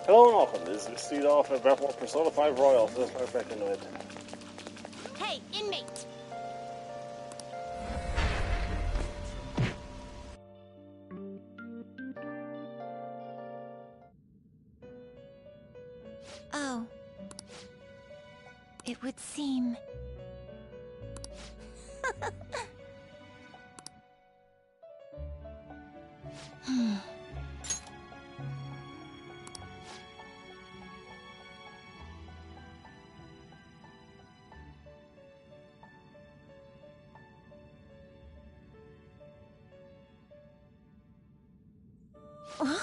Hello and welcome. This is Mistydolphin, Breathmore Persona 5 Royal. So let's start back into it. Hey, inmate! Oh. It would seem... Huh?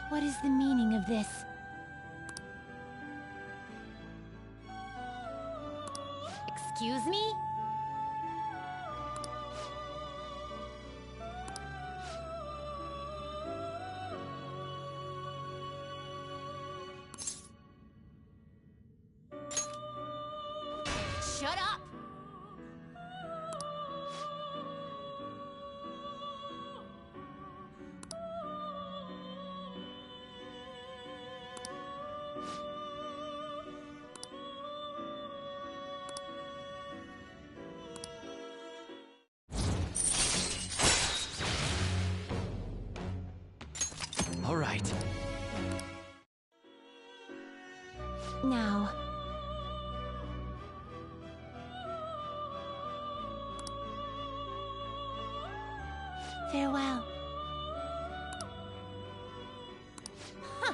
What is the meaning of this? Excuse me? Shut up! All right. Now. Farewell. Huh.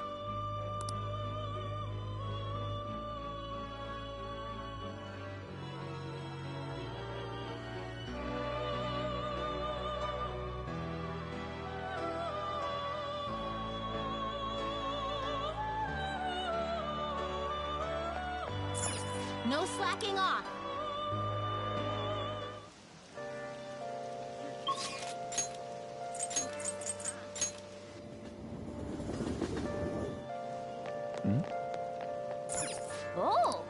No slacking off. Oh.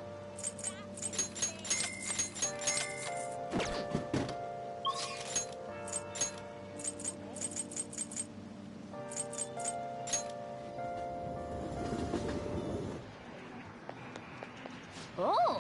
Oh.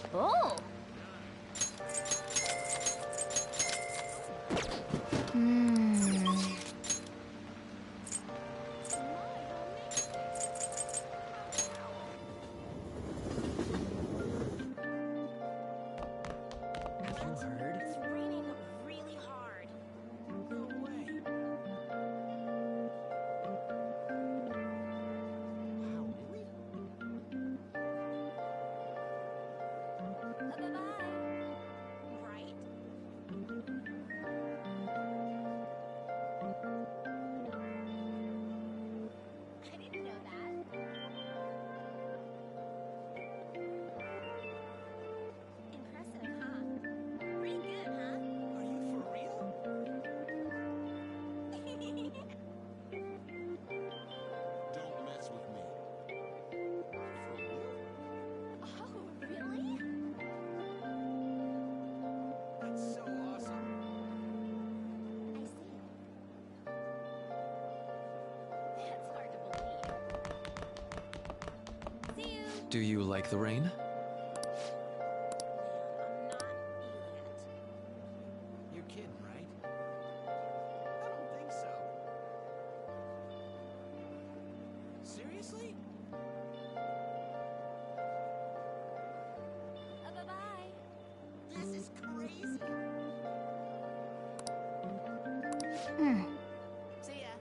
Oh. You heard? It's raining really hard. No way. Wow, really? Bye-bye. Right? I didn't know that. Impressive, huh? Pretty good, huh? Are you for real? Don't mess with me. For real? Oh, really? That's so awesome. I see. That's hard to believe. See you. Do you like the rain? Man, I'm not Seriously? Bye-bye. This is crazy. See ya.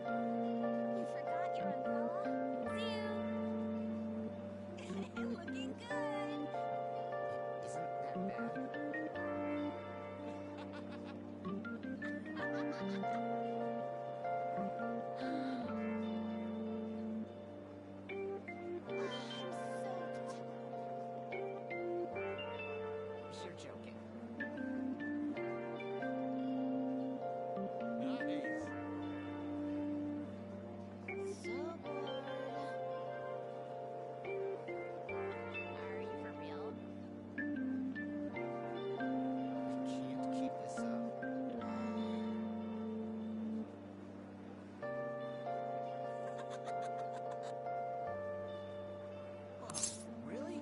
You forgot your umbrella? See you. Looking good. Isn't that bad? You're joking. Nice. So bored. Are you for real? We can't keep this up. Whoa, really?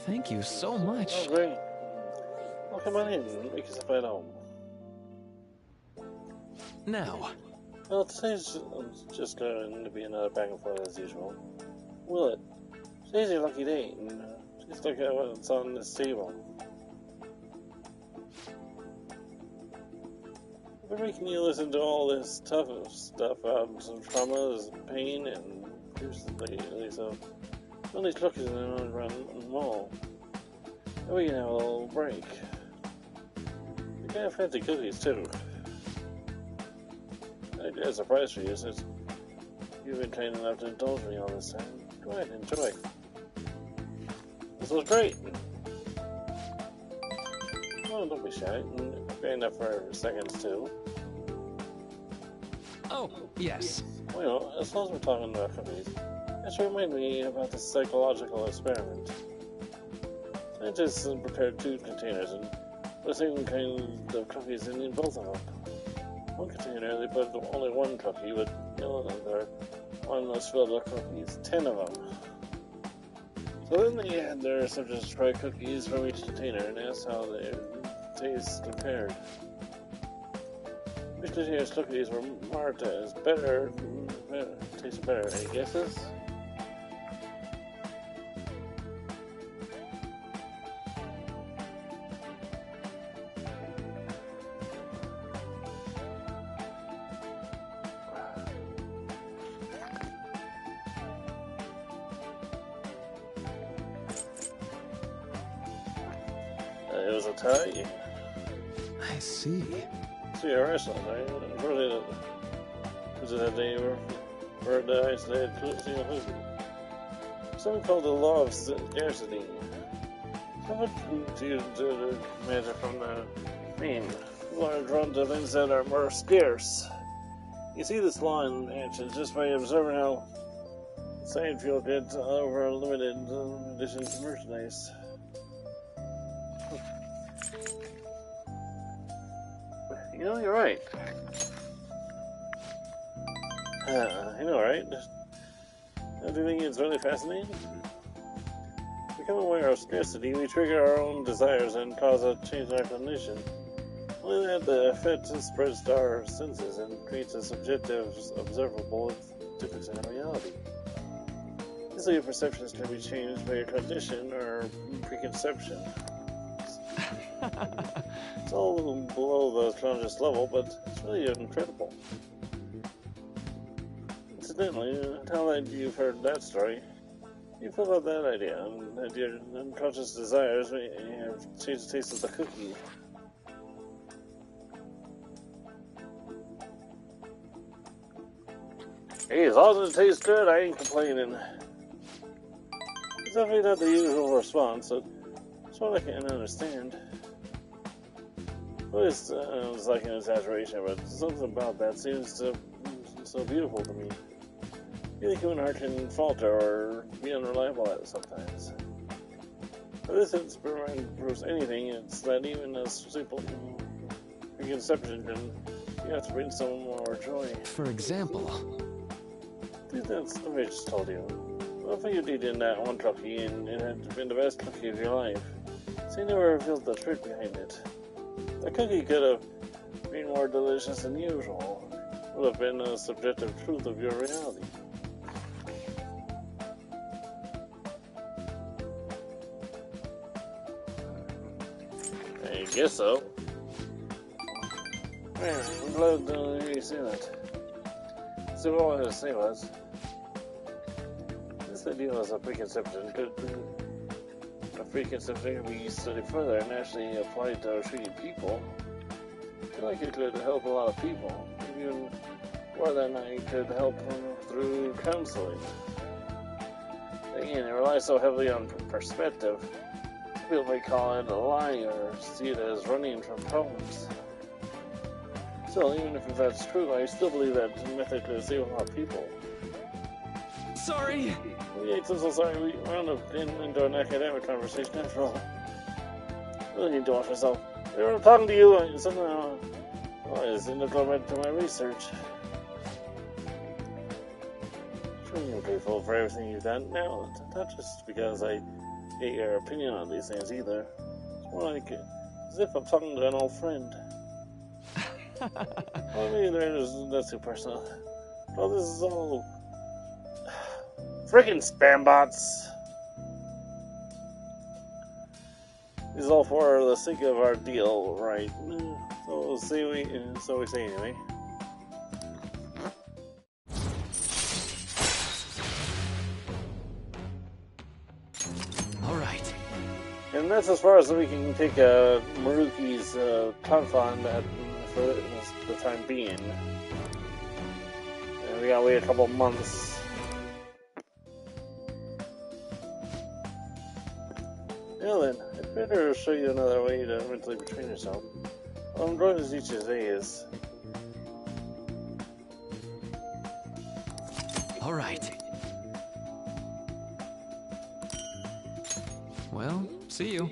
Thank you so Oh, much. great. Oh, Well, come on in. Make yourself at home. Now, Well, today's just going to be another back and forth as usual. Will it? Today's your lucky day, and just look at what's on this table. We're making you listen to all this tough stuff about some traumas, pain, and recently, so all these cookies in the mall. And we can have a little break. You can have fancy cookies too. I got a surprise for you since you've been kind enough to indulge me all this time. Go ahead, enjoy. This was great. Oh, don't be shy. Fair enough for seconds too. oh, yes. Well, as long as we're talking about cookies, that should remind me about this psychological experiment. Scientists prepared 2 containers and put the same kind of cookies in both of them. One container, they put only 1 cookie, but the other one was filled with cookies, 10 of them. So then they had their subjects try cookies from each container and asked how their tastes compared. Which container's cookies were marked as tasted better? Any guesses? It was a tie. I see. See, a restaurant, right? Really, was it that they were the isolated single cookie? Something called the law of scarcity. So what do you imagine from the name? People are drawn to things that are more scarce. You see this law in action just by observing how Seinfeld gets over limited edition merchandise. You know, you're right. You know, right? Don't you think it's really fascinating? Become aware of scarcity, we trigger our own desires and cause a change in our cognition. Only that the effect spreads to our senses and creates a subjective, observable difference in reality. So your perceptions can be changed by your cognition or preconception. It's all below the conscious level, but it's really incredible. Incidentally, now that you've heard that story, you feel about that idea, and that your unconscious desires may have changed the taste of the cookie. Hey, as long as it tastes good, I ain't complaining. It's definitely not the usual response, but it's what I can understand. Well, it's like an exaggeration, but something about that seems so beautiful to me. The human heart can falter or be unreliable at it sometimes. But this experiment proves anything, it's that even a simple preconception can have to bring some more joy. For example, Dude, that's what I just told you. What if you'd eaten that one cookie and it had been the best cookie of your life? So you never revealed the trick behind it. The cookie could have been more delicious than usual. would have been a subjective truth of your reality. I guess so. Man, I'm glad to hear you say that. So all I had to say was, this idea was a preconception could be a preconception we study further and actually apply it to treating people. I feel like it could help a lot of people. Even more than I could help them through counseling. Again, it relies so heavily on perspective. People may call it a lie or see it as running from problems. Still, even if that's true, I still believe that method could save a lot of people. Sorry. I'm so sorry. We wound up into an academic conversation after all. I really need to watch myself. We were talking to you, and somehow I was in the government to my research. Truly, I'm grateful for everything you've done. Now, not just because I get your opinion on these things either. It's more like as if I'm talking to an old friend. Well, maybe that's too personal. Well, this is all freaking spam bots. This is all for the sake of our deal, right? So we say anyway. All right. And that's as far as we can take Maruki's confine for the time being. And we gotta wait a couple months. Now then, I'd better show you another way to mentally retrain yourself. I'm going to teach you today is. All right. Well, see you.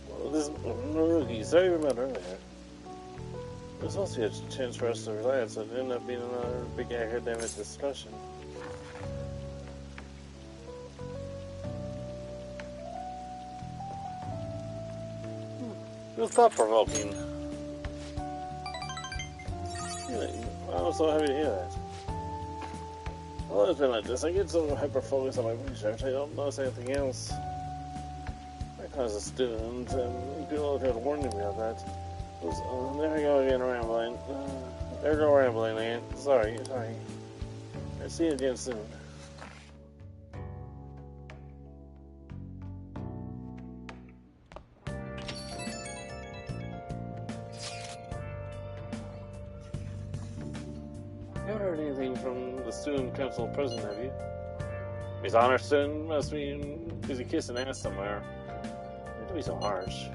Well, this Maruki, sorry about earlier. There's also a chance for us to relax, so it ended up being another big academic discussion. It was thought-provoking. I'm so happy to hear that. Well, it's been like this. I get so hyper-focused on my research, I don't notice anything else. I was a student, and people have warned me about that. There I go again, rambling. There I go rambling again. Sorry. I'll see you again soon. Haven't heard anything from the student council president, have you? His honor student must be busy kissing ass somewhere. Why do be so harsh?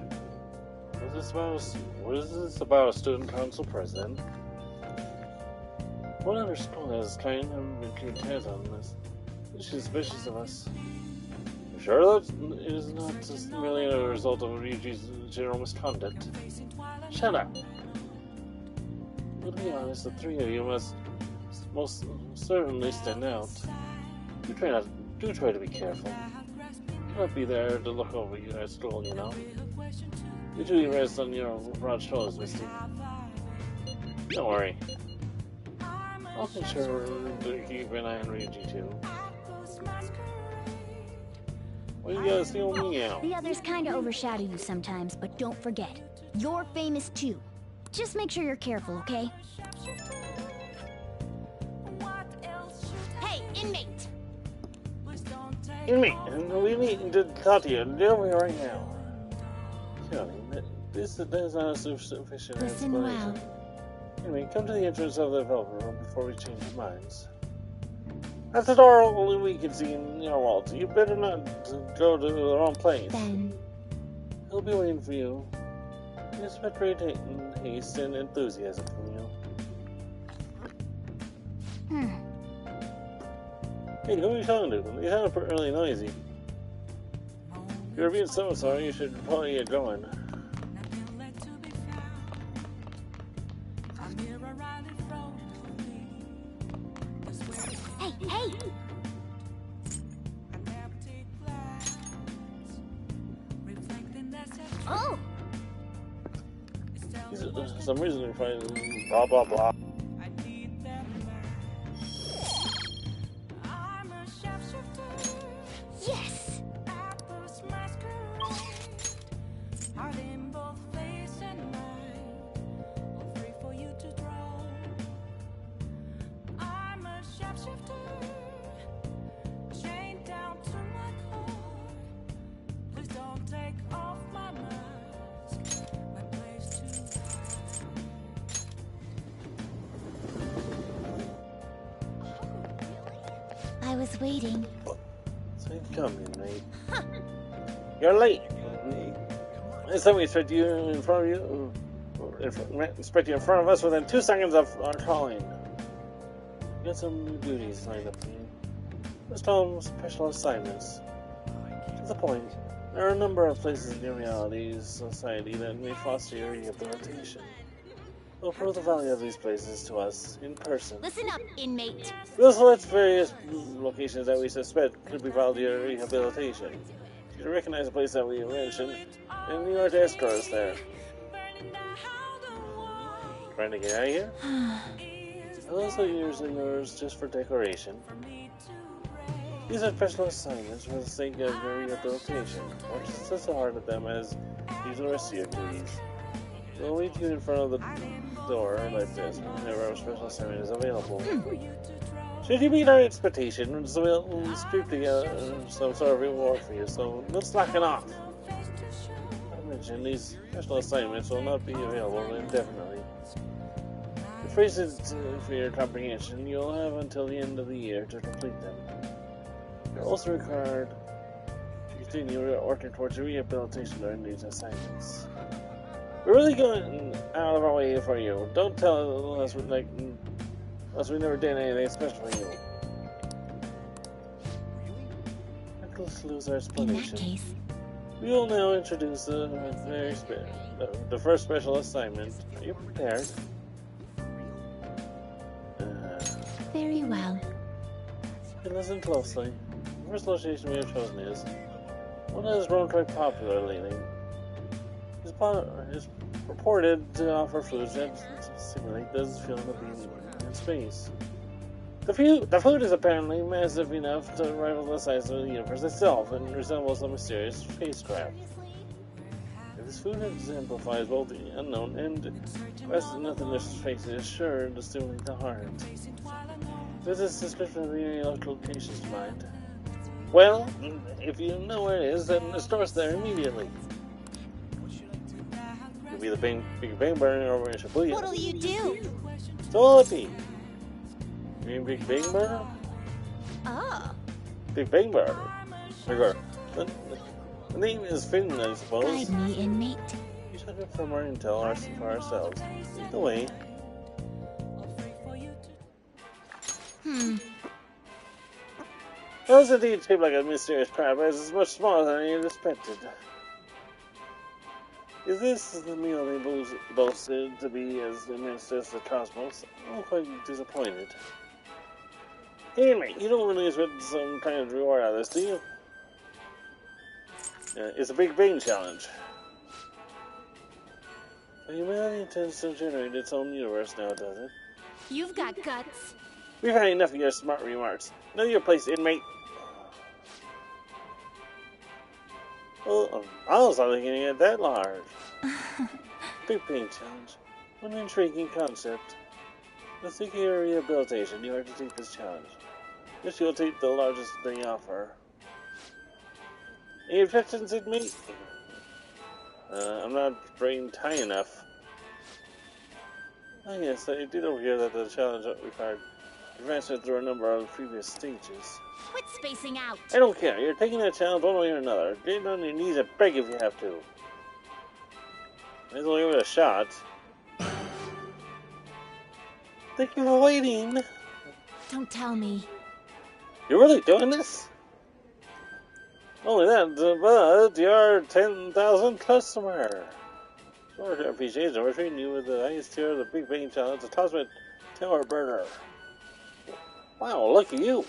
What is this about a student council president? What other school has kind of been keeping tabs on this? She's suspicious of us. I'm sure that it is not just merely a result of Ryuji's general misconduct. Shut up! But to be honest, the three of you must most certainly stand out. Do try to be careful. Do not be there to look over you at school, you know. You do rest on your broad shoulders, Misty. Don't worry. I'll be sure to keep an eye on Ryuji too. What do you gotta steal me out? The others kinda overshadow you sometimes, but don't forget, you're famous too. Just make sure you're careful, okay? Hey, inmate! Inmate, we need to talk to you. Tell me right now. This is not a sufficient Listen explanation. well. Anyway, come to the entrance of the development room before we change our minds. That's the door only we can see in your walls. You better not go to the wrong place. Then, He'll be waiting for you. We expect great haste and enthusiasm from you. Hey, who are you talking to? You sound really noisy. If you're being so sorry, you should probably get going. hey! Oh! For some reason we find blah blah blah. Yes! I was waiting. So coming, mate. You're late. Next time we expect you in front of you. Expect you in front of us within 2 seconds of our calling. We got some new duties lined up for you. Let's call them special assignments. To the point, there are a number of places in your reality society that may foster your rehabilitation. We'll prove the value of these places to us in person. Listen up, inmate. We'll select various locations that we suspect could be vital to your rehabilitation. You recognize the place that we mentioned, and you are to escort us there. Trying to get out of here? Those are yours and yours just for decoration. These are special assignments for the sake of your rehabilitation. Work just so hard at them as you do the rest of your duties. We'll wait you in front of the door like this whenever our special assignment is available. Should you meet our expectations, we'll script together some sort of reward for you, so let's slack it off. I mentioned these special assignments will not be available indefinitely. To phrase it for your comprehension, you'll have until the end of the year to complete them. You're also required to continue working towards your rehabilitation during these assignments. We're really going out of our way for you. Don't tell us unless we never did anything special for you. Let's lose our explanation. In that case, We will now introduce the first special assignment. Are you prepared? very well. Listen closely. The first location we have chosen is one that has grown quite popular lately. It's purported to offer foods that simulate the feeling of being in space. The food is apparently massive enough to rival the size of the universe itself and resembles a mysterious spacecraft. This food exemplifies both the unknown and best nothingness space is sure to stimulate the heart. Does this description of your locations mind? Well, if you know where it is, then the store's there immediately. Could be the Big Bang Burner over in Shibuya. What'll you do? So will it be? You mean Big Bang Burner? Oh. Big Bang Burner. The name is Finn, I suppose. Guide me, inmate. We should look for more intel for ourselves. Either way. It was indeed shaped like a mysterious crab, as it's much smaller than I had expected. Is this the meal they boasted to be as immense as the cosmos? I'm quite disappointed. Hey mate, you don't really expect some kind of reward out of this, do you? It's a Big Bang challenge. Humanity intends to generate its own universe now, does it? You've got guts. We've had enough of your smart remarks. Know your place, inmate. Well, I was not thinking it that large. Big Bang challenge. What an intriguing concept. To seek your rehabilitation, you are to take this challenge. Yes, you'll take the largest they offer. Any objections, inmate? I'm not brain tight enough. Oh yes, I did overhear that the challenge required advancement through a number of previous stages. Quit spacing out. I don't care. You're taking that challenge one way or another. Get on your knees and beg if you have to. Might as well give it a shot. Thank you for waiting. Don't tell me. You're really doing this? Only that, but you're 10,000 customer. Sure, appreciation. We're treating you with the highest tier of the Big Bang Challenge, the Cosmic Tower Burner. Wow, lucky you.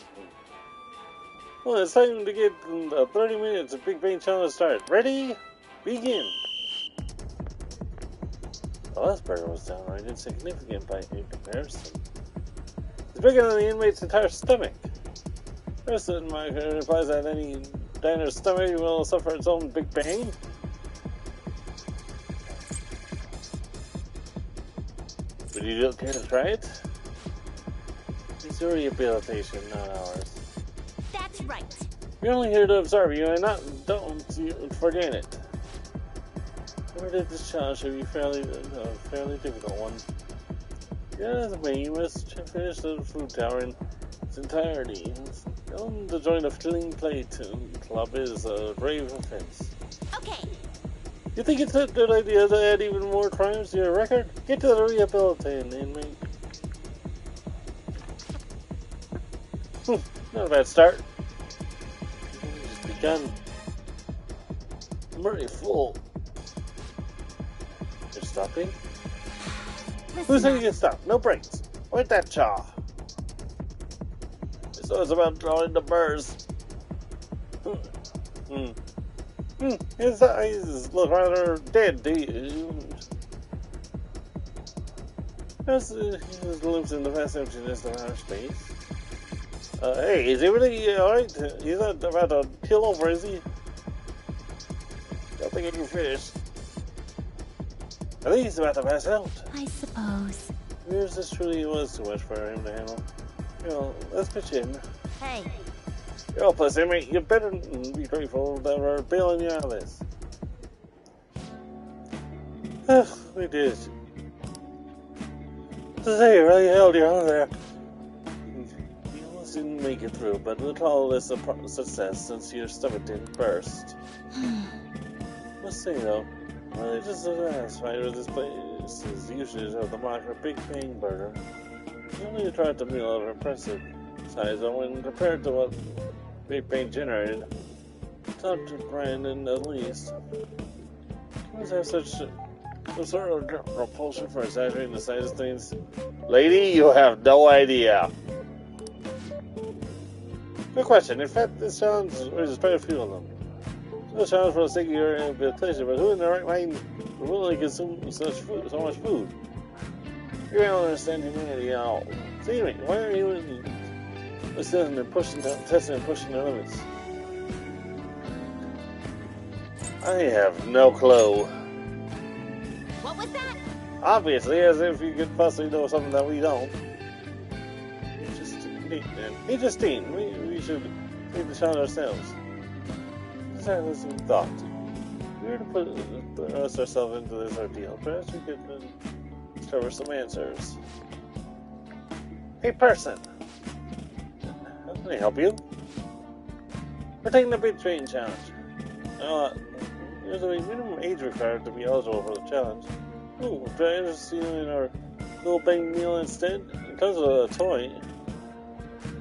Well, it's time to get the 30 minutes of Big Bang Challenge started. Ready? Begin. The last burger was downright insignificant by comparison. It's bigger than the inmate's entire stomach. President replies that any diner's stomach will suffer its own Big Bang. Would you care to try it? It's your rehabilitation, not ours. That's right. We're only here to observe you and don't forget it. Never did this challenge should be a fairly difficult one. Yeah, the way you must finish the food tower in its entirety. To join a clean plate club is a brave offense. Okay. You think it's a good idea to add even more crimes to your record? Get to the rehabilitating inmate. Not a bad start. We've just begun. I'm already full. You're stopping? Who said you can stop? No breaks. With that jaw. So it's about drawing the burrs. His eyes look rather dead, dude. As he lives in the vast emptiness of outer space. Hey, is he really alright? He's not about to kill over, is he? Don't think he can finish. I think he's about to pass out. I suppose. Yours this truly was too much for him to handle. You know, let's pitch in. Hey. You're all plus, inmate. You better be grateful that we're bailing you out of this. We did. To say, you really held your own there. You almost didn't make it through, but we'll call this a success since your stomach didn't burst. Must say though, well, just satisfied with this place is usually of the marker Big Bang Burger. You only tried the meal of impressive size, and when compared to what Big Bang generated, top to Brandon at least. You must have some sort of repulsion for exaggerating the size of things. Lady, you have no idea. Good question. In fact, this challenge is quite a few of them. It's a challenge for the sake of your rehabilitation, but who in their right mind would willingly consume so much food? You don't understand humanity at all. So anyway, why are you testing and pushing their limits? I have no clue. What was that? Obviously, as if you could possibly know something that we don't. Interesting. We should take the challenge ourselves. Just have some thought. We were to thrust ourselves into this ordeal. Perhaps we could discover some answers. Hey, person. How can I help you? We're taking the big train challenge. There's a minimum age required to be eligible for the challenge. Ooh, try interested in our little bang meal instead? It comes with a toy.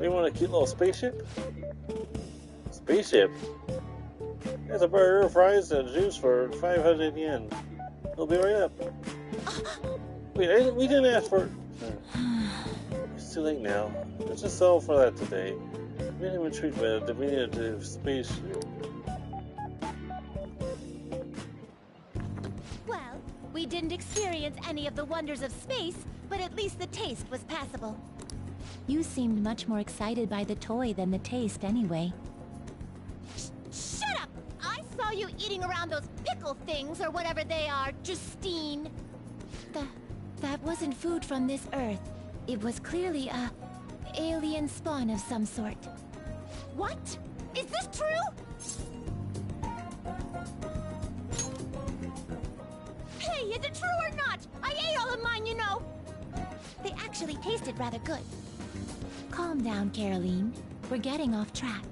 You want a cute little spaceship? Spaceship? There's a burger, fries, and juice for 500 yen. We'll be right up. Wait, we didn't ask for... It's too late now. Let's just settle for that today. We didn't even treat with a diminutive spaceship. Well, we didn't experience any of the wonders of space, but at least the taste was passable. You seemed much more excited by the toy than the taste anyway. Shut up! I saw you eating around those pickle things or whatever they are, Justine. That wasn't food from this Earth. It was clearly a alien spawn of some sort. What? Is this true? Hey, is it true or not? I ate all of mine, you know. They actually tasted rather good. Calm down, Caroline. We're getting off track.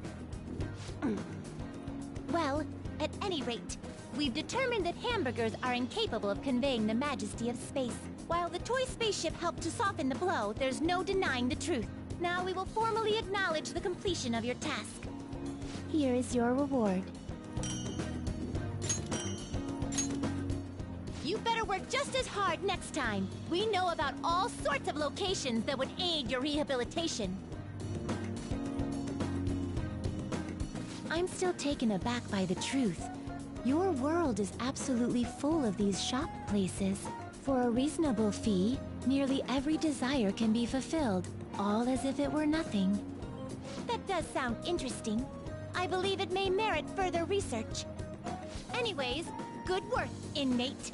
Well, at any rate, we've determined that hamburgers are incapable of conveying the majesty of space. While the toy spaceship helped to soften the blow, there's no denying the truth. Now we will formally acknowledge the completion of your task. Here is your reward. You better work just as hard next time. We know about all sorts of locations that would aid your rehabilitation. I'm still taken aback by the truth. Your world is absolutely full of these shop places. For a reasonable fee, nearly every desire can be fulfilled, all as if it were nothing. That does sound interesting. I believe it may merit further research. Anyways, good work, inmate.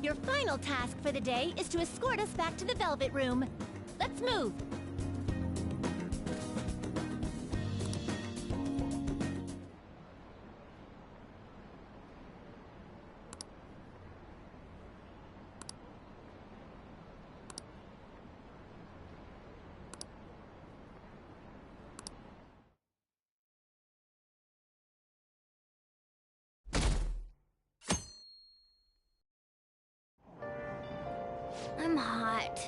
Your final task for the day is to escort us back to the Velvet Room. Let's move. I'm hot.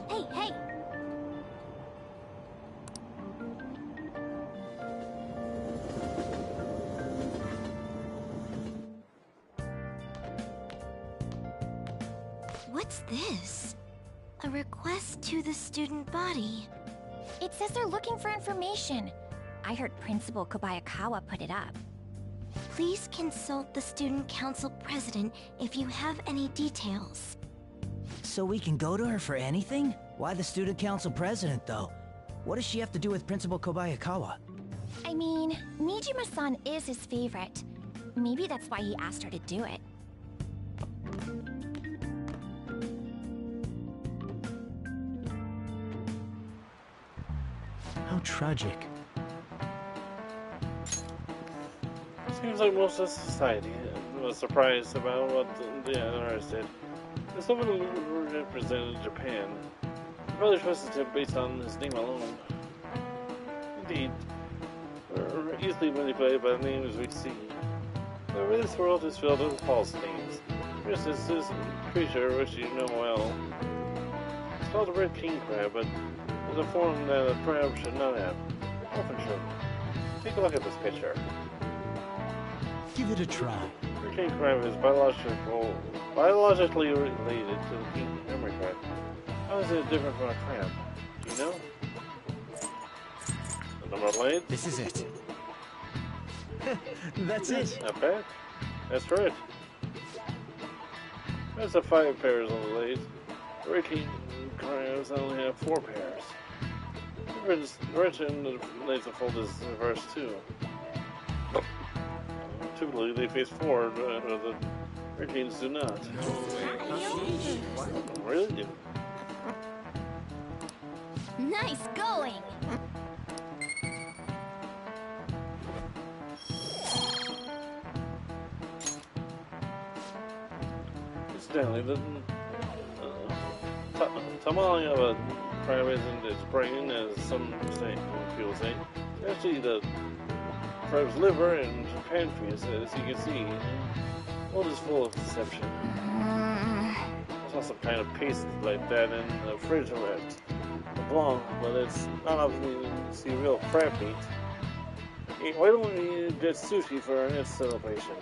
Hey, hey! What's this? A request to the student body. It says they're looking for information. I heard Principal Kobayakawa put it up. Please consult the student council president if you have any details. So we can go to her for anything? Why the student council president, though? What does she have to do with Principal Kobayakawa? I mean, Nijima-san is his favorite. Maybe that's why he asked her to do it. How tragic. Seems like most of society was surprised about what the NRS did. As someone who represented Japan, the brother trusted him based on his name alone. Indeed, we're easily manipulated by the names we see. However, this world is filled with false names. There's this creature which you know well. It's called a red king crab, but it's a form that a crab should not have. Often should. Take a look at this picture. Give it a try. The king crab is biologically related to the king emery crab. How is it different from a crab? Do you know? The number of blades? This is it. That's it. Not bad. That's right. There's a 5 pairs on the blades. The red king crabs only have 4 pairs. The red and the blades of fold is reversed too. Typically they face forward, but the hurricanes do not. Really? Nice going! Incidentally, the tamale of a crab isn't its brain, as some people say. It's actually the crab's liver and pancreas, as you can see. The world is full of deception. There's also kind of paste like that in the fridge of it. Blanc, but it's not often you see real crab meat. Hey, why don't we get sushi for our next celebration?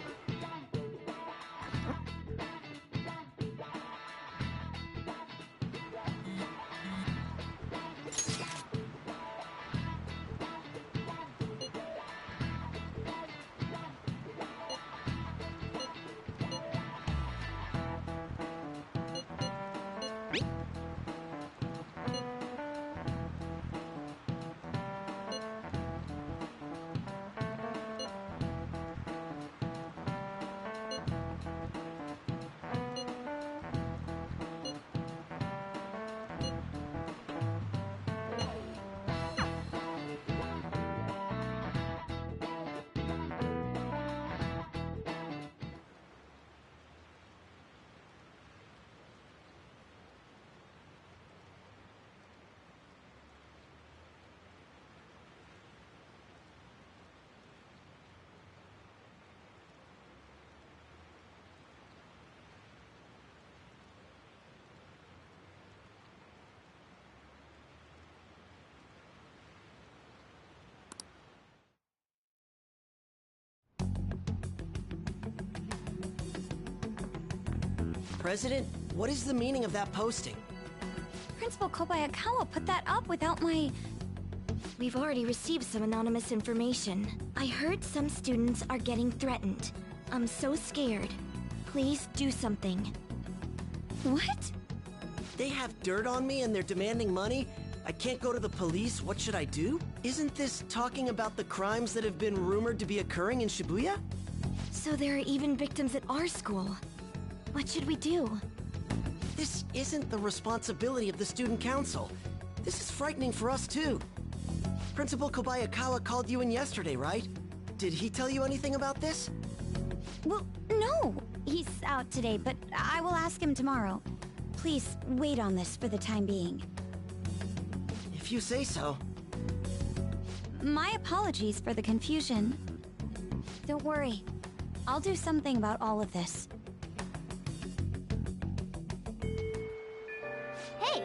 President, what is the meaning of that posting? Principal Kobayakawa put that up without my... We've already received some anonymous information. I heard some students are getting threatened. I'm so scared. Please do something. What? They have dirt on me and they're demanding money? I can't go to the police, what should I do? Isn't this talking about the crimes that have been rumored to be occurring in Shibuya? So there are even victims at our school. What should we do? This isn't the responsibility of the student council. This is frightening for us too. Principal Kobayakawa called you in yesterday, right? Did he tell you anything about this? Well, no. He's out today, but I will ask him tomorrow. Please wait on this for the time being. If you say so. My apologies for the confusion. Don't worry. I'll do something about all of this. Hey!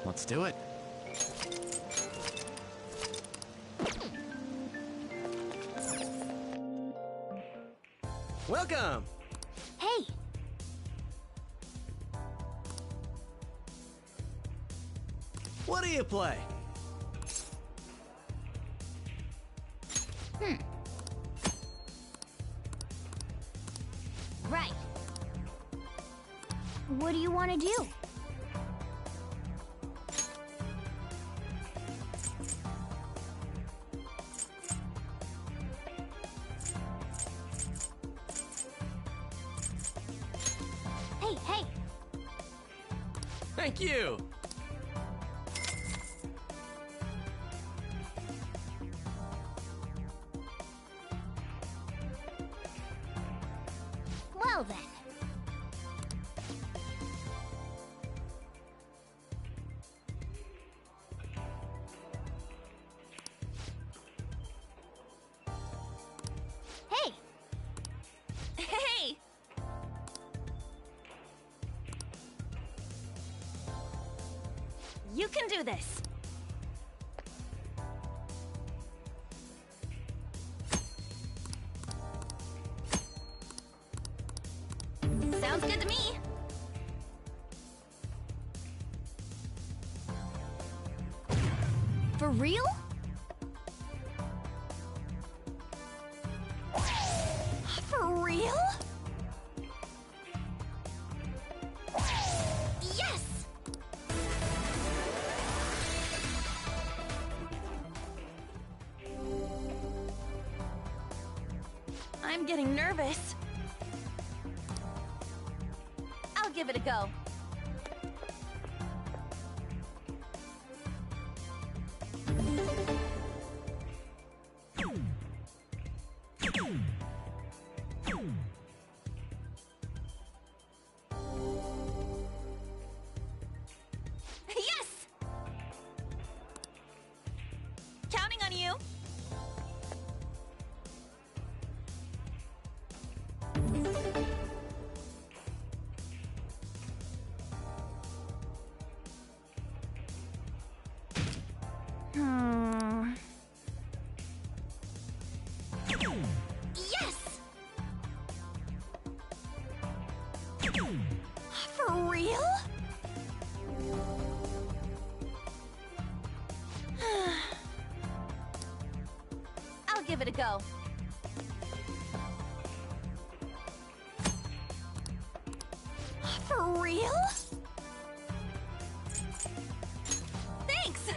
Let's do it. Welcome! Hey! What do you play? Right. What do you want to do? Hey, hey! Thank you! Well then. Hey! Hey! You can do this. Sounds good to me. For real? For real? Yes! I'm getting nervous. I'll give it a go. Yes! Counting on you. Yes! For real? I'll give it a go. For real? Thanks!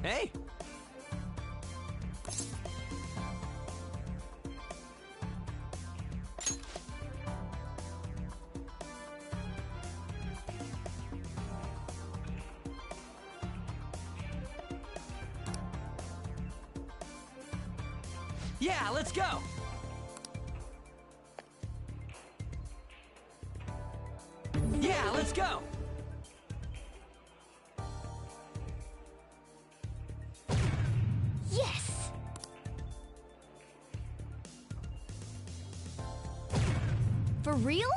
Hey! Yeah, let's go! Yeah, let's go! Yes! For real?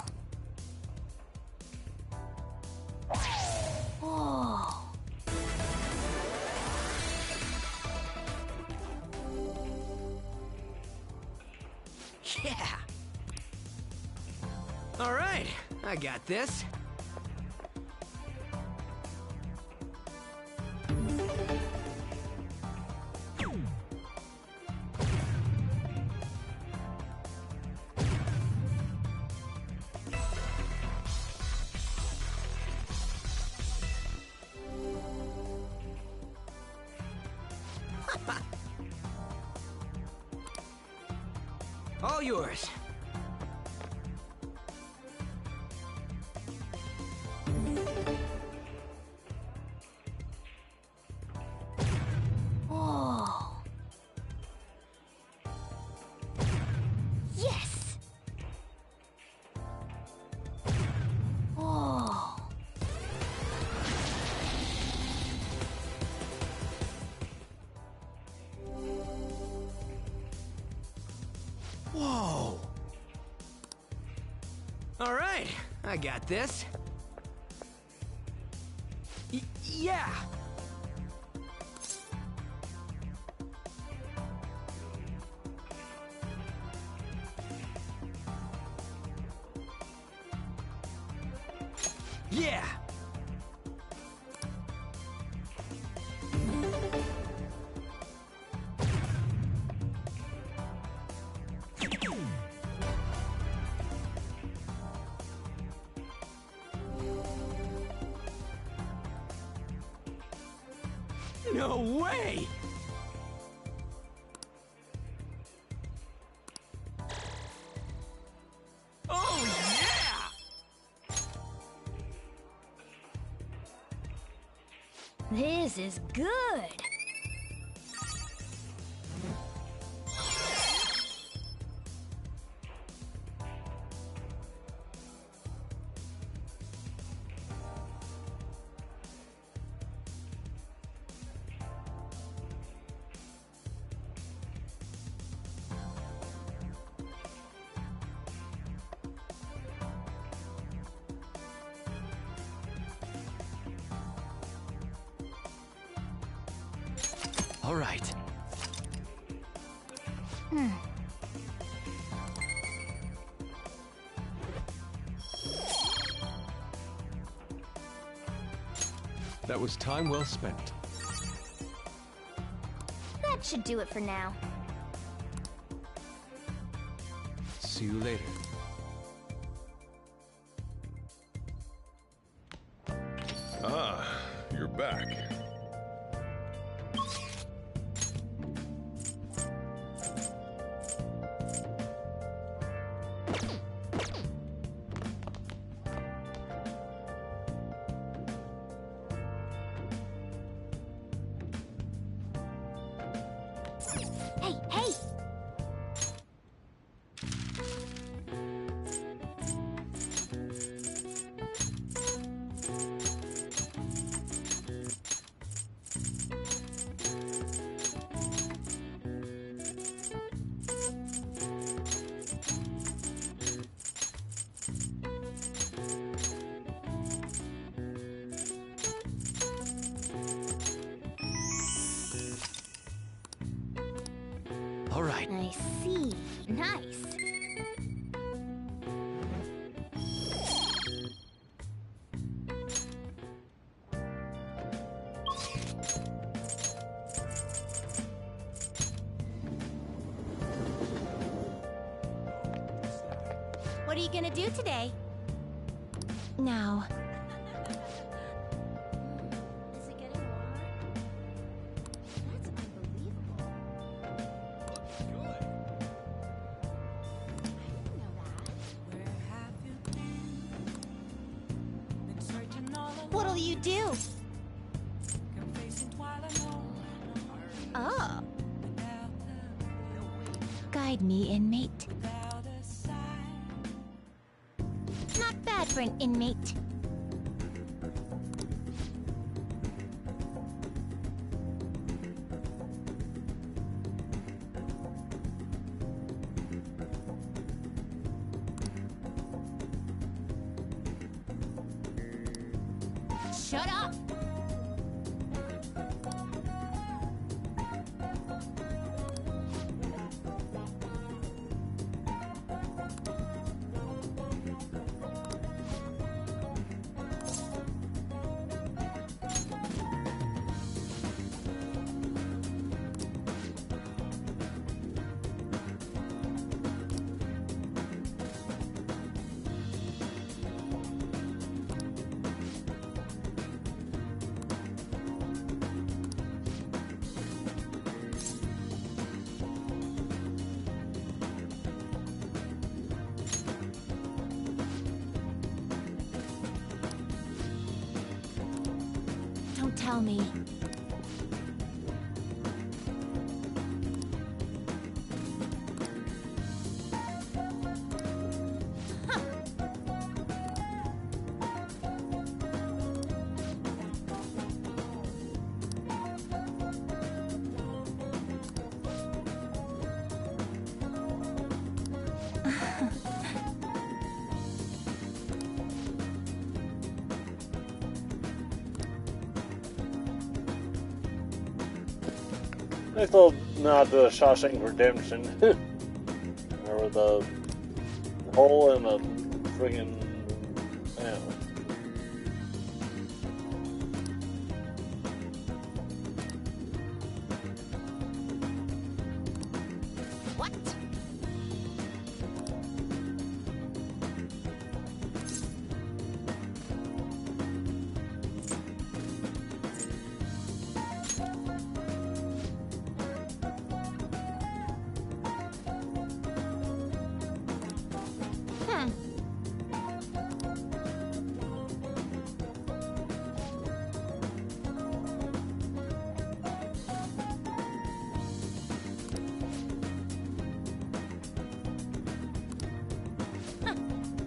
Whoa. Yeah! Alright, I got this. All yours. Whoa. Yes! Whoa. Whoa! Alright, I got this. Yeah! Yeah! No way! Oh, yeah! This is good. All right. That was time well spent. That should do it for now. See you later. Ah, you're back. Hey, hey! All right. I see. Nice. What are you gonna do today? Now, Is it getting warmer? do? Oh. Guide me, inmate. Not bad for an inmate. Shut up! Don't tell me. Nice little nod to Shawshank Redemption. Or the hole in the friggin'. Yeah. What?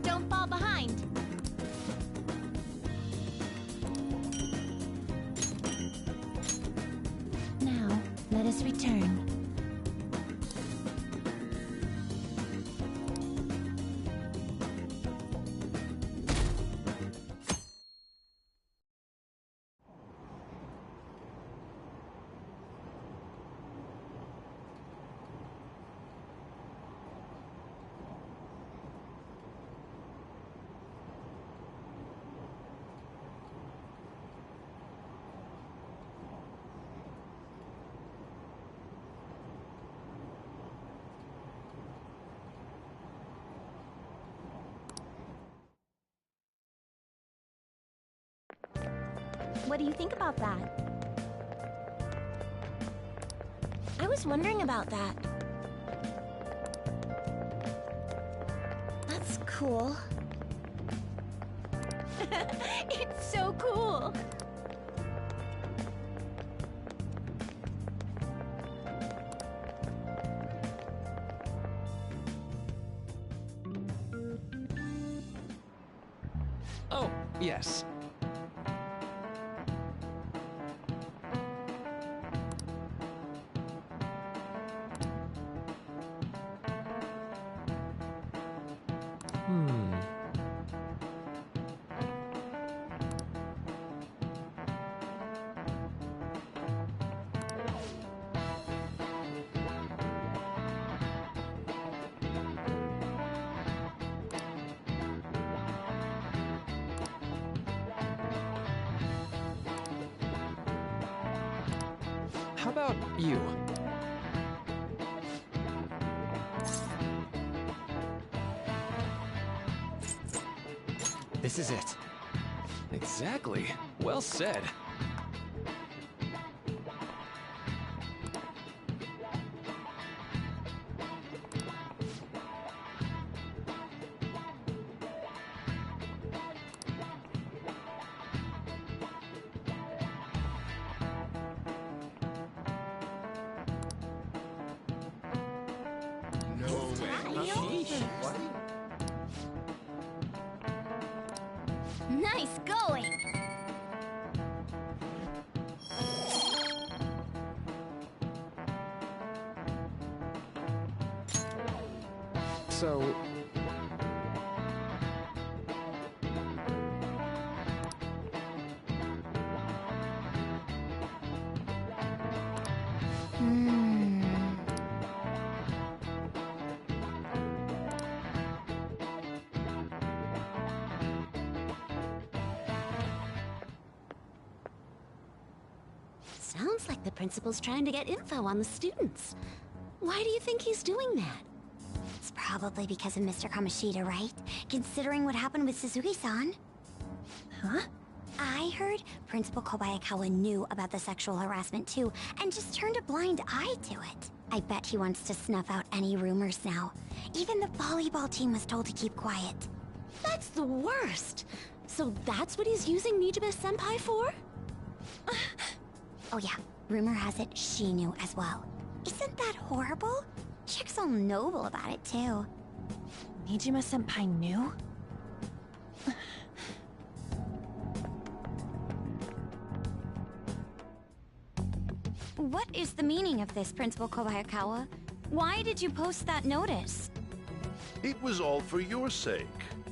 Don't fall behind. Now, let us return. What do you think about that? I was wondering about that. That's cool. It's so cool. Oh, yes. How about you? This is it. Exactly. Well said. Nice going! So, Sounds like the principal's trying to get info on the students. Why do you think he's doing that? It's probably because of Mr. Kamoshida, right? Considering what happened with Suzuki-san. Huh? I heard Principal Kobayakawa knew about the sexual harassment too, and just turned a blind eye to it. I bet he wants to snuff out any rumors now. Even the volleyball team was told to keep quiet. That's the worst! So that's what he's using Nijibe-senpai for? Oh yeah, rumor has it she knew as well. Isn't that horrible? Chick's all noble about it too. Nijima-senpai knew? What is the meaning of this, Principal Kobayakawa? Why did you post that notice? It was all for your sake.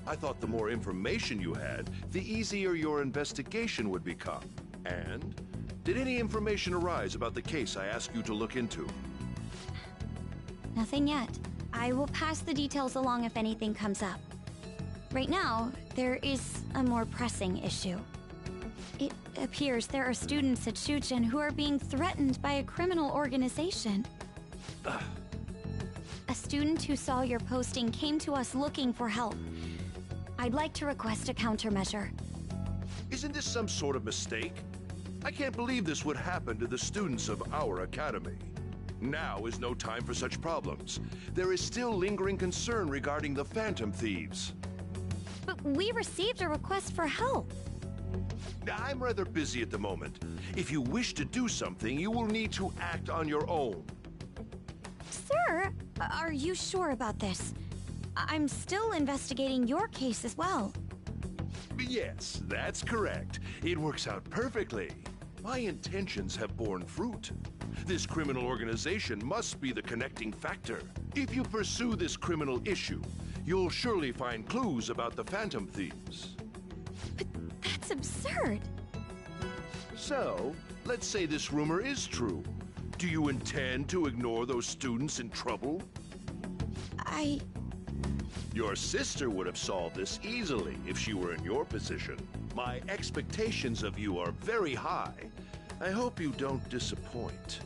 I thought the more information you had, the easier your investigation would become. And did any information arise about the case I asked you to look into? Nothing yet. I will pass the details along if anything comes up. Right now, there is a more pressing issue. It appears there are students at Shuchen who are being threatened by a criminal organization. A student who saw your posting came to us looking for help. I'd like to request a countermeasure. Isn't this some sort of mistake? I can't believe this would happen to the students of our academy. Now is no time for such problems. There is still lingering concern regarding the Phantom Thieves. But we received a request for help. I'm rather busy at the moment. If you wish to do something, you will need to act on your own. Sir, are you sure about this? I'm still investigating your case as well. Yes, that's correct. It works out perfectly. My intentions have borne fruit. This criminal organization must be the connecting factor. If you pursue this criminal issue, you'll surely find clues about the Phantom Thieves. But that's absurd. So, let's say this rumor is true. Do you intend to ignore those students in trouble? Your sister would have solved this easily if she were in your position. My expectations of you are very high. I hope you don't disappoint.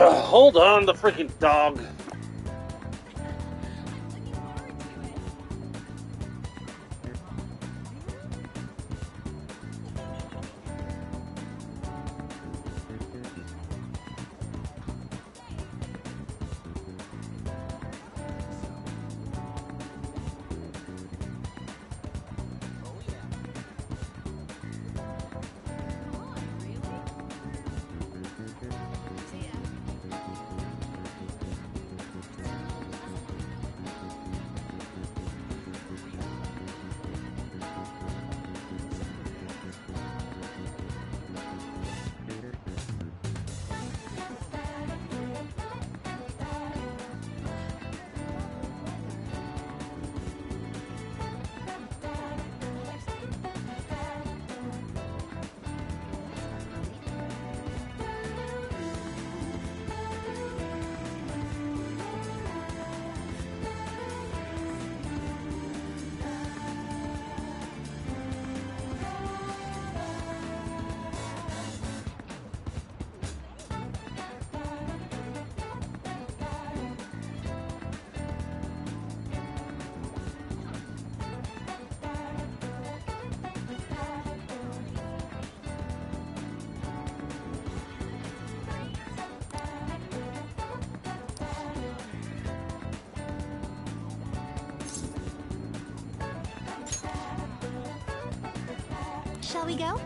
Hold on, the freaking dog. Shall we go?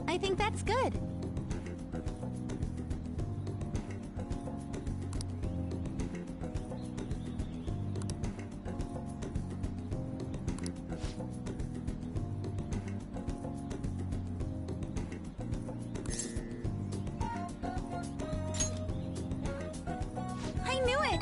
I think that's good. I knew it!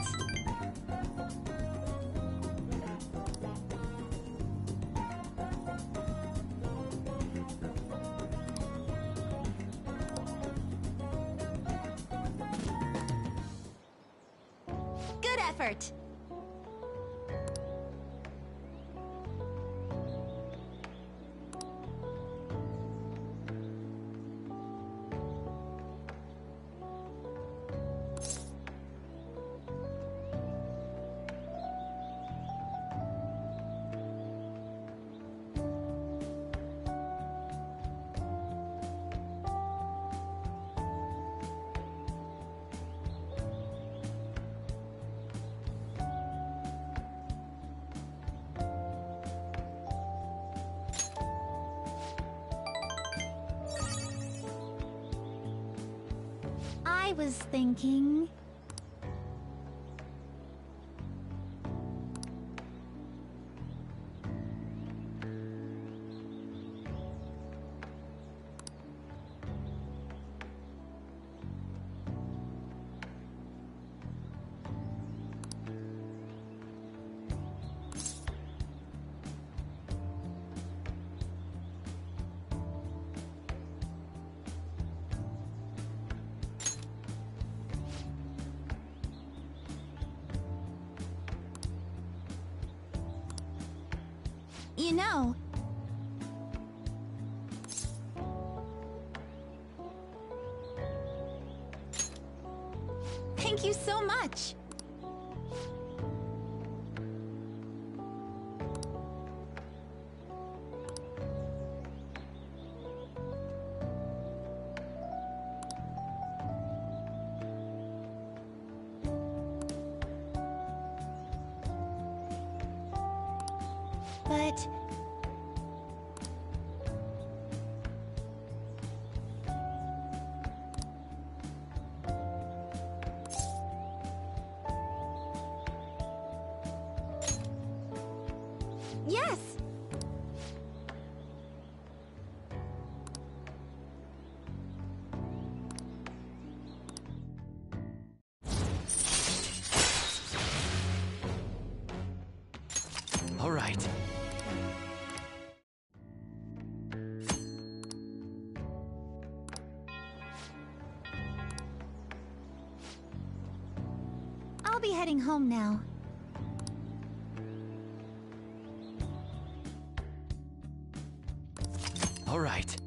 Good effort! I was thinking... You know... Thank you so much! But... Yes! All right. I'll be heading home now. right.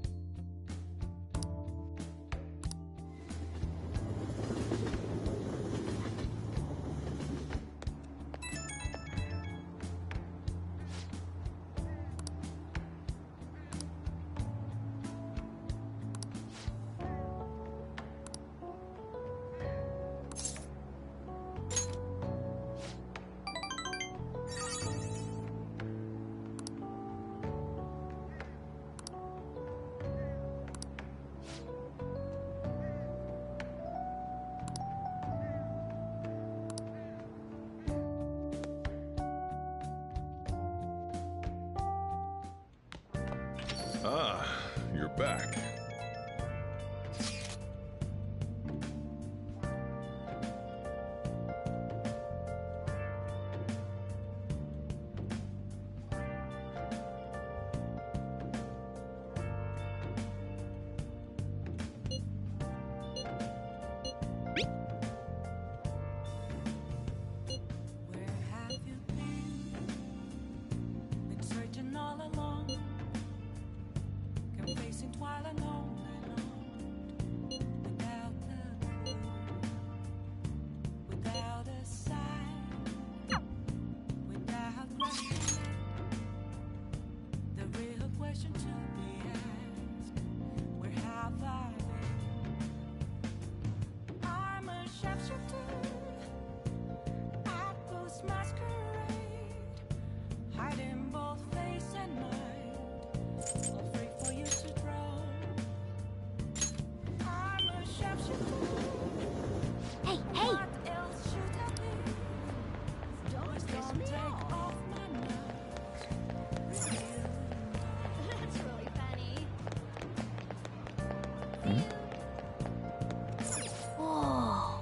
Ah, you're back. Where have you been? Been searching all along, kept facing twilight on and on, without the clue, without a sign, without reckoning. The real question to be asked: where have I been? I'm a sharpshooter. Apples masquerade, hiding both face and mind, all free for you to draw. I'm a sharpshooter. Hey, hey! What else should I be? Please don't take off my mask. That's really funny. Whoa!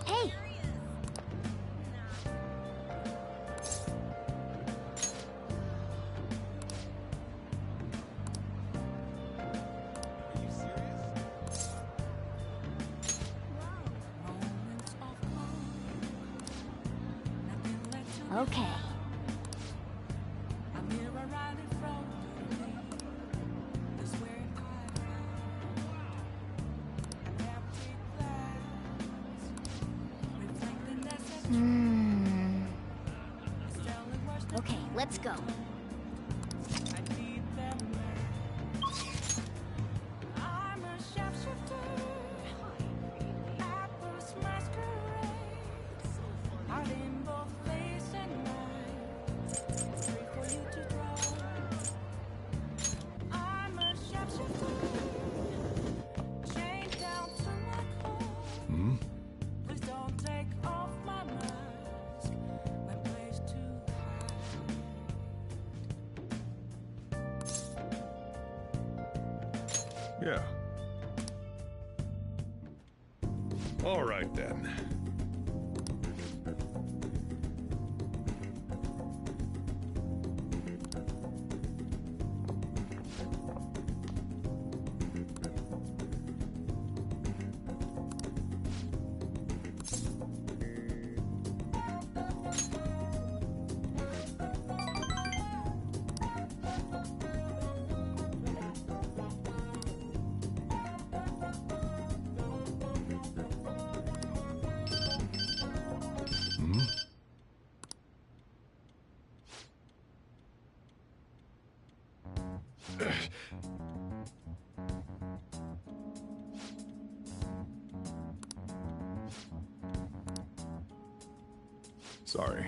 Hey! Moments of calm, nothing left to Okay. a mirror right in front of me. That's where I found an empty glass, reflecting that's a it's telling words that Okay, let's go. I need them now. I'm a sharpshooter. Apples masquerade, hiding both face and mind, free for you to draw. I'm a sharpshooter, chained down to my core. Please don't take off my mask, my place to hide. Yeah. All right then. Sorry.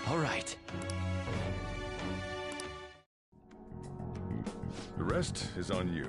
All right. The rest is on you.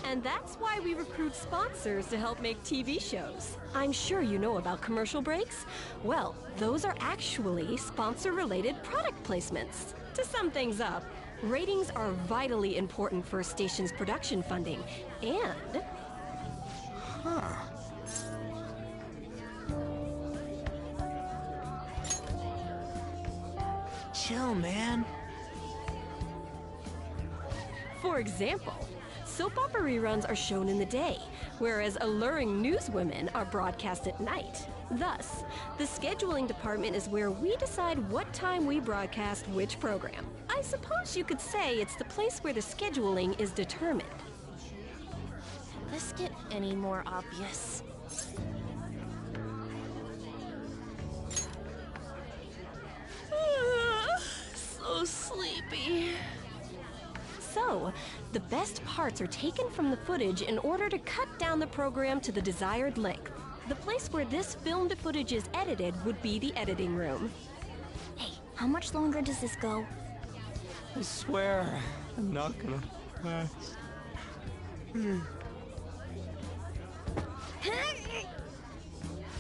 And that's why we recruit sponsors to help make TV shows. I'm sure you know about commercial breaks. Well, those are actually sponsor-related product placements. To sum things up, ratings are vitally important for a station's production funding, and... Huh. Chill, man. For example, soap opera reruns are shown in the day, whereas alluring newswomen are broadcast at night. Thus, the scheduling department is where we decide what time we broadcast which program. I suppose you could say it's the place where the scheduling is determined. Can this get any more obvious? So sleepy. So, the best parts are taken from the footage in order to cut down the program to the desired length. The place where this filmed footage is edited would be the editing room. Hey, how much longer does this go? I swear, I'm not gonna pass.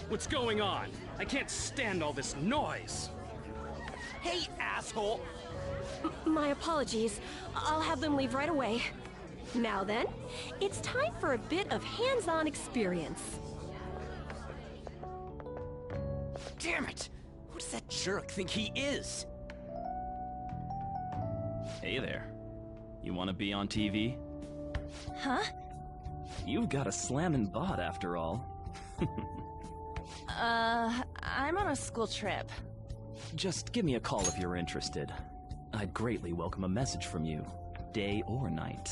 What's going on? I can't stand all this noise. Hey, asshole! My apologies. I'll have them leave right away. Now then, it's time for a bit of hands-on experience. Damn it! Who does that jerk think he is? Hey there. You want to be on TV? Huh? You've got a slammin' bod after all. I'm on a school trip. Just give me a call if you're interested. I'd greatly welcome a message from you, day or night.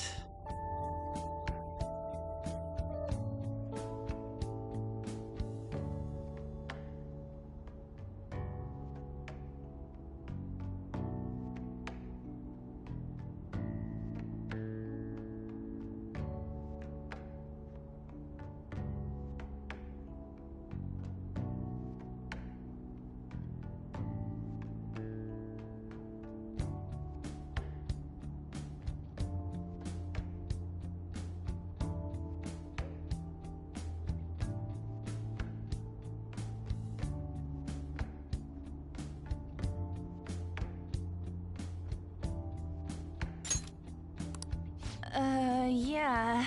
Yeah.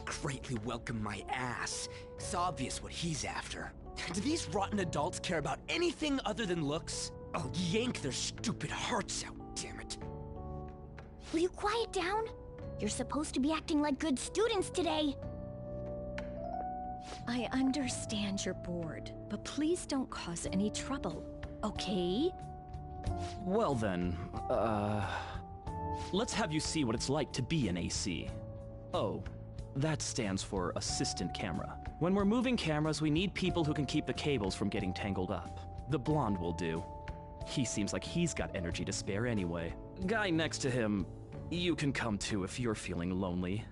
Greatly welcome my ass. It's obvious what he's after. Do these rotten adults care about anything other than looks? I'll yank their stupid hearts out, damn it. Will you quiet down? You're supposed to be acting like good students today. I understand you're bored, but please don't cause any trouble, okay? Well then, let's have you see what it's like to be an AC. Oh, that stands for assistant camera. When we're moving cameras, we need people who can keep the cables from getting tangled up. The blonde will do. He seems like he's got energy to spare anyway. Guy next to him, you can come too if you're feeling lonely.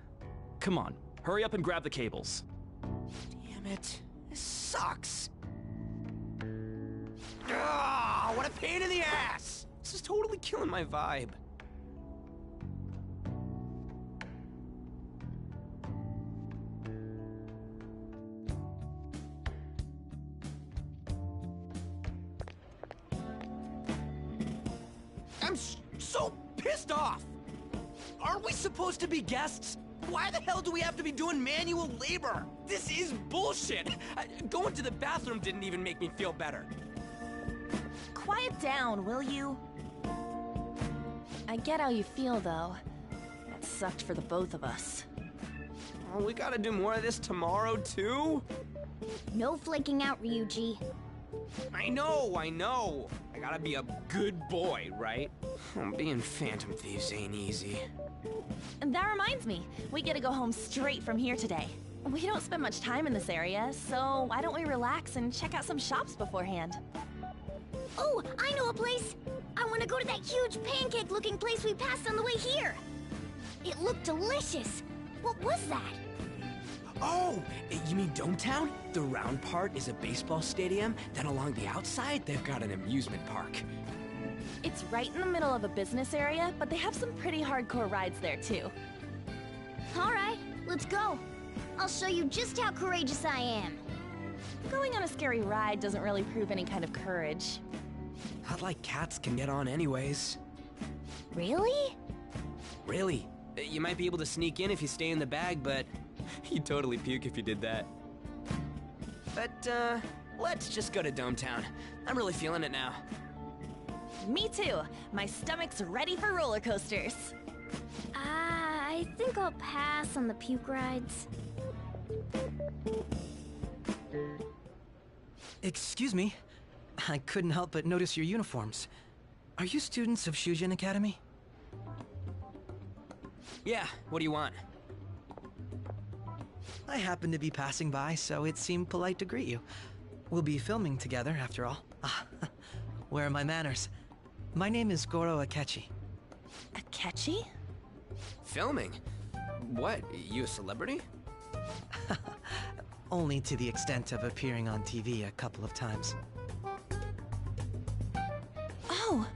Come on, hurry up and grab the cables. Damn it. This sucks. Ah, what a pain in the ass! This is totally killing my vibe. I'm so pissed off! Aren't we supposed to be guests? Why the hell do we have to be doing manual labor? This is bullshit! Going to the bathroom didn't even make me feel better. Quiet down, will you? I get how you feel, though. That sucked for the both of us. Oh, we gotta do more of this tomorrow, too? No flaking out, Ryuji. I know. I gotta be a good boy, right? Being Phantom Thieves ain't easy. And that reminds me, we get to go home straight from here today. We don't spend much time in this area, so why don't we relax and check out some shops beforehand? Oh, I know a place! I want to go to that huge pancake-looking place we passed on the way here! It looked delicious! What was that? Oh, you mean Dometown? The round part is a baseball stadium, then along the outside, they've got an amusement park. It's right in the middle of a business area, but they have some pretty hardcore rides there, too. Alright, let's go. I'll show you just how courageous I am. Going on a scary ride doesn't really prove any kind of courage. Not like cats can get on anyways. Really? Really? You might be able to sneak in if you stay in the bag, but you'd totally puke if you did that. But, let's just go to Dome Town. I'm really feeling it now. Me too. My stomach's ready for roller coasters. I think I'll pass on the puke rides. Excuse me. I couldn't help but notice your uniforms. Are you students of Shujin Academy? Yeah, what do you want? I happened to be passing by, so it seemed polite to greet you. We'll be filming together, after all. Where are my manners? My name is Goro Akechi. Akechi? Filming? What, you a celebrity? Only to the extent of appearing on TV a couple of times. Oh!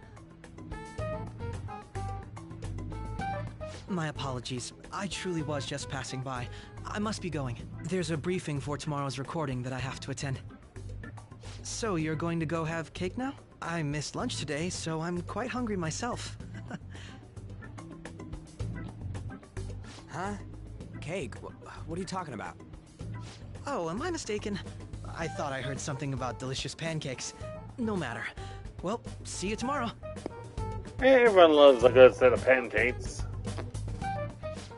My apologies. I truly was just passing by. I must be going. There's a briefing for tomorrow's recording that I have to attend. So, you're going to go have cake now? I missed lunch today, so I'm quite hungry myself. Huh? Cake? What are you talking about? Oh, am I mistaken? I thought I heard something about delicious pancakes. No matter. Well, see you tomorrow. Hey, everyone loves a good set of pancakes.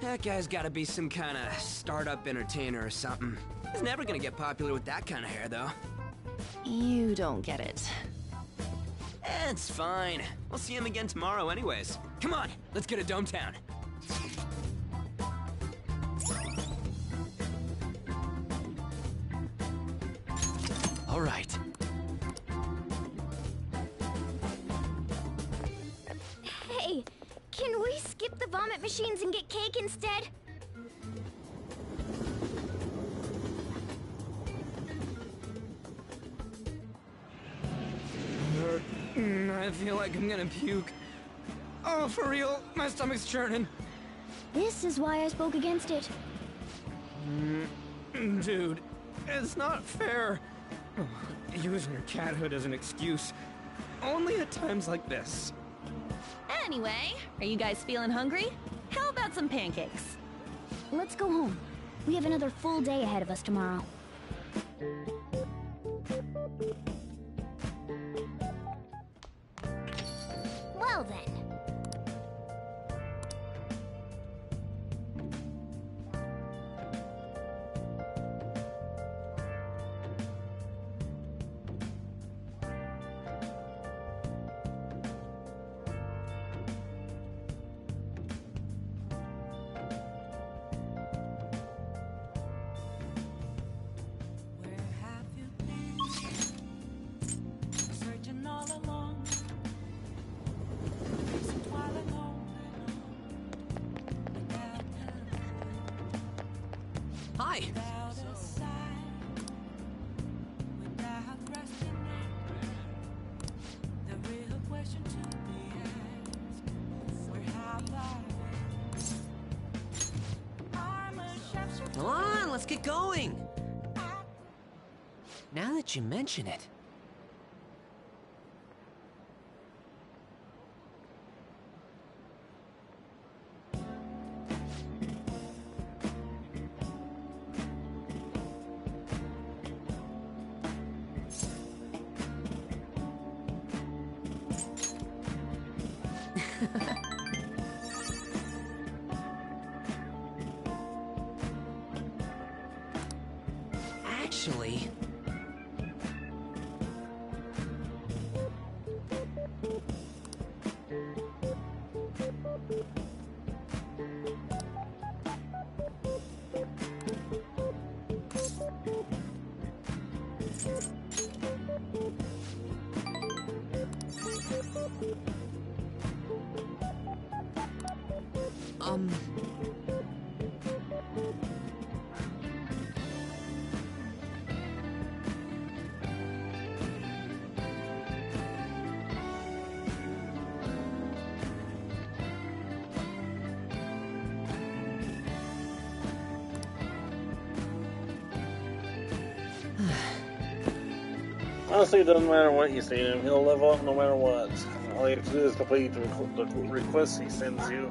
That guy's gotta be some kind of startup entertainer or something. He's never gonna get popular with that kind of hair, though. You don't get it. It's fine. We'll see him again tomorrow anyways. Come on, let's go to Dome Town. All right. Hey, can we skip the vomit machines and get cake instead? I feel like I'm gonna puke. Oh, for real? My stomach's churning. This is why I spoke against it. Dude, it's not fair. Using your cathood as an excuse. Only at times like this. Anyway, are you guys feeling hungry? How about some pancakes? Let's go home. We have another full day ahead of us tomorrow. Well then. Where have you been? Searching all along. Facing twilight on without Hi. without a sign, without resting. The real question to be asked: where have I been? I'm a chef's Come on, let's get going. Now that you mention it. Actually... Honestly, it doesn't matter what you see him. He'll level up no matter what. All you have to do is complete the requests he sends you.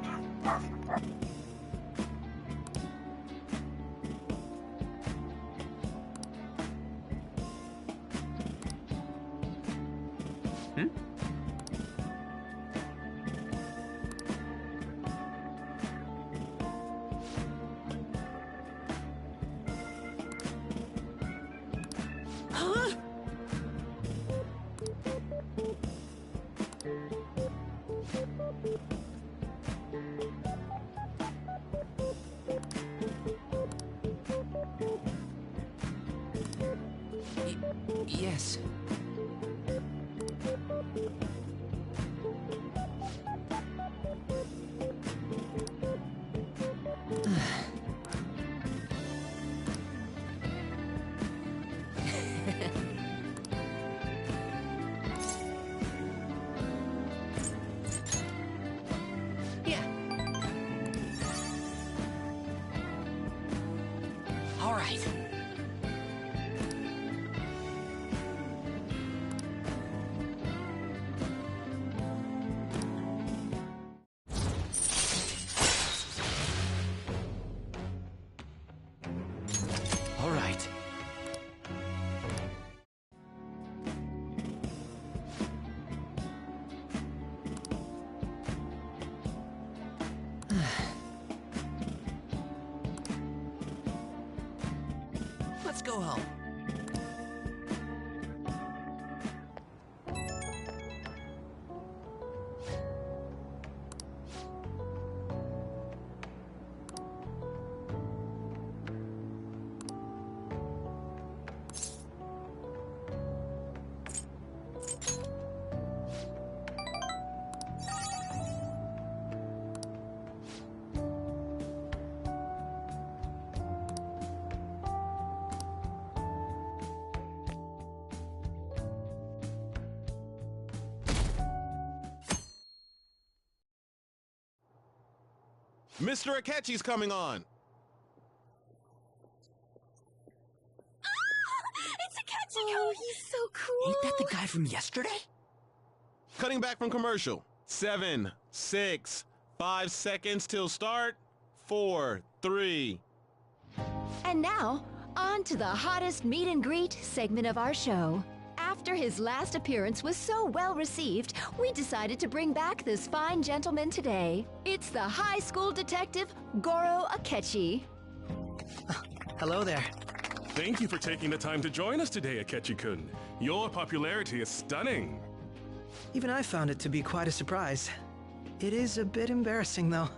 Yes. Yeah. All right. All right. Let's go home. Mr. Akechi's coming on! It's Akechi! Oh, he's so cool! Ain't that the guy from yesterday? Cutting back from commercial. 7, 6, 5 seconds till start. 4, 3. And now, on to the hottest meet and greet segment of our show. After his last appearance was so well received, we decided to bring back this fine gentleman today. It's the high school detective, Goro Akechi. Hello there. Thank you for taking the time to join us today, Akechi-kun. Your popularity is stunning. Even I found it to be quite a surprise. It is a bit embarrassing, though.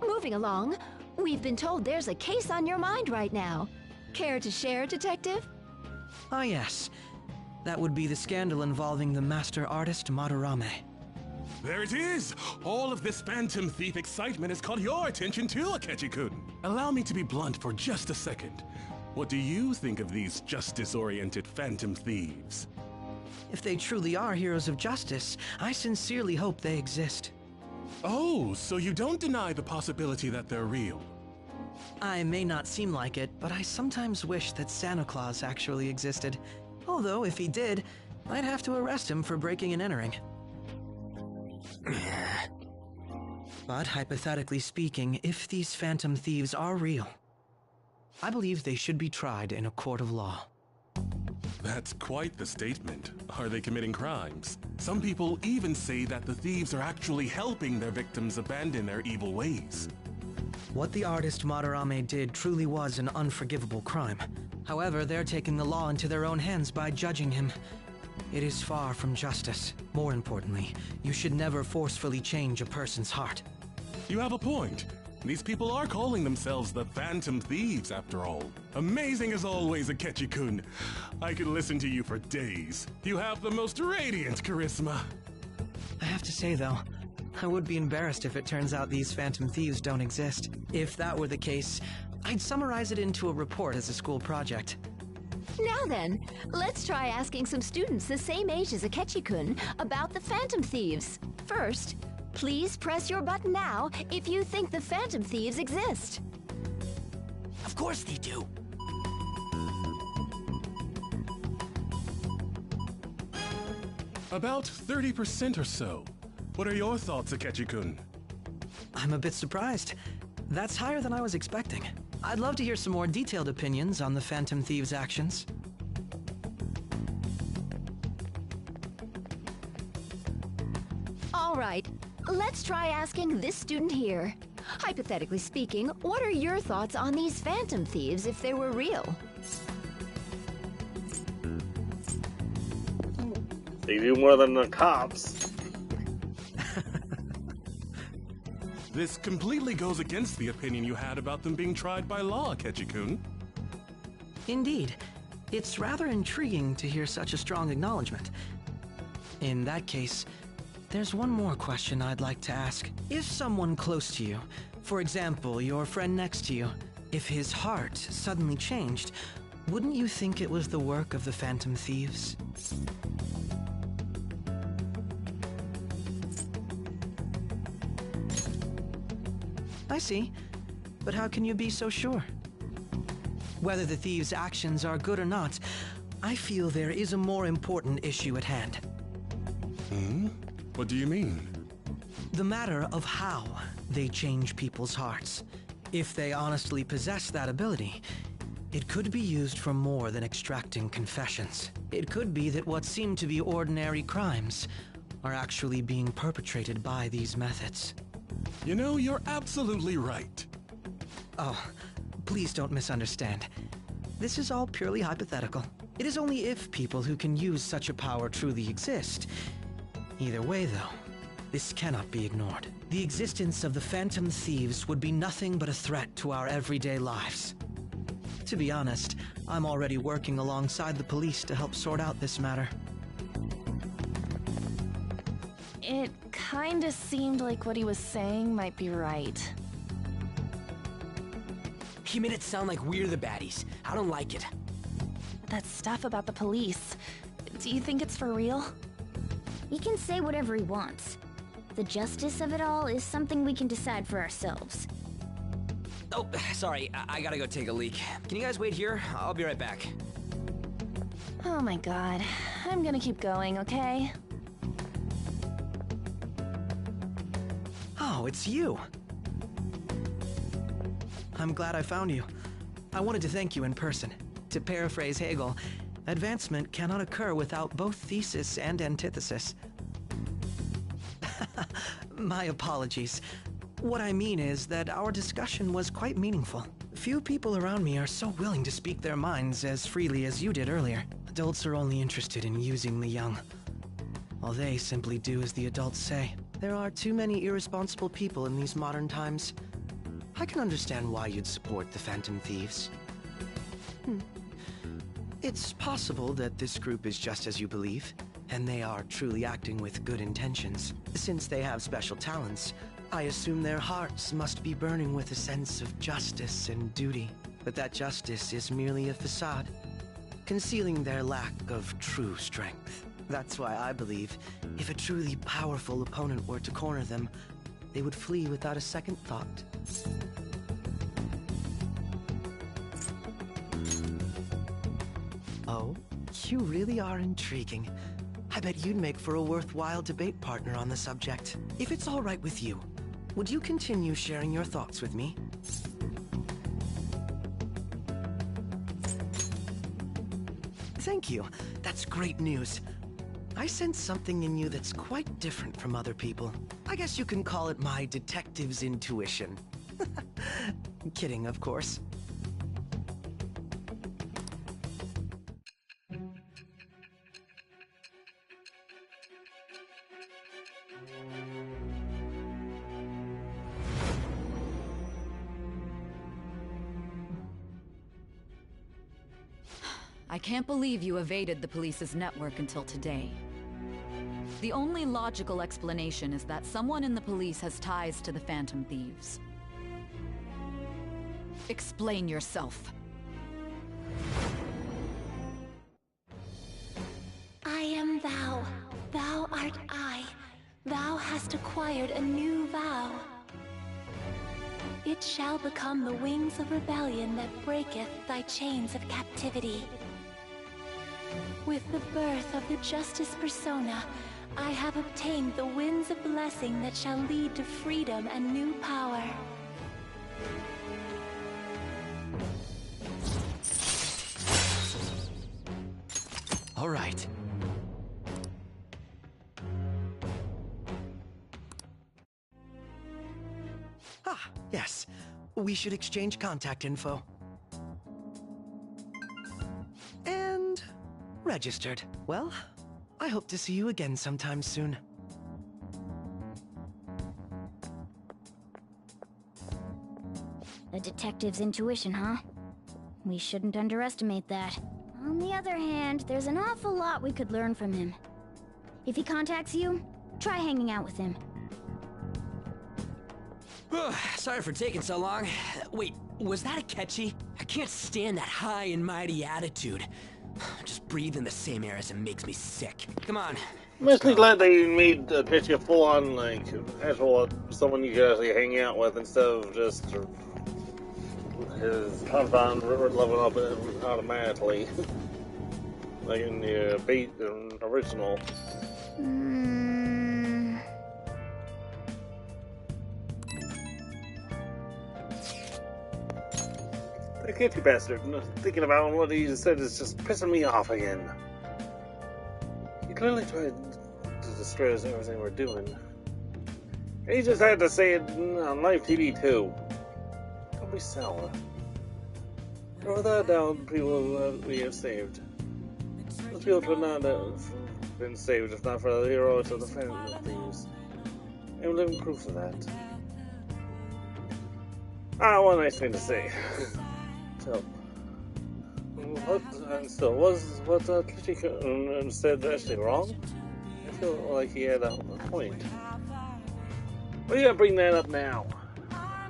Moving along, we've been told there's a case on your mind right now. Care to share, Detective? Ah, yes. That would be the scandal involving the master artist Madarame. There it is! All of this Phantom Thief excitement has caught your attention too, Akechi-kun. Allow me to be blunt for just a second. What do you think of these justice-oriented Phantom Thieves? If they truly are heroes of justice, I sincerely hope they exist. Oh, so you don't deny the possibility that they're real? I may not seem like it, but I sometimes wish that Santa Claus actually existed. Although, if he did, I'd have to arrest him for breaking and entering. But hypothetically speaking, if these Phantom Thieves are real, I believe they should be tried in a court of law. That's quite the statement. Are they committing crimes? Some people even say that the thieves are actually helping their victims abandon their evil ways. What the artist Madarame did truly was an unforgivable crime. However, they're taking the law into their own hands by judging him. It is far from justice. More importantly, you should never forcefully change a person's heart. You have a point. These people are calling themselves the Phantom Thieves, after all. Amazing as always, Akechi-kun. I could listen to you for days. You have the most radiant charisma. I have to say, though, I would be embarrassed if it turns out these Phantom Thieves don't exist. If that were the case, I'd summarize it into a report as a school project. Now then, let's try asking some students the same age as Akechi-kun about the Phantom Thieves. First, please press your button now if you think the Phantom Thieves exist. Of course they do. About 30% or so. What are your thoughts, Akechi-kun? I'm a bit surprised. That's higher than I was expecting. I'd love to hear some more detailed opinions on the Phantom Thieves' actions. All right, let's try asking this student here. Hypothetically speaking, what are your thoughts on these Phantom Thieves if they were real? They do more than the cops. This completely goes against the opinion you had about them being tried by law, Akechi-kun. Indeed. It's rather intriguing to hear such a strong acknowledgement. In that case, there's one more question I'd like to ask. If someone close to you, for example, your friend next to you, if his heart suddenly changed, wouldn't you think it was the work of the Phantom Thieves? I see. But how can you be so sure? Whether the thieves' actions are good or not, I feel there is a more important issue at hand. Hmm? What do you mean? The matter of how they change people's hearts. If they honestly possess that ability, it could be used for more than extracting confessions. It could be that what seem to be ordinary crimes are actually being perpetrated by these methods. You know, you're absolutely right. Oh, please don't misunderstand. This is all purely hypothetical. It is only if people who can use such a power truly exist. Either way, though, this cannot be ignored. The existence of the Phantom Thieves would be nothing but a threat to our everyday lives. To be honest, I'm already working alongside the police to help sort out this matter. It kinda seemed like what he was saying might be right. He made it sound like we're the baddies. I don't like it. That stuff about the police, do you think it's for real? He can say whatever he wants. The justice of it all is something we can decide for ourselves. Oh, sorry, I gotta go take a leak. Can you guys wait here? I'll be right back. Oh my god. I'm gonna keep going, okay? Oh, it's you. I'm glad I found you. I wanted to thank you in person. To paraphrase Hegel, advancement cannot occur without both thesis and antithesis. My apologies. What I mean is that our discussion was quite meaningful. Few people around me are so willing to speak their minds as freely as you did earlier. Adults are only interested in using the young. While they simply do as the adults say. There are too many irresponsible people in these modern times. I can understand why you'd support the Phantom Thieves. It's possible that this group is just as you believe, and they are truly acting with good intentions. Since they have special talents, I assume their hearts must be burning with a sense of justice and duty. But that justice is merely a facade, concealing their lack of true strength. That's why I believe, if a truly powerful opponent were to corner them, they would flee without a second thought. Oh, you really are intriguing. I bet you'd make for a worthwhile debate partner on the subject. If it's all right with you, would you continue sharing your thoughts with me? Thank you. That's great news. I sense something in you that's quite different from other people. I guess you can call it my detective's intuition. Kidding, of course. I can't believe you evaded the police's network until today. The only logical explanation is that someone in the police has ties to the Phantom Thieves. Explain yourself. I am thou, thou art I. Thou hast acquired a new vow. It shall become the wings of rebellion that breaketh thy chains of captivity. With the birth of the Justice Persona, I have obtained the winds of blessing that shall lead to freedom and new power. All right. Ah, yes. We should exchange contact info. And registered. Well, I hope to see you again sometime soon. A detective's intuition, huh? We shouldn't underestimate that. On the other hand, there's an awful lot we could learn from him. If he contacts you, try hanging out with him. Sorry for taking so long. Wait, was that Akechi? I can't stand that high and mighty attitude. Just breathing the same air as him makes me sick. Come on. I'm actually glad they made Akechi a full-on, like, actual someone you could actually hang out with instead of just his compound leveling up automatically. Like in the original. The Akechi bastard, thinking about what he said is just pissing me off again. He clearly tried to destroy us everything we're doing. He just had to say it on live TV too. Don't be sour. But without doubt, people we have saved. Those people would not have been saved if not for the heroes of the Phantom Thieves. I am living proof of that. One nice thing to say. So, was what Akechi said actually wrong? I feel like he had a point. Why you gotta bring that up now? I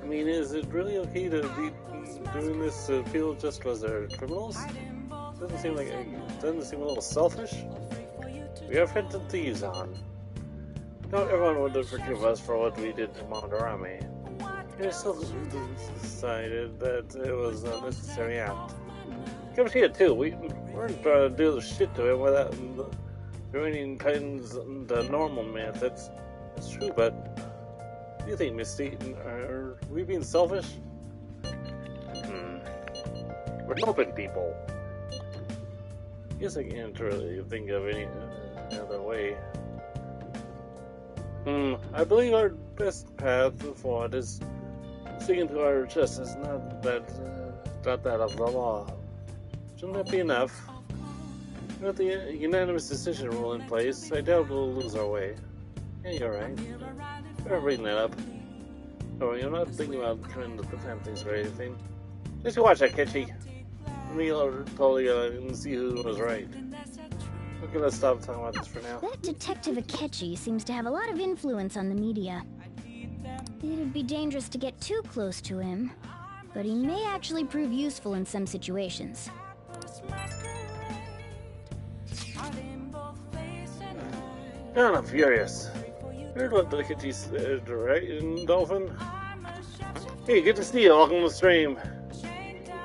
mean, is it really okay to be doing this to people just because they're criminals? Doesn't seem a little selfish? We have Phantom Thieves on. Not everyone would forgive us for what we did to Monterame. We still decided that it was a necessary act. Come here too. We weren't trying to do the shit to him without doing any kinds of the normal methods. It's true, but what do you think, Misty? Are we being selfish? We're helping people. I guess I can't really think of any other way. I believe our best path forward is sticking to our justice, not that of the law. Shouldn't that be enough? With the unanimous decision rule in place, I doubt we'll lose our way. Yeah, you're right. Better bring that up. Oh, you're not thinking about coming to the Phantoms or anything. Just watch that, Akechi. We'll totally see who was right. We're gonna stop talking about this for now. That Detective Akechi seems to have a lot of influence on the media. It'd be dangerous to get too close to him, but he may actually prove useful in some situations. God, I'm furious. Heard what Akechi said, right, Dolphin? Hey, good to see you. Welcome to the stream.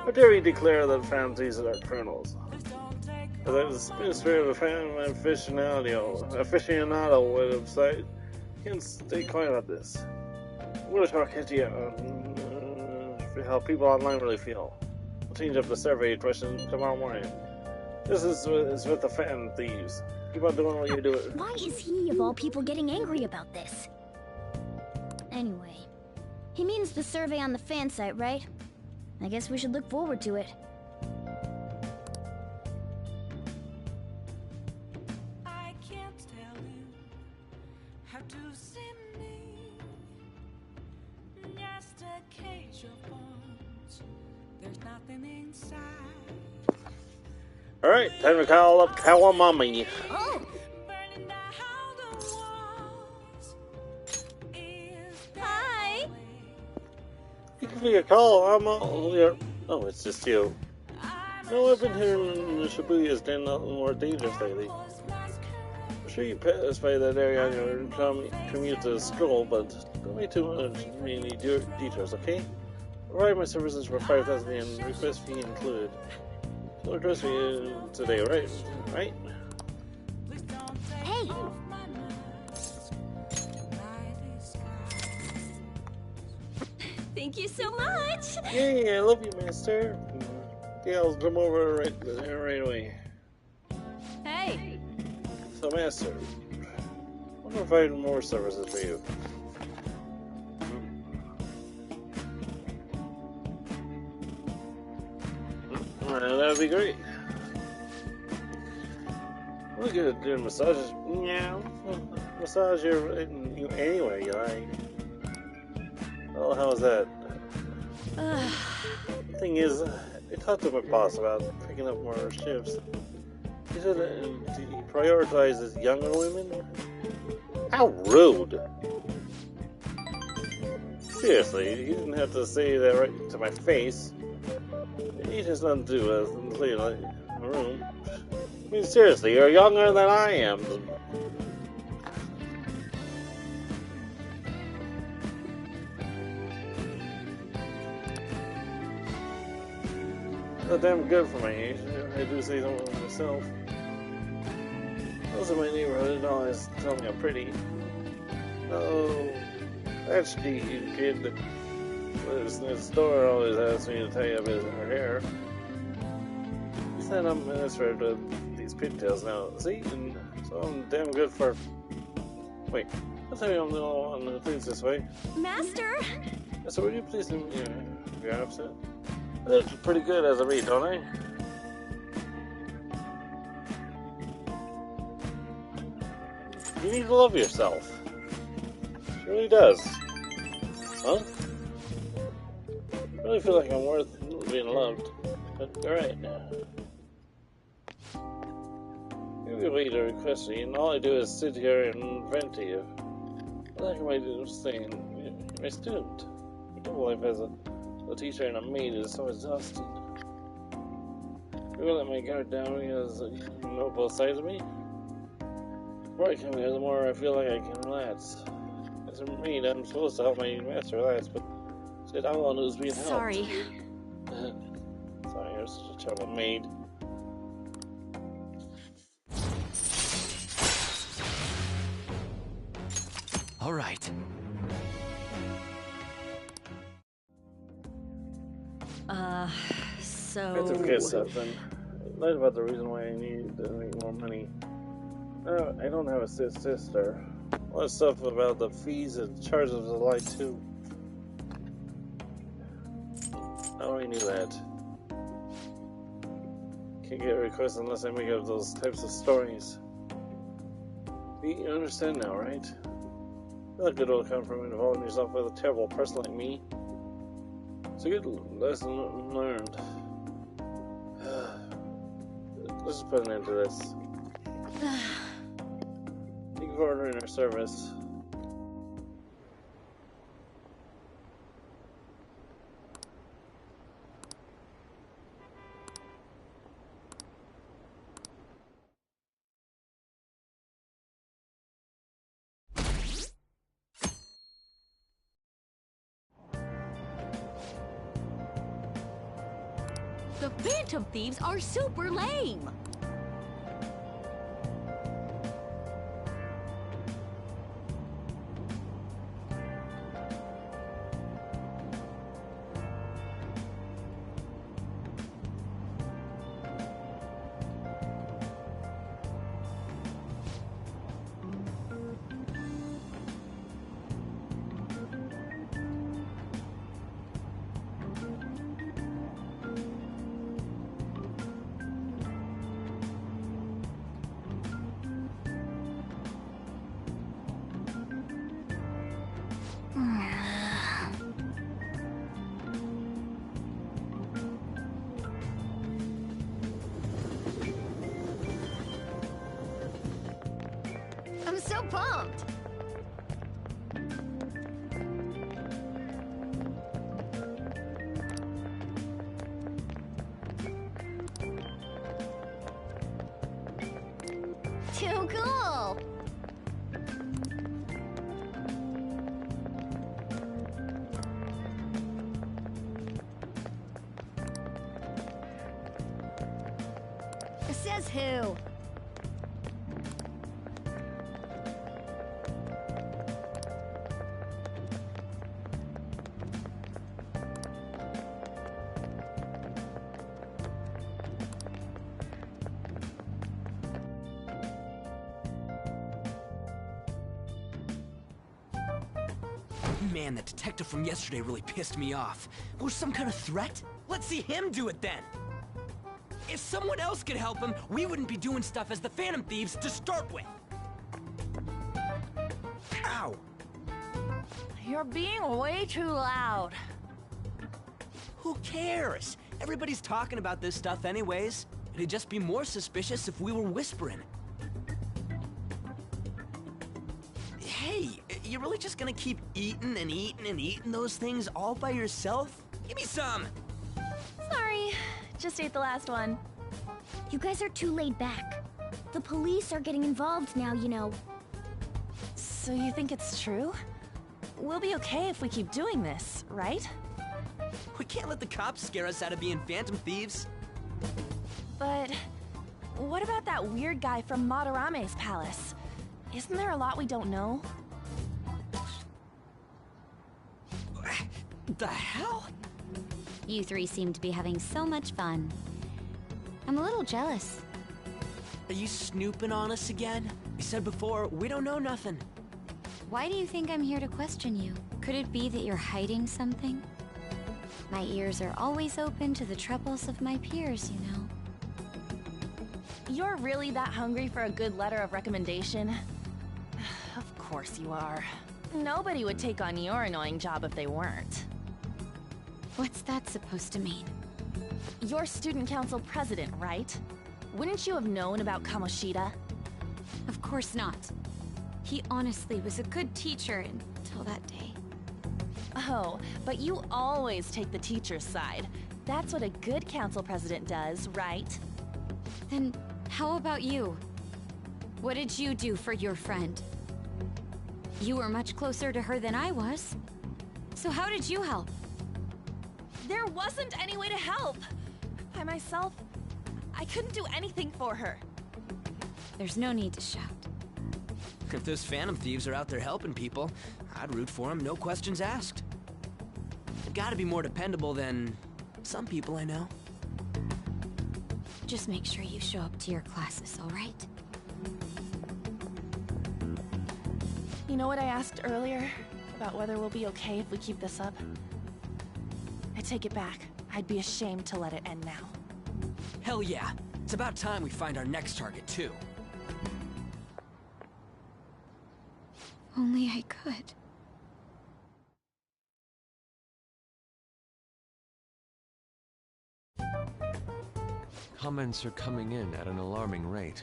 How dare you declare that Phantoms are criminals? As a minister of a fan aficionado website, you can stay quiet about this. I'm going to talk Akechi how people online really feel. We'll change up the survey question tomorrow morning. This is with the Phantom Thieves. Keep on doing what you do. Why is he, of all people, getting angry about this? Anyway, he means the survey on the fan site, right? I guess we should look forward to it. I can't tell you how to see me. Just a cage of bones. There's nothing inside. Alright, time to call up Kawamami. Oh! Hi! You can be a call. I'm all here. Oh, it's just you. No, I've been hearing the Shibuya's been a little more dangerous lately. I'm sure you pass by that area on your commute to school, but don't make too many detours, okay? Provide my services for 5,000 yen, request fee included. Don't trust me today, right? Right? Hey! Thank you so much! Yay, I love you, Master. Yeah, I'll come over right away. Hey! So, Master, I want to provide more services for you. That'd be great. We're good at doing massages. Yeah, massage you anyway. You like? Oh, how's that? The thing is, I talked to my boss about picking up more shifts. He said he prioritizes younger women. How rude! Seriously, he didn't have to say that right to my face. He just doesn't do it in the room. I mean, seriously, you're younger than I am. Not damn good for my age. I do say so myself. Those in my neighborhood always tell me I'm pretty. Oh, that's the kid that lives in the store always asks me to tie up her hair. He said I'm administered with these pigtails now. See? And so I'm damn good for... Wait, I'll tell you I'm the only one who thinks this way. Master! So would you please if you're upset? I look pretty good as a read, don't I? You need to love yourself. She really does. Huh? I really feel like I'm worth being loved. But alright. You can wait to request me, and all I do is sit here and vent to you. Like am I saying, you're my student. Your life as a teacher and a maid is so exhausting. You will let my guard down because you know both sides of me? The more I come here, the more I feel like I can relax. As a maid, I'm supposed to help my master relax, but shit, I'm the one who's being helped. Sorry. Sorry, you're such a terrible maid. All right. I have to forget something. I lied about the reason why I need to make more money. I don't have a sister. All that stuff about the fees and charges was a lie too. I already knew that. Can't get requests unless I make up those types of stories. You understand now, right? Not good will come from involving yourself with a terrible person like me. It's a good lesson learned. Let's just put an end to this. You can order in our service. The Phantom Thieves are super lame! I'm so pumped! Too cool! Says who? Man, that detective from yesterday really pissed me off. Was some kind of threat? Let's see him do it then! If someone else could help him, we wouldn't be doing stuff as the Phantom Thieves to start with! Ow! You're being way too loud. Who cares? Everybody's talking about this stuff anyways. It'd just be more suspicious if we were whispering. Hey, you really just gonna keep eating and eating and eating those things all by yourself? Give me some! Sorry, just ate the last one. You guys are too laid back. The police are getting involved now, you know. So you think it's true? We'll be okay if we keep doing this, right? We can't let the cops scare us out of being Phantom Thieves. But what about that weird guy from Madarame's palace? Isn't there a lot we don't know? The hell? You three seem to be having so much fun. I'm a little jealous. Are you snooping on us again? You said before, we don't know nothing. Why do you think I'm here to question you? Could it be that you're hiding something? My ears are always open to the troubles of my peers, you know. You're really that hungry for a good letter of recommendation? Of course you are. Nobody would take on your annoying job if they weren't. What's that supposed to mean? You're student council president, right? Wouldn't you have known about Kamoshida? Of course not. He honestly was a good teacher until that day. Oh, but you always take the teacher's side. That's what a good council president does, right? Then how about you? What did you do for your friend? You were much closer to her than I was. So how did you help? There wasn't any way to help. By myself, I couldn't do anything for her. There's no need to shout. If those Phantom Thieves are out there helping people, I'd root for them, no questions asked. They've gotta be more dependable than some people I know. Just make sure you show up to your classes, all right? You know what I asked earlier? About whether we'll be okay if we keep this up? I take it back. I'd be ashamed to let it end now. Hell yeah. It's about time we find our next target, too. Only I could. Comments are coming in at an alarming rate.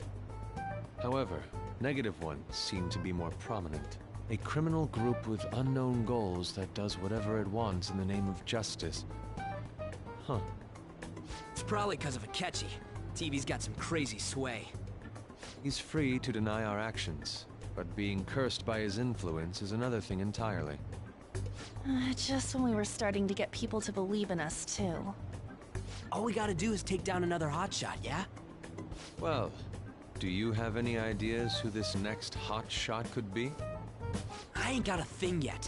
However, negative ones seem to be more prominent. A criminal group with unknown goals that does whatever it wants in the name of justice. Huh. It's probably because of Akechi. TV's got some crazy sway. He's free to deny our actions, but being cursed by his influence is another thing entirely. Just when we were starting to get people to believe in us, too. All we gotta do is take down another hotshot, yeah? Well, do you have any ideas who this next hotshot could be? I ain't got a thing yet.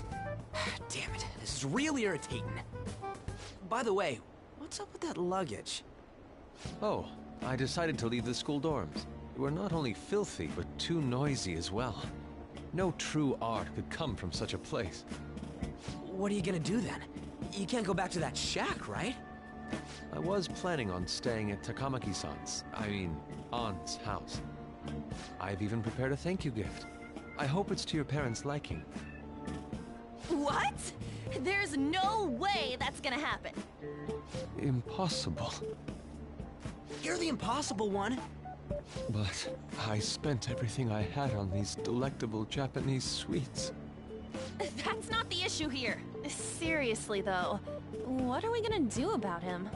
Damn it, this is real irritating. By the way, what's up with that luggage? Oh, I decided to leave the school dorms. They were not only filthy, but too noisy as well. No true art could come from such a place. What are you gonna do then? You can't go back to that shack, right? I was planning on staying at Takamaki-san's, aunt's house. I've even prepared a thank you gift. I hope it's to your parents' liking. What? There's no way that's gonna happen. Impossible. You're the impossible one. But I spent everything I had on these delectable Japanese sweets. That's not the issue here. Seriously, though, what are we gonna do about him?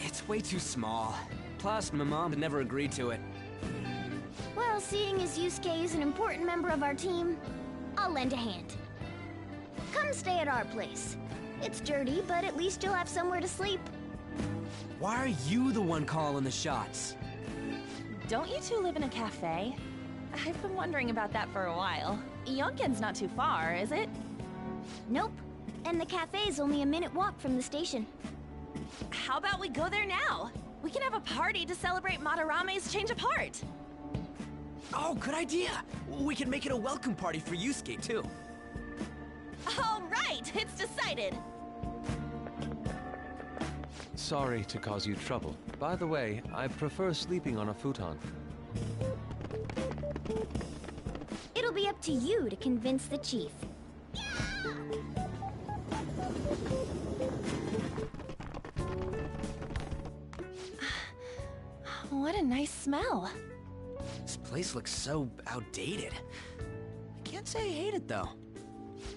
It's way too small. Plus, my mom had never agreed to it. Well, seeing as Yusuke is an important member of our team, I'll lend a hand. Come stay at our place. It's dirty, but at least you'll have somewhere to sleep. Why are you the one calling the shots? Don't you two live in a cafe? I've been wondering about that for a while. Yonken's not too far, is it? Nope. And the cafe's only a minute walk from the station. How about we go there now? We can have a party to celebrate Madarame's change of heart. Oh, good idea. We can make it a welcome party for Yusuke, too. All right, it's decided. Sorry to cause you trouble. By the way, I prefer sleeping on a futon. It'll be up to you to convince the chief. What a nice smell. This place looks so outdated. I can't say I hate it, though.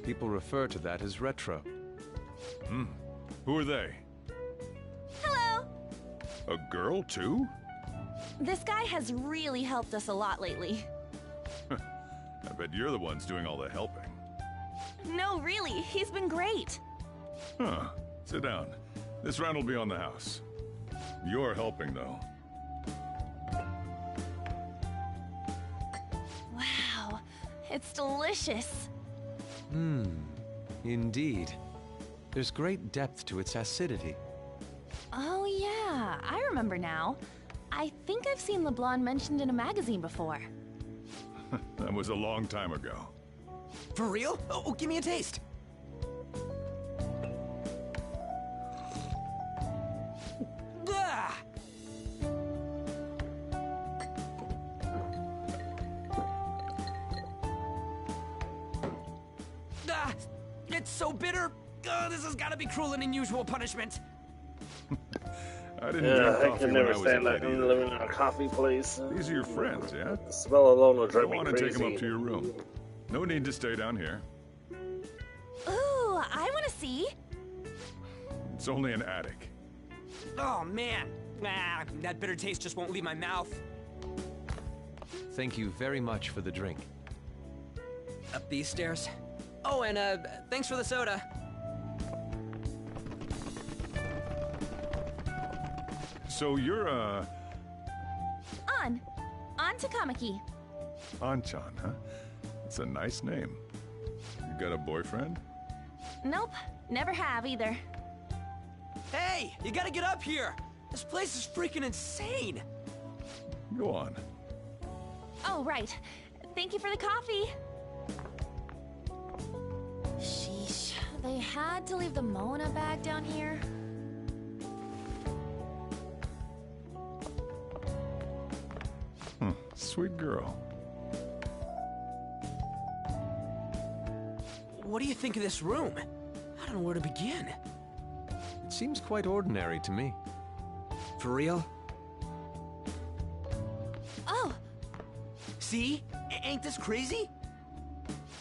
People refer to that as retro. Who are they? Hello. A girl, too? This guy has really helped us a lot lately. I bet you're the ones doing all the helping. No, really, he's been great. Huh. Sit down. This round will be on the house. You're helping, though. Wow, it's delicious. Indeed. There's great depth to its acidity. Oh yeah, I remember now. I think I've seen LeBlanc mentioned in a magazine before. That was a long time ago. For real? Oh, give me a taste. Ah! Ah! It's so bitter! This has got to be cruel and unusual punishment. I didn't drink I coffee can when never I was stand a that kid in either. living in a coffee place. These are your friends, yeah? The smell alone will drive Go me on crazy. and take them up to your room. No need to stay down here. Ooh, I want to see. It's only an attic. Oh, man. Ah, that bitter taste just won't leave my mouth. Thank you very much for the drink. Up these stairs. Oh, and thanks for the soda. So you're, On Takamaki. Anchan, huh? It's a nice name. You got a boyfriend? Nope, never have either. Hey, you gotta get up here. This place is freaking insane. Go on. Oh, right. Thank you for the coffee. Sheesh, they had to leave the Mona bag down here. Sweet girl. What do you think of this room? I don't know where to begin. It seems quite ordinary to me. For real? Oh! See? Ain't this crazy?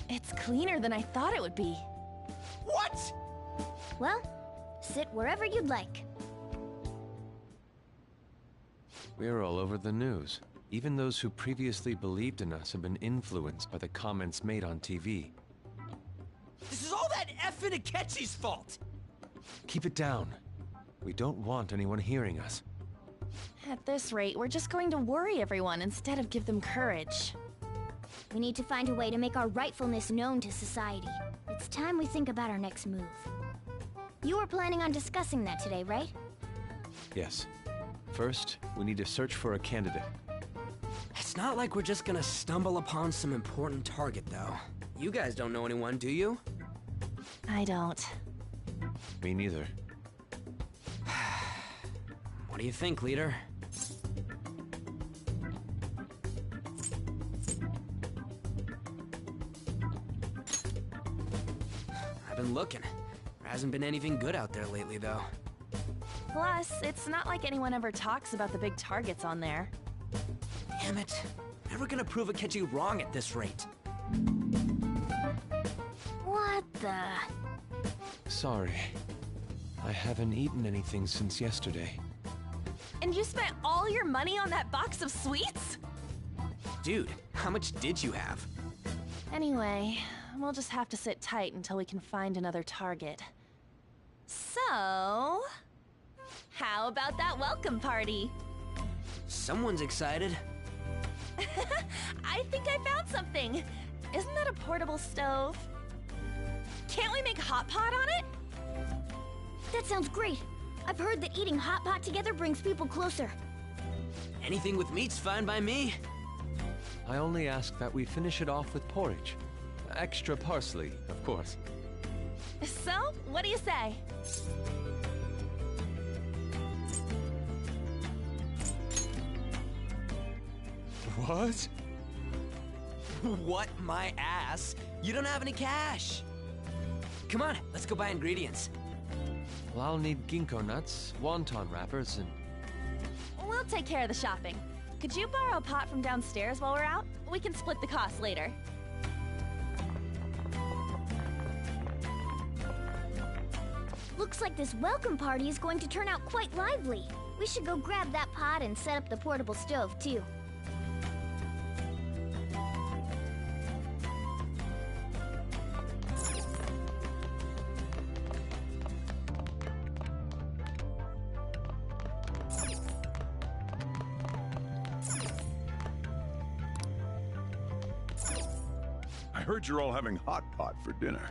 It's cleaner than I thought it would be. What? Well, sit wherever you'd like. We're all over the news. Even those who previously believed in us have been influenced by the comments made on TV. This is all that effing Akechi's fault! Keep it down. We don't want anyone hearing us. At this rate, we're just going to worry everyone instead of give them courage. We need to find a way to make our rightfulness known to society. It's time we think about our next move. You were planning on discussing that today, right? Yes. First, we need to search for a candidate. It's not like we're just gonna stumble upon some important target, though. You guys don't know anyone, do you? I don't. Me neither. What do you think, leader? I've been looking. There hasn't been anything good out there lately, though. Plus, it's not like anyone ever talks about the big targets on there. Damn it. Never gonna prove Akechi wrong at this rate. What the? Sorry. I haven't eaten anything since yesterday. And you spent all your money on that box of sweets? Dude, how much did you have? Anyway, we'll just have to sit tight until we can find another target. So, how about that welcome party? Someone's excited. I think I found something. Isn't that a portable stove? Can't we make hot pot on it? That sounds great. I've heard that eating hot pot together brings people closer. Anything with meat's fine by me. I only ask that we finish it off with porridge. Extra parsley, of course. So, what do you say? What? What? My ass? You don't have any cash. Come on, let's go buy ingredients. Well, I'll need ginkgo nuts, wonton wrappers, and... We'll take care of the shopping. Could you borrow a pot from downstairs while we're out? We can split the cost later. Looks like this welcome party is going to turn out quite lively. We should go grab that pot and set up the portable stove, too. I heard you're all having hot pot for dinner.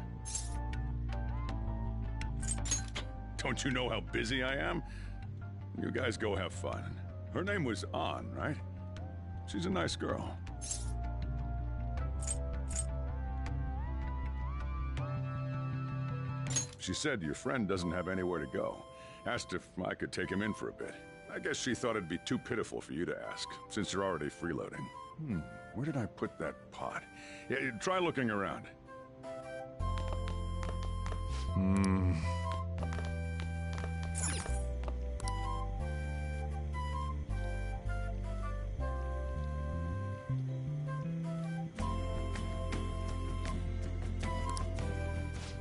Don't you know how busy I am? You guys go have fun. Her name was An, right? She's a nice girl. She said your friend doesn't have anywhere to go. Asked if I could take him in for a bit. I guess she thought it'd be too pitiful for you to ask, since you're already freeloading. Where did I put that pot? Yeah, try looking around.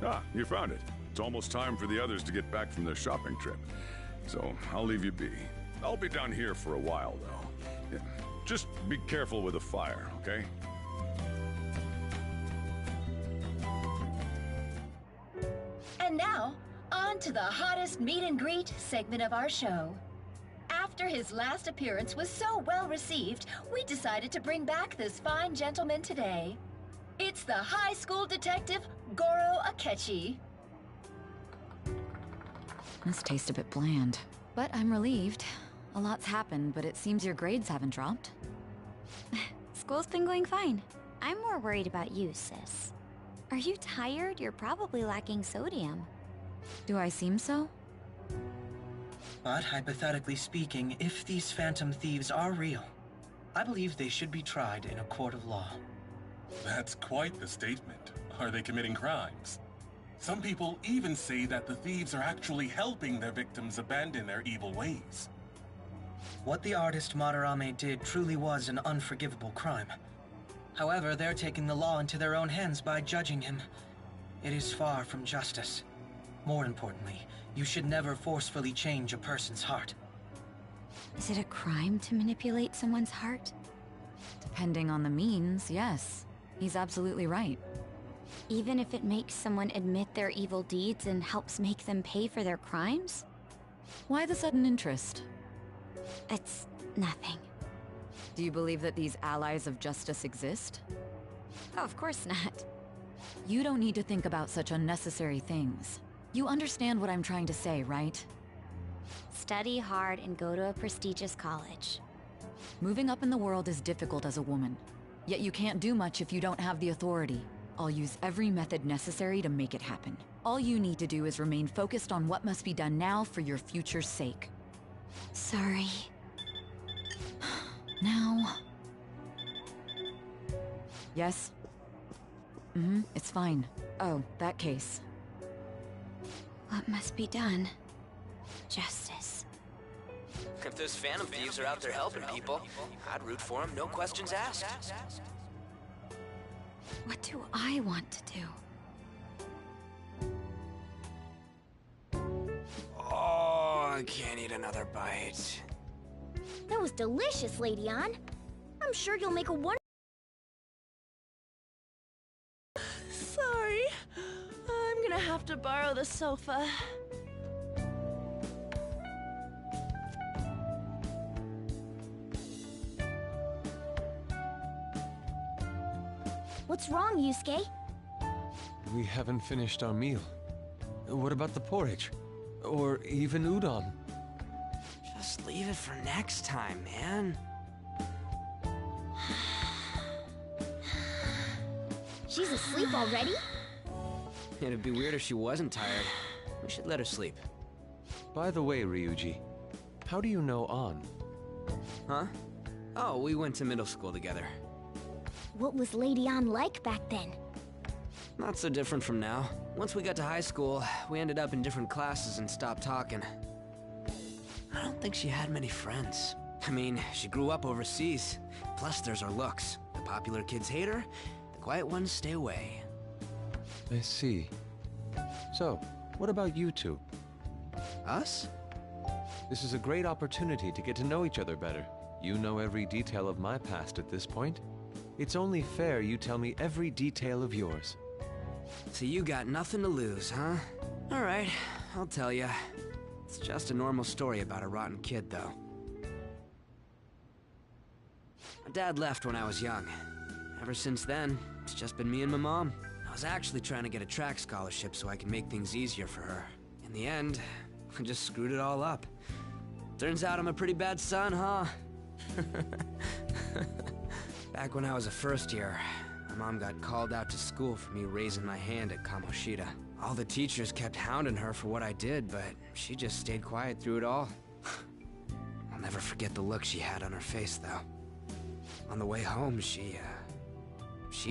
Ah, you found it. It's almost time for the others to get back from their shopping trip. So, I'll leave you be. I'll be down here for a while, though. Yeah, just be careful with the fire, okay? And now, on to the hottest meet and greet segment of our show. After his last appearance was so well received, we decided to bring back this fine gentleman today. It's the high school detective, Goro Akechi. This tastes a bit bland, but I'm relieved. A lot's happened, but it seems your grades haven't dropped. School's been going fine. I'm more worried about you, sis. Are you tired? You're probably lacking sodium. Do I seem so? But hypothetically speaking, if these phantom thieves are real, I believe they should be tried in a court of law. That's quite the statement. Are they committing crimes? Some people even say that the thieves are actually helping their victims abandon their evil ways. What the artist Madarame did truly was an unforgivable crime. However, they're taking the law into their own hands by judging him. It is far from justice. More importantly, you should never forcefully change a person's heart. Is it a crime to manipulate someone's heart? Depending on the means, yes. He's absolutely right. Even if it makes someone admit their evil deeds and helps make them pay for their crimes? Why the sudden interest? It's nothing. Do you believe that these allies of justice exist? Oh, of course not. You don't need to think about such unnecessary things. You understand what I'm trying to say, right? Study hard and go to a prestigious college. Moving up in the world is difficult as a woman. Yet you can't do much if you don't have the authority. I'll use every method necessary to make it happen. All you need to do is remain focused on what must be done now for your future's sake. Sorry. Now... Yes? It's fine. Oh, that case. What must be done? Justice. If those phantom thieves are out there helping people, I'd root for them, no questions asked. What do I want to do? Oh, I can't eat another bite. That was delicious, Lady Ann. I'm sure you'll make a wonderful... Sorry. I'm gonna have to borrow the sofa. What's wrong, Yusuke? We haven't finished our meal. What about the porridge? Or even udon? Just leave it for next time, man. She's asleep already? It'd be weird if she wasn't tired. We should let her sleep. By the way, Ryuji, how do you know An? Huh? Oh, we went to middle school together. What was Lady An like back then? Not so different from now. Once we got to high school, we ended up in different classes and stopped talking. I don't think she had many friends. I mean, she grew up overseas. Plus, there's her looks. The popular kids hate her, the quiet ones stay away. I see. So, what about you two? Us? This is a great opportunity to get to know each other better. You know every detail of my past at this point. It's only fair you tell me every detail of yours. So you got nothing to lose, huh? Alright, I'll tell ya. It's just a normal story about a rotten kid, though. My dad left when I was young. Ever since then, it's just been me and my mom. I was actually trying to get a track scholarship so I can make things easier for her. In the end, I just screwed it all up. Turns out I'm a pretty bad son, huh? Back when I was a first year, my mom got called out to school for me raising my hand at Kamoshida. All the teachers kept hounding her for what I did, but she just stayed quiet through it all. I'll never forget the look she had on her face, though. On the way home, she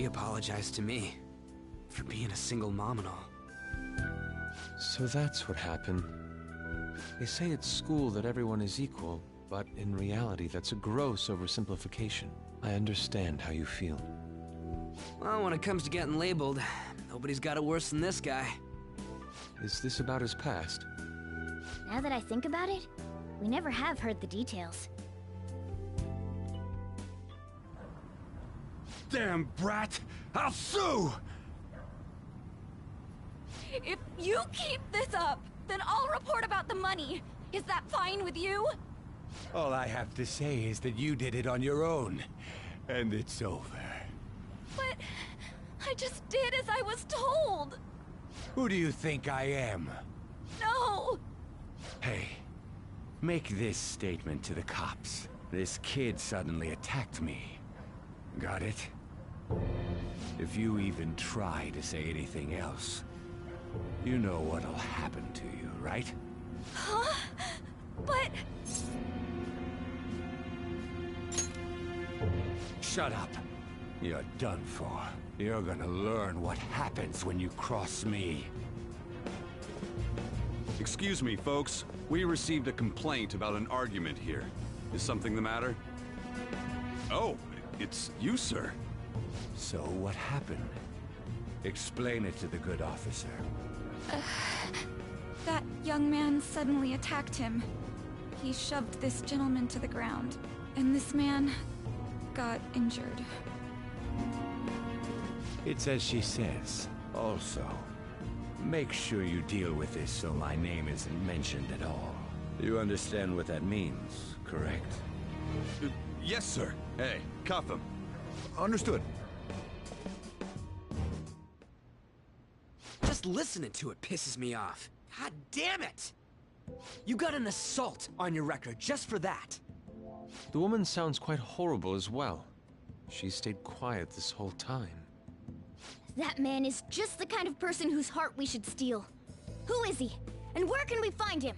apologized to me for being a single mom and all. So that's what happened. They say at school that everyone is equal, but in reality that's a gross oversimplification. I understand how you feel. Well, when it comes to getting labeled, nobody's got it worse than this guy. Is this about his past? Now that I think about it, we never have heard the details. Damn brat! I'll sue! If you keep this up, then I'll report about the money. Is that fine with you? All I have to say is that you did it on your own, and it's over. But I just did as I was told. Who do you think I am? No! Hey, make this statement to the cops. This kid suddenly attacked me. Got it? If you even try to say anything else, you know what'll happen to you, right? Huh? But... Shut up. You're done for. You're gonna learn what happens when you cross me. Excuse me, folks. We received a complaint about an argument here. Is something the matter? Oh, it's you, sir. So what happened? Explain it to the good officer. That young man suddenly attacked him. He shoved this gentleman to the ground, and this man got injured. It's as she says. Also, make sure you deal with this so my name isn't mentioned at all. You understand what that means, correct? Yes, sir. Hey, cuff him. Understood. Just listening to it pisses me off. God damn it! You got an assault on your record just for that. The woman sounds quite horrible as well. She stayed quiet this whole time. That man is just the kind of person whose heart we should steal. Who is he? And where can we find him?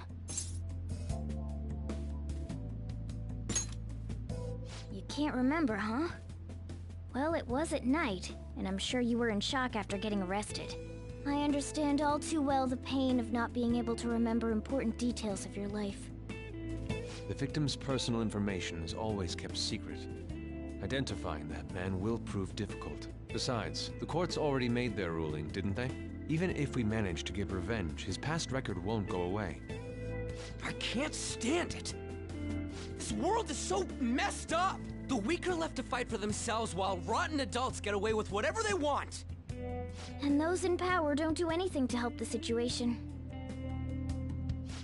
You can't remember, huh? Well, it was at night, and I'm sure you were in shock after getting arrested. I understand all too well the pain of not being able to remember important details of your life. The victim's personal information is always kept secret. Identifying that man will prove difficult. Besides, the courts already made their ruling, didn't they? Even if we manage to get revenge, his past record won't go away. I can't stand it! This world is so messed up! The weak are left to fight for themselves while rotten adults get away with whatever they want! And those in power don't do anything to help the situation.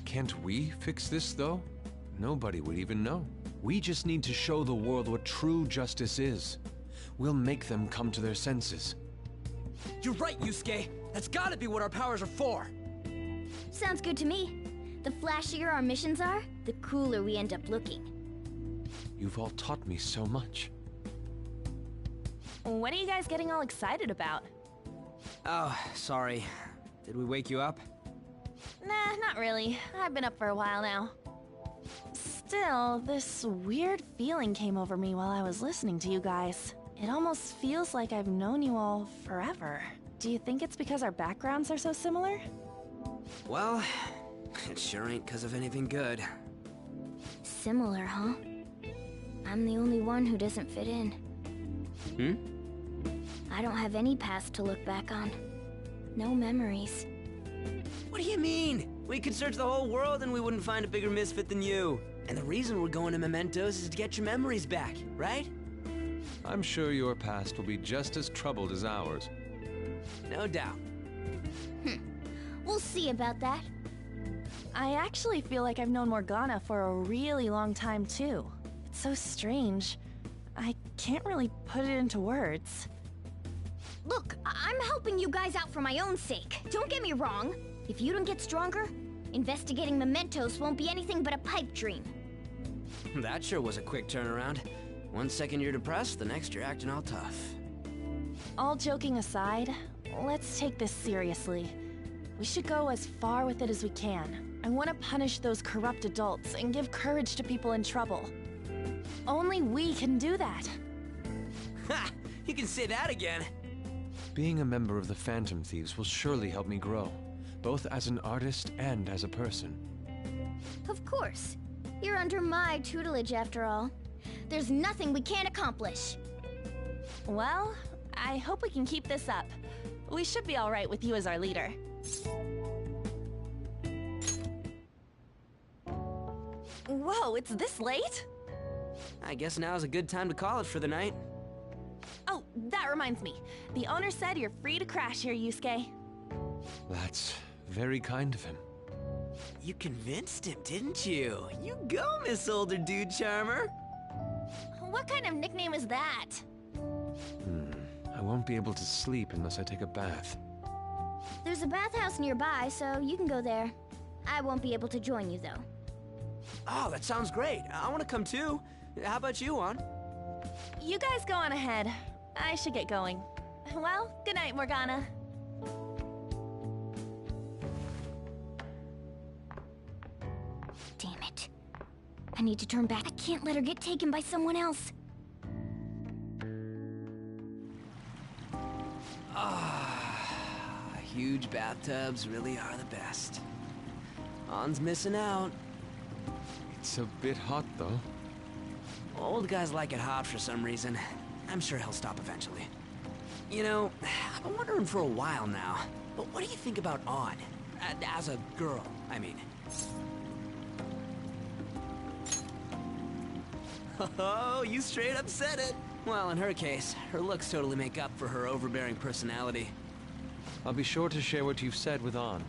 Can't we fix this, though? Nobody would even know. We just need to show the world what true justice is. we'll make them come to their senses. You're right, Yusuke. That's gotta be what our powers are for. Sounds good to me. The flashier our missions are, the cooler we end up looking. You've all taught me so much. What are you guys getting all excited about? Oh, sorry. Did we wake you up? Nah, not really. I've been up for a while now. Still, this weird feeling came over me while I was listening to you guys. It almost feels like I've known you all forever. Do you think it's because our backgrounds are so similar? Well, it sure ain't because of anything good. Similar, huh? I'm the only one who doesn't fit in. Hmm? I don't have any past to look back on. No memories. What do you mean? We could search the whole world and we wouldn't find a bigger misfit than you. And the reason we're going to Mementos is to get your memories back, right? I'm sure your past will be just as troubled as ours. No doubt. We'll see about that. I actually feel like I've known Morgana for a really long time, too. It's so strange. I can't really put it into words. Look, I'm helping you guys out for my own sake. Don't get me wrong. If you don't get stronger, investigating Mementos won't be anything but a pipe dream. That sure was a quick turnaround. 1 second you're depressed, the next you're acting all tough. All joking aside, let's take this seriously. We should go as far with it as we can. I want to punish those corrupt adults and give courage to people in trouble. Only we can do that. Ha! You can say that again. Being a member of the Phantom Thieves will surely help me grow, both as an artist and as a person. Of course. You're under my tutelage after all. There's nothing we can't accomplish. Well, I hope we can keep this up. We should be all right with you as our leader. Whoa, it's this late? I guess now's a good time to call it for the night. Oh, that reminds me. The owner said you're free to crash here, Yusuke. That's very kind of him. You convinced him, didn't you? You go, Miss Older Dude Charmer. What kind of nickname is that? I won't be able to sleep unless I take a bath. There's a bathhouse nearby, so you can go there. I won't be able to join you, though. Oh, that sounds great. I want to come too. How about you, Juan? You guys go on ahead. I should get going. Well, good night, Morgana. Damn it. I need to turn back. I can't let her get taken by someone else. Huge bathtubs really are the best. Han's missing out. It's a bit hot, though. Old guys like it hot for some reason. I'm sure he'll stop eventually. You know, I've been wondering for a while now, but what do you think about An? As a girl, I mean. Oh, you straight up said it. Well, in her case, her looks totally make up for her overbearing personality. I'll be sure to share what you've said with An.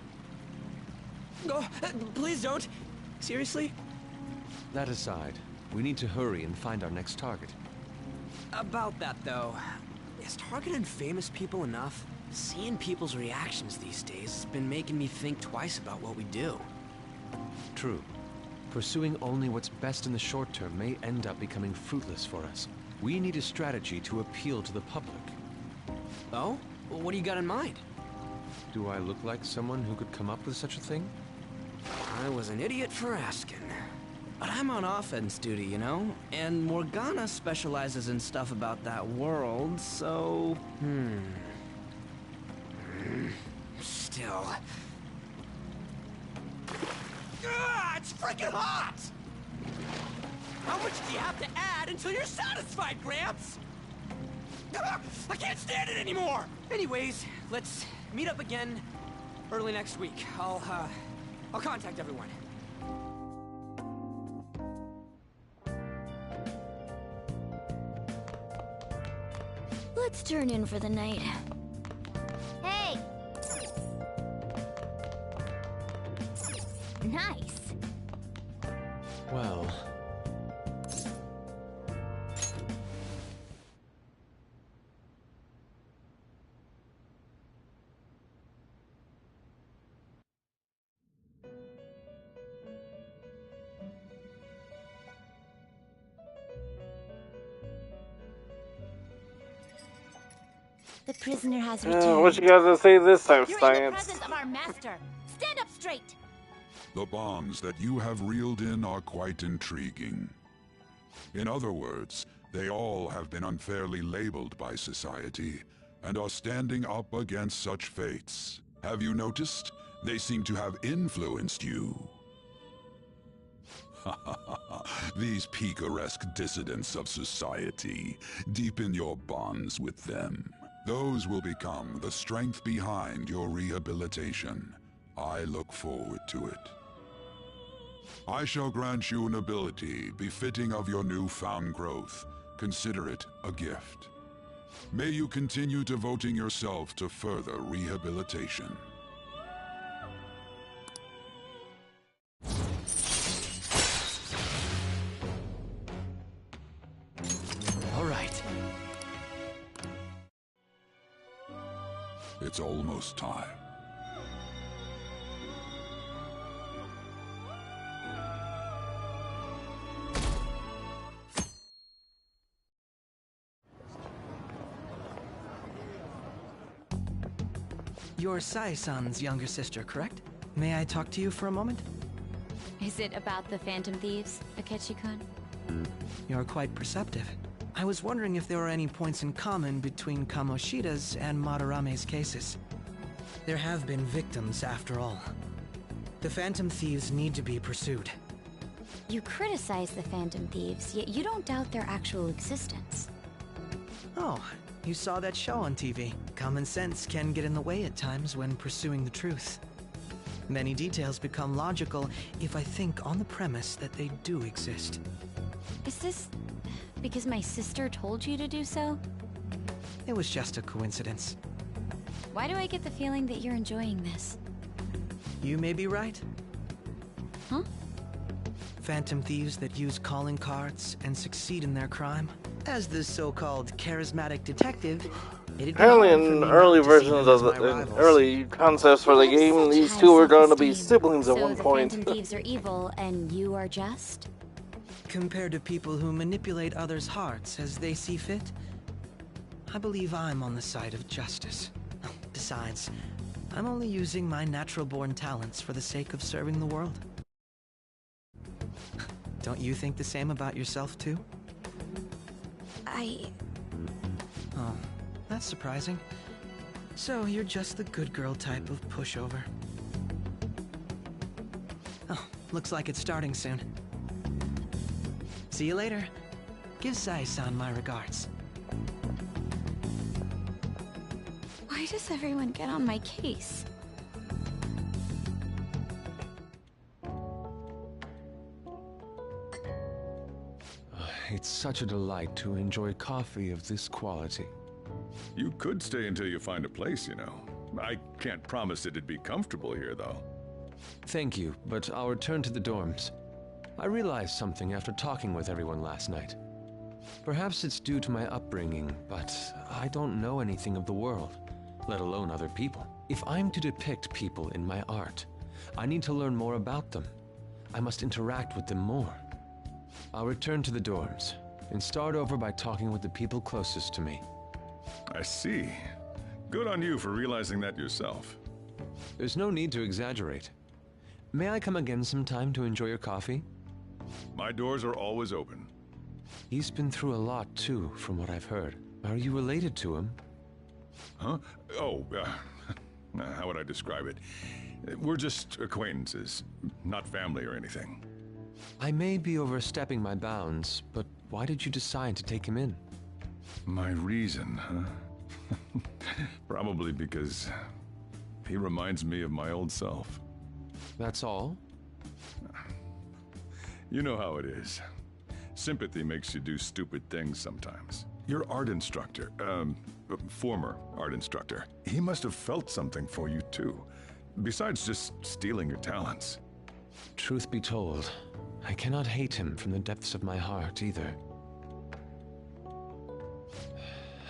Oh, please don't. Seriously? That aside, we need to hurry and find our next target. About that, though, is targeting famous people enough? Seeing people's reactions these days has been making me think twice about what we do. True. Pursuing only what's best in the short term may end up becoming fruitless for us. We need a strategy to appeal to the public. Oh? Well, what do you got in mind? Do I look like someone who could come up with such a thing? I was an idiot for asking. But I'm on offense duty, you know? And Morgana specializes in stuff about that world, so... Still... it's freaking hot! How much do you have to add until you're satisfied, Gramps? I can't stand it anymore! Anyways, let's meet up again early next week. I'll contact everyone. Let's turn in for the night. Hey! Nice. Well... The prisoner has returned. What you gotta say this time, You're in the science? presence of our master. Stand up straight. The bonds that you have reeled in are quite intriguing. In other words, they all have been unfairly labeled by society and are standing up against such fates. Have you noticed? They seem to have influenced you. These picaresque dissidents of society, deepen your bonds with them. Those will become the strength behind your rehabilitation. I look forward to it. I shall grant you an ability befitting of your newfound growth. Consider it a gift. May you continue devoting yourself to further rehabilitation. All right. It's almost time. You're Sai-san's younger sister, correct? May I talk to you for a moment? Is it about the Phantom Thieves, Akechi-kun? You're quite perceptive. I was wondering if there were any points in common between Kamoshida's and Madarame's cases. There have been victims, after all. The Phantom Thieves need to be pursued. You criticize the Phantom Thieves, yet you don't doubt their actual existence. Oh, you saw that show on TV. Common sense can get in the way at times when pursuing the truth. Many details become logical if I think on the premise that they do exist. Is this because my sister told you to do so? It was just a coincidence. Why do I get the feeling that you're enjoying this? You may be right. Huh? Phantom thieves that use calling cards and succeed in their crime. As the so-called charismatic detective, apparently in early versions of in early concepts for the game, these two were going to be siblings at one point. So the Phantom Thieves are evil, and you are just? Compared to people who manipulate others' hearts as they see fit, I believe I'm on the side of justice. Besides, I'm only using my natural-born talents for the sake of serving the world. Don't you think the same about yourself, too? Oh, that's surprising. So you're just the good girl type of pushover. Oh, looks like it's starting soon. See you later. Give Sai-san my regards. Why does everyone get on my case? It's such a delight to enjoy coffee of this quality. You could stay until you find a place, you know. I can't promise it'd be comfortable here, though. Thank you, but I'll return to the dorms. I realized something after talking with everyone last night. Perhaps it's due to my upbringing, but I don't know anything of the world, let alone other people. If I'm to depict people in my art, I need to learn more about them. I must interact with them more. I'll return to the dorms, and start over by talking with the people closest to me. I see. Good on you for realizing that yourself. There's no need to exaggerate. May I come again sometime to enjoy your coffee? My doors are always open. He's been through a lot, too, from what I've heard. Are you related to him? Huh? Oh, how would I describe it? We're just acquaintances, not family or anything. I may be overstepping my bounds, but why did you decide to take him in? My reason, huh? Probably because he reminds me of my old self. That's all? You know how it is. Sympathy makes you do stupid things sometimes. Your art instructor, former art instructor, he must have felt something for you too, besides just stealing your talents. Truth be told, I cannot hate him from the depths of my heart either.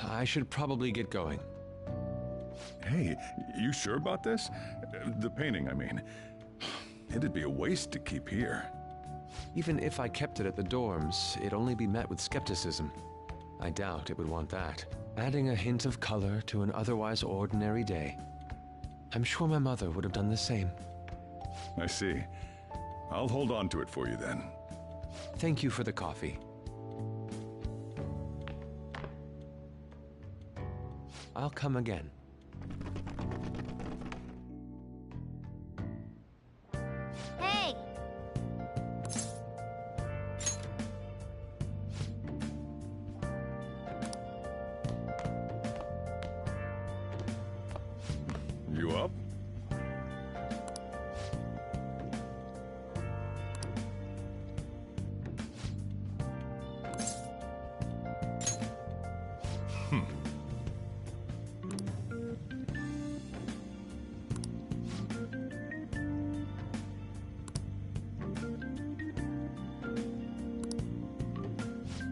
I should probably get going. Hey, you sure about this? The painting, I mean. It'd be a waste to keep here. Even if I kept it at the dorms, it'd only be met with skepticism. I doubt it would want that. Adding a hint of color to an otherwise ordinary day. I'm sure my mother would have done the same. I see. I'll hold on to it for you then. Thank you for the coffee. I'll come again. Hey! You up?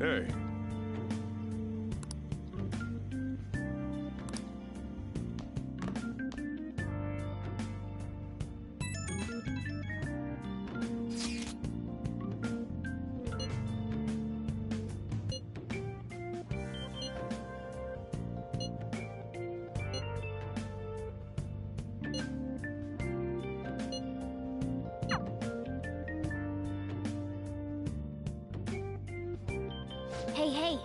Hey. Hey, hey!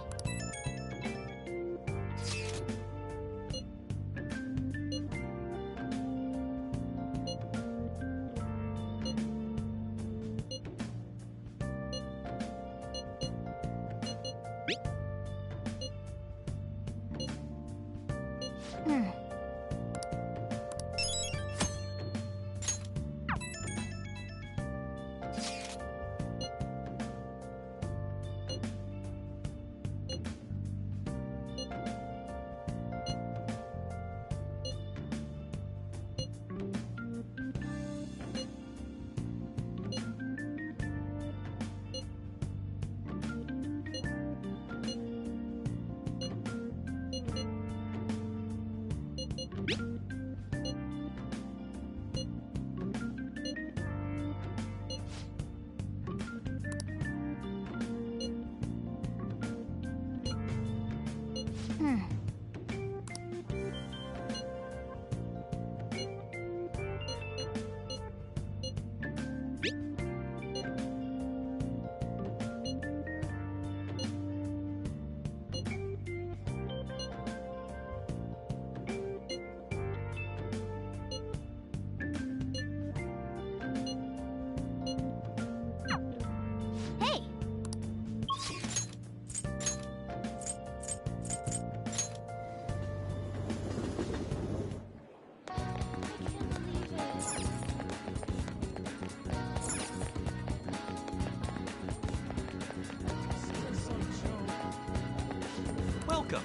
Welcome.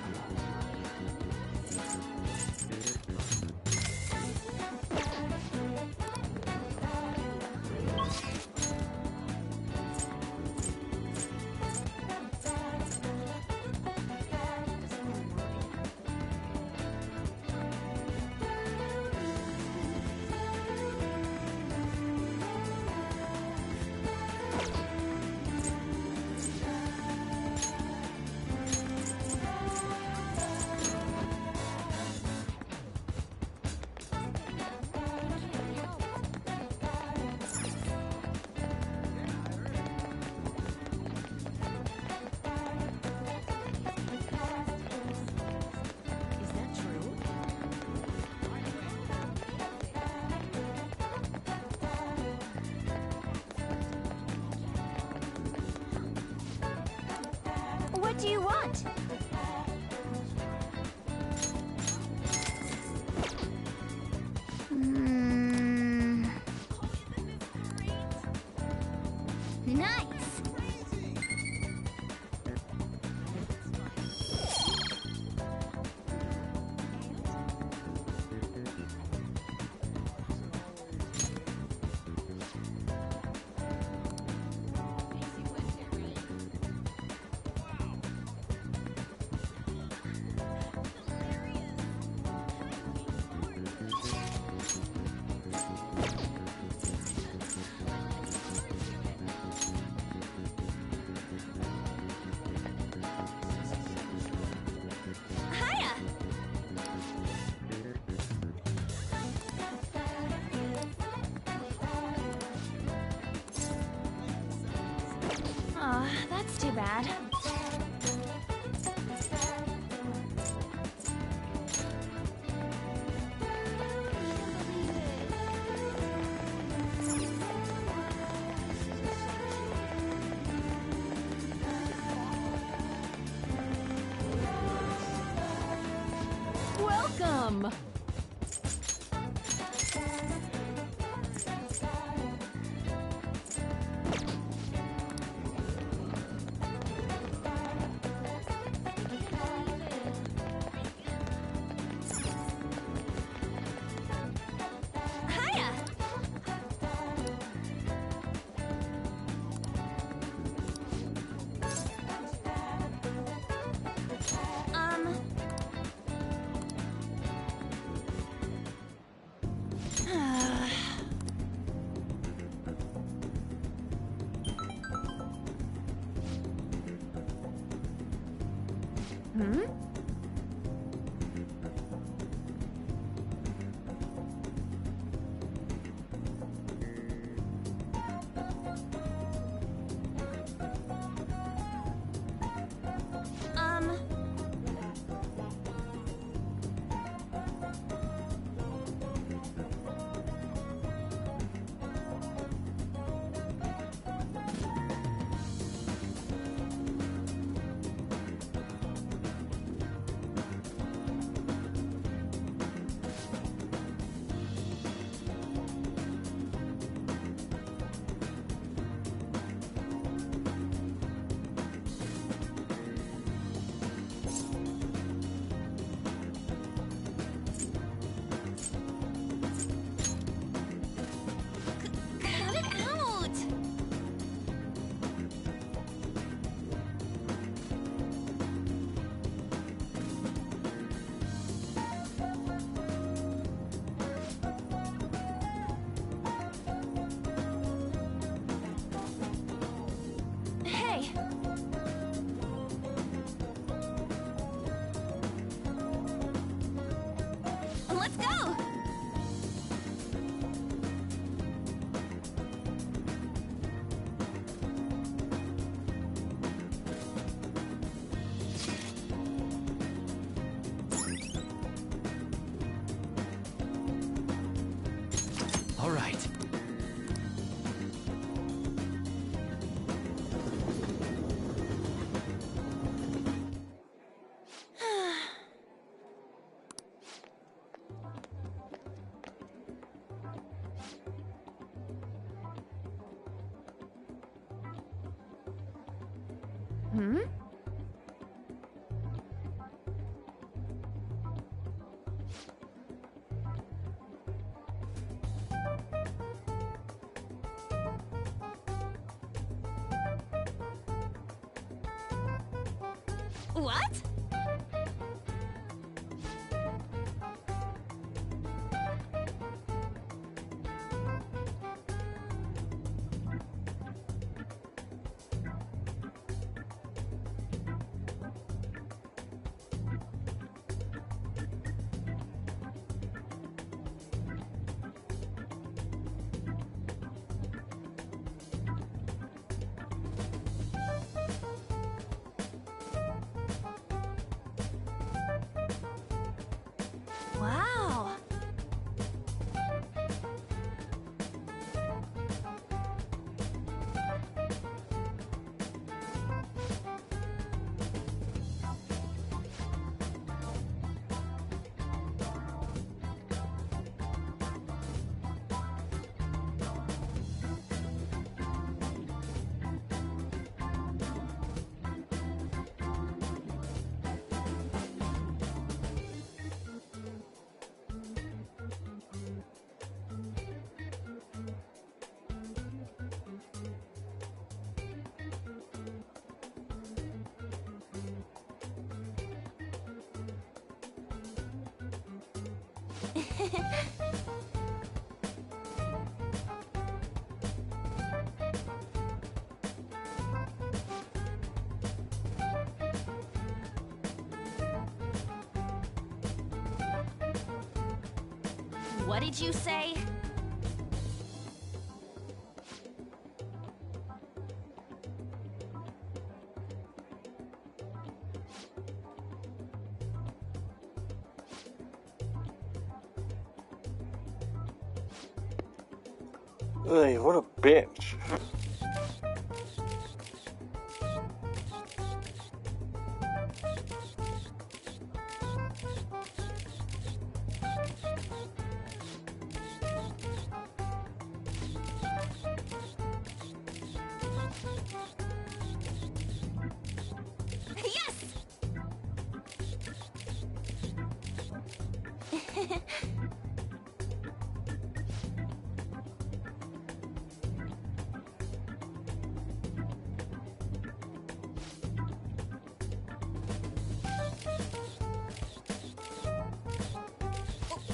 What do you want? Nice! Aw, that's too bad. Welcome! Hiya! Hmm? Cut it out! Hey! Let's go! All right. Hmm? What? Wow! What did you say? Hey, what a bitch. Yes!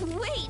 Wait!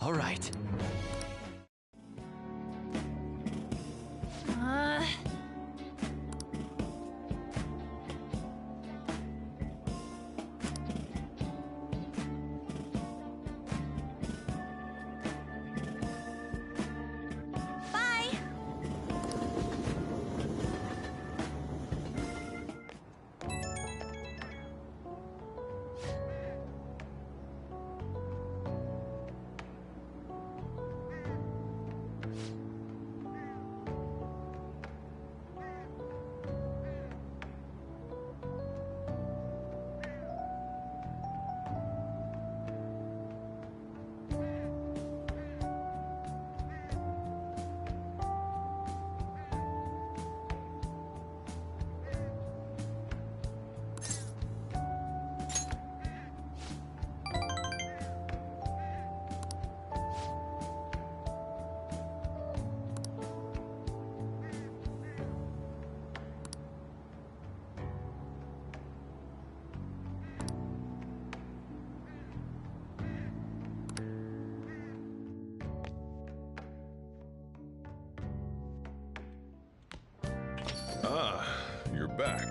All right. Bye! back.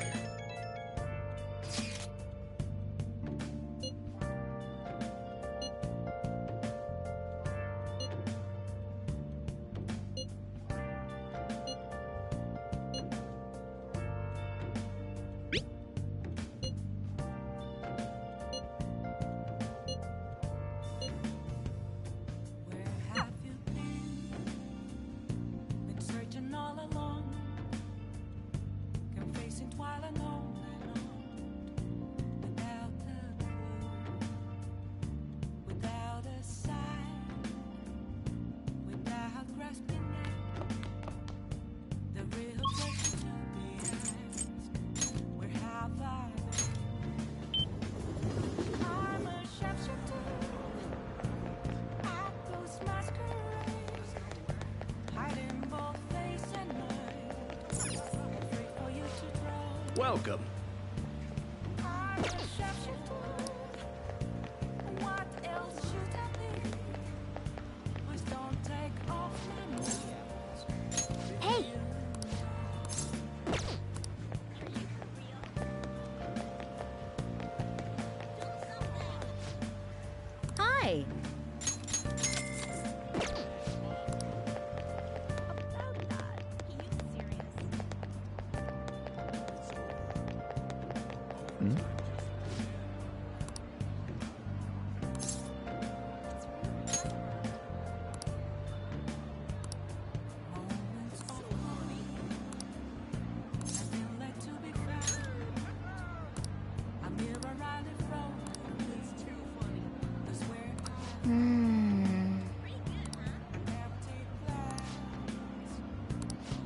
Been searching all along, confessing while alone and on, without a clue, without a sign, without grasping at the real question to be asked. Where have I been? I'm a sharpshooter at those masquerades, hiding both face and mind, afraid for you to draw. Welcome. I'm a sharpshooter. What else should I be? Please don't take off my mask. Hey! Hi!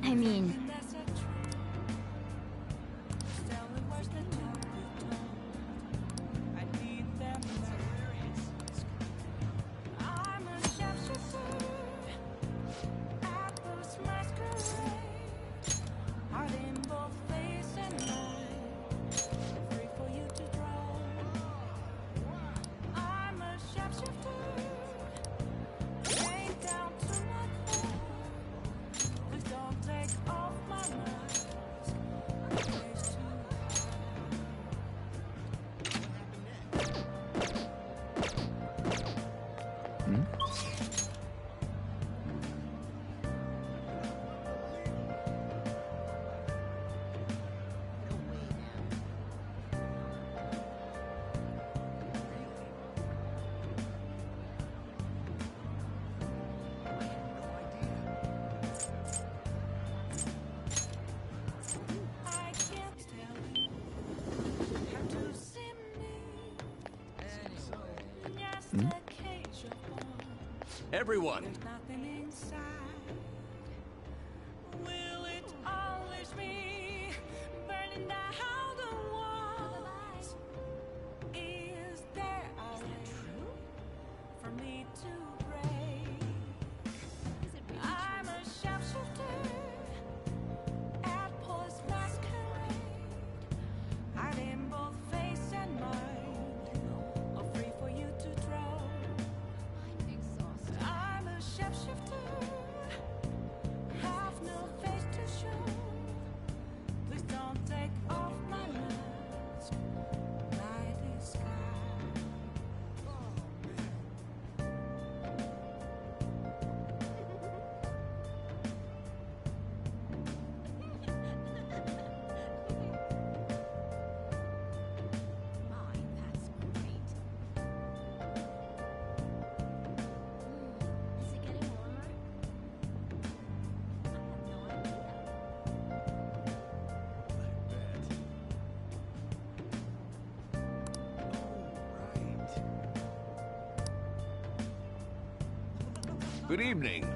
I mean, I'm a sharpshooter at those masquerades, hiding both face and mind, free for you to draw. I'm a sharpshooter, laid down to my core. Please don't take off my mask. Place to I can't tell you how to see me. Just a cage of bones. Everyone, There's nothing inside. Will it always be burning down the walls? Is there a way for me to break? I'm a sharpshooter at Paul's masquerade, hiding both face and mind, all free for you to draw. I'm a sharpshooter, have no face to show. Please don't take off my mask, night is sky. good evening.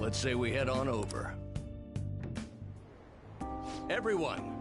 Let's say we head on over. Everyone,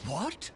What?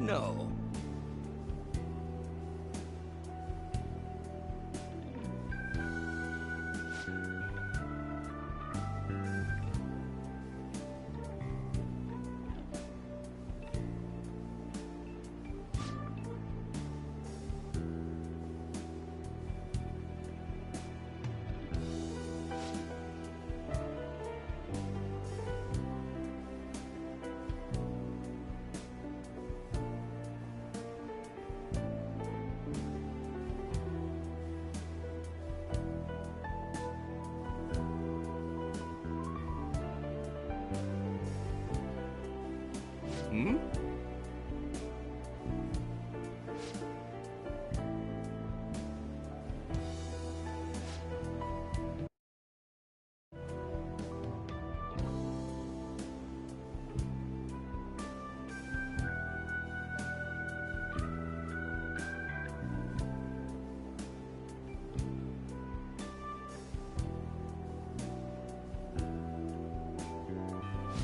No. Hmm?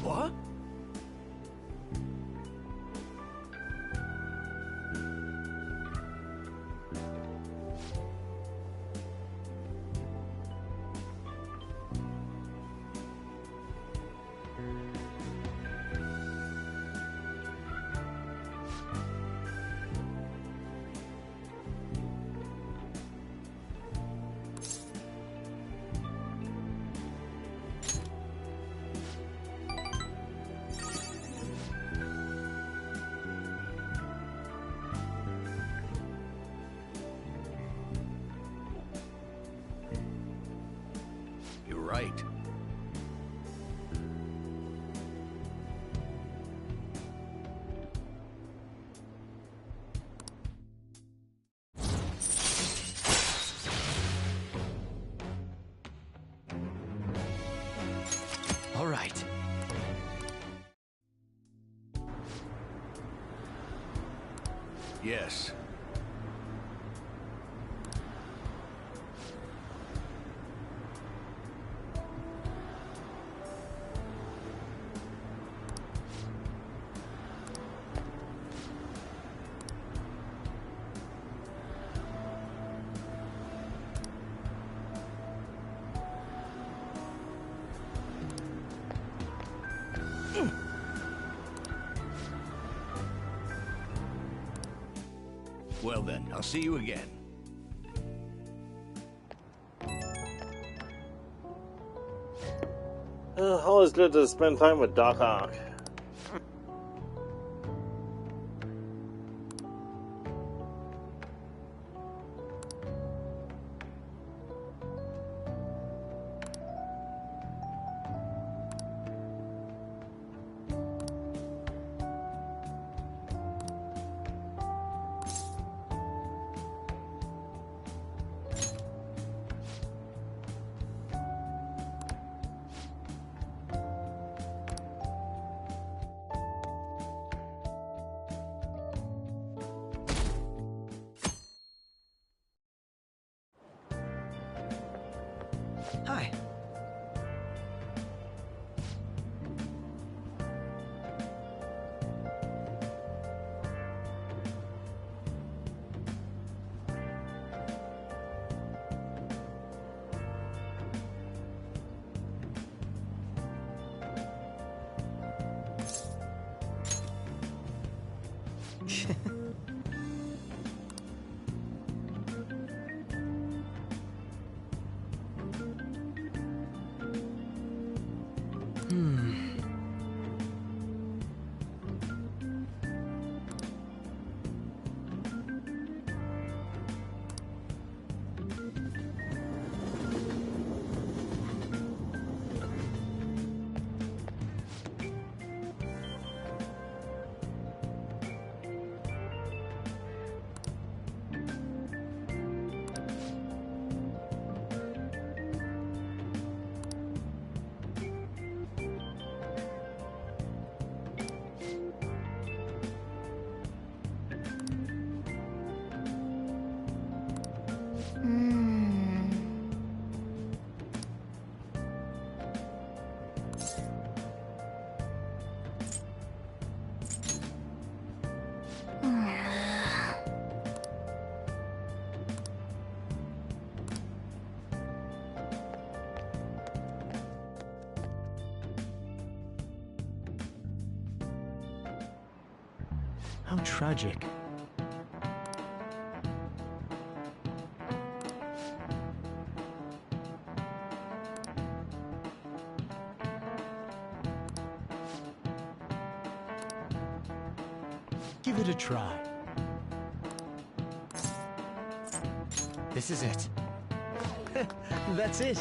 What? You're right. All right. Yes. Well then, I'll see you again. Always good to spend time with Doc Ock. Hi. How tragic. Give it a try. This is it. That's it.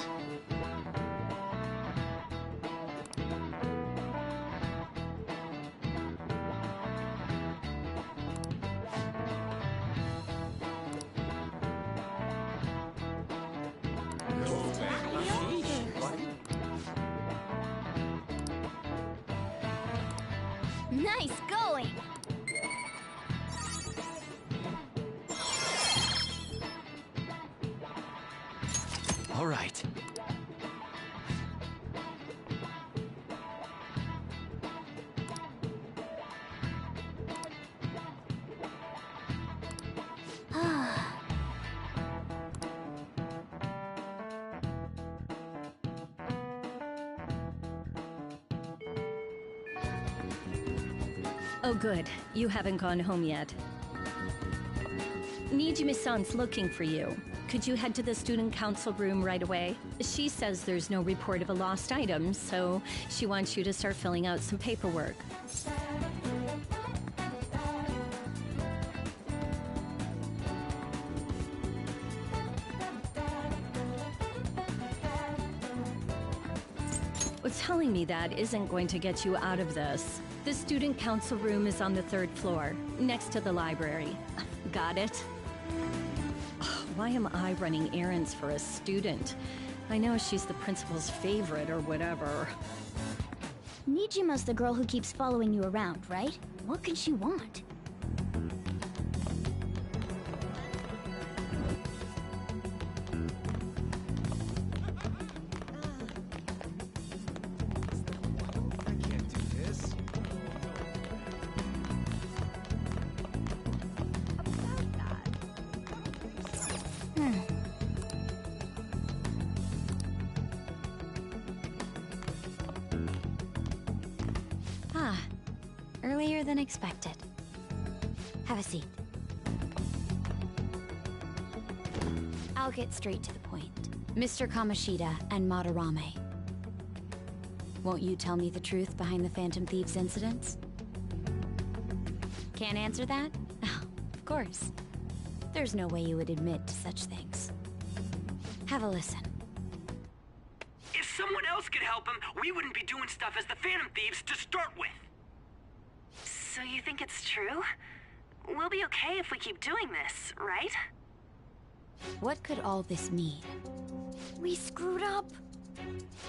Nice going! All right. Oh good, you haven't gone home yet. Nijimi-san's looking for you. Could you head to the student council room right away? She says there's no report of a lost item, so she wants you to start filling out some paperwork. Well, telling me that isn't going to get you out of this. The student council room is on the 3rd floor, next to the library. Got it? Why am I running errands for a student? I know she's the principal's favorite or whatever. Nijima's the girl who keeps following you around, right? What could she want? Earlier than expected. Have a seat. I'll get straight to the point. Mr. Kamoshida and Madarame. Won't you tell me the truth behind the Phantom Thieves incidents? Can't answer that? Oh, of course. There's no way you would admit to such things. Have a listen. If someone else could help him, we wouldn't be doing stuff as the Phantom Thieves to start with. So you think it's true? We'll be okay if we keep doing this, right? What could all this mean? We screwed up.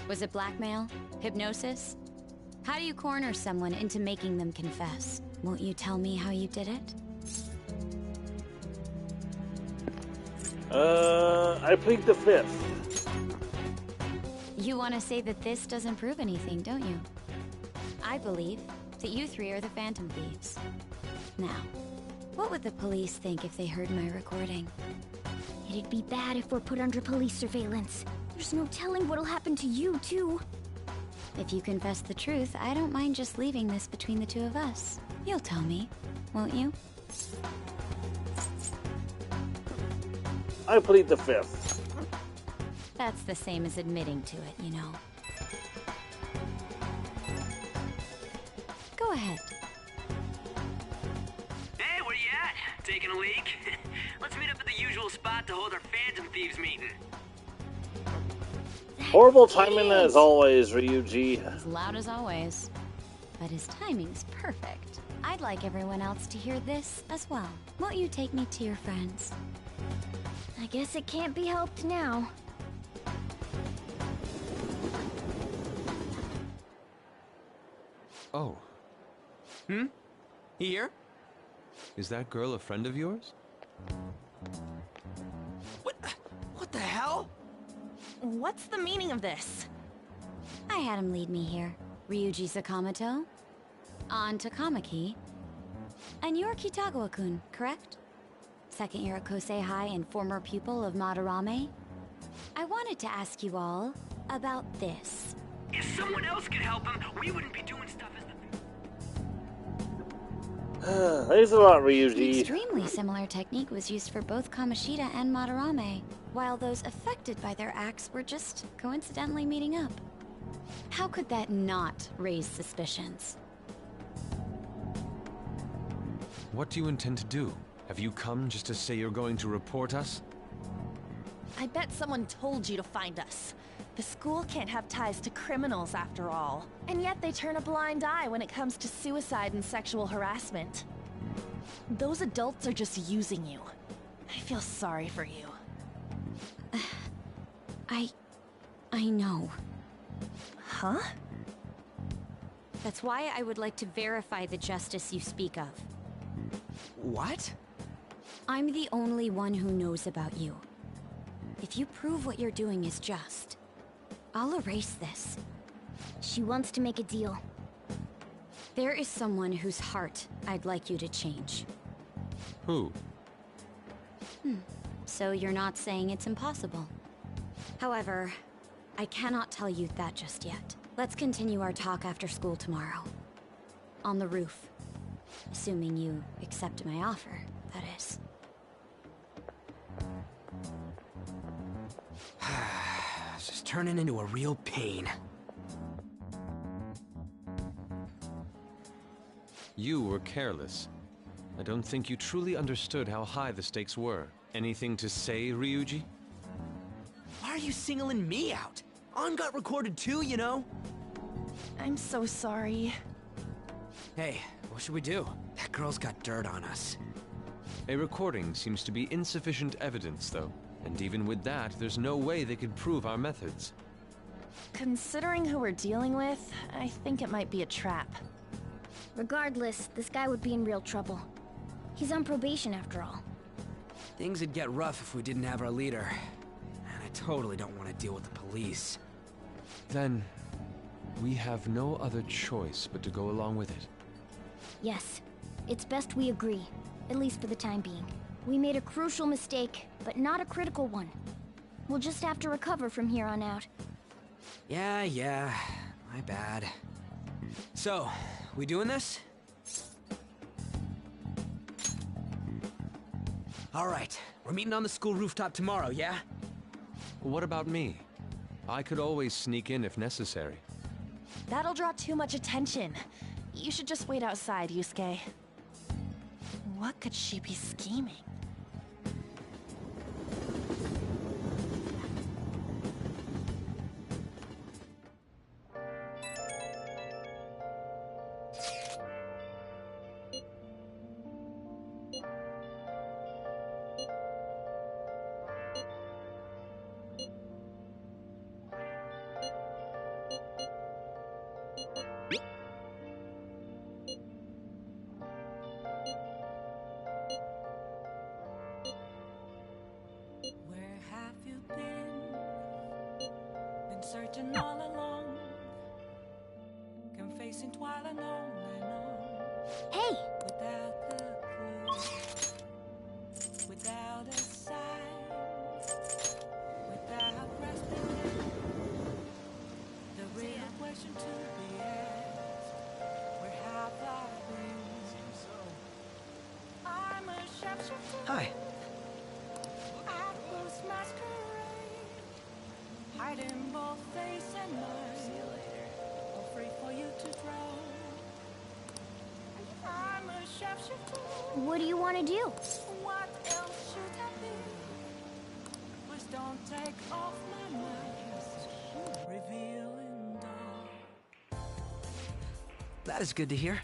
Was it blackmail? Hypnosis? How do you corner someone into making them confess? Won't you tell me how you did it? I plead the 5th. You want to say that this doesn't prove anything, don't you? I believe that you three are the Phantom Thieves. Now, what would the police think if they heard my recording? It'd be bad if we're put under police surveillance. There's no telling what'll happen to you, too. If you confess the truth, I don't mind just leaving this between the two of us. You'll tell me, won't you? I plead the fifth. That's the same as admitting to it, you know. Go ahead. Hey, where you at? Taking a leak? Let's meet up at the usual spot to hold our Phantom Thieves meeting. Horrible timing as always, Ryuji. As loud as always. But his timing's perfect. I'd like everyone else to hear this as well. Won't you take me to your friends? I guess it can't be helped now. Oh. Here? Is that girl a friend of yours? What the hell? What's the meaning of this? I had him lead me here. Ryuji Sakamoto. On to Kamaki. And you're Kitagawa-kun, correct? Second year at Kosei High and former pupil of Madarame. I wanted to ask you all about this. If someone else could help him, we wouldn't be doing stuff as the... Thanks a lot, An Ryuji. extremely similar technique was used for both Kamoshida and Madarame, while those affected by their acts were just coincidentally meeting up. How could that not raise suspicions? What do you intend to do? Have you come just to say you're going to report us? I bet someone told you to find us. The school can't have ties to criminals after all. And yet they turn a blind eye when it comes to suicide and sexual harassment. Those adults are just using you. I feel sorry for you. I know. Huh? That's why I would like to verify the justice you speak of. What? I'm the only one who knows about you. If you prove what you're doing is just, I'll erase this. She wants to make a deal. There is someone whose heart I'd like you to change. Who? So you're not saying it's impossible. However, I cannot tell you that just yet. Let's continue our talk after school tomorrow. On the roof. Assuming you accept my offer, that is. It's just turning into a real pain. You were careless. I don't think you truly understood how high the stakes were. Anything to say, Ryuji? Why are you singling me out? On got recorded too, you know? I'm so sorry. Hey, what should we do? That girl's got dirt on us. A recording seems to be insufficient evidence, though. And even with that, there's no way they could prove our methods. Considering who we're dealing with, I think it might be a trap. Regardless, this guy would be in real trouble. He's on probation after all. Things would get rough if we didn't have our leader. And I totally don't want to deal with the police. Then, we have no other choice but to go along with it. Yes, it's best we agree, at least for the time being. We made a crucial mistake, but not a critical one. We'll just have to recover from here on out. Yeah, my bad. So, we doing this? Alright, we're meeting on the school rooftop tomorrow, yeah? What about me? I could always sneak in if necessary. That'll draw too much attention. You should just wait outside, Yusuke. What could she be scheming? searching all along, confessing while and on and on. Hey! Without the clue, without a sign, without grasping it, the real question to be asked: where have I been? I'm a sharpshooter. Hi. Apples masquerade, hiding both face and mind. See you later. All free for you to throw. I'm a sharpshooter. What do you want to do? What else should I be? Please don't take off my mask, revealing dark. That is good to hear.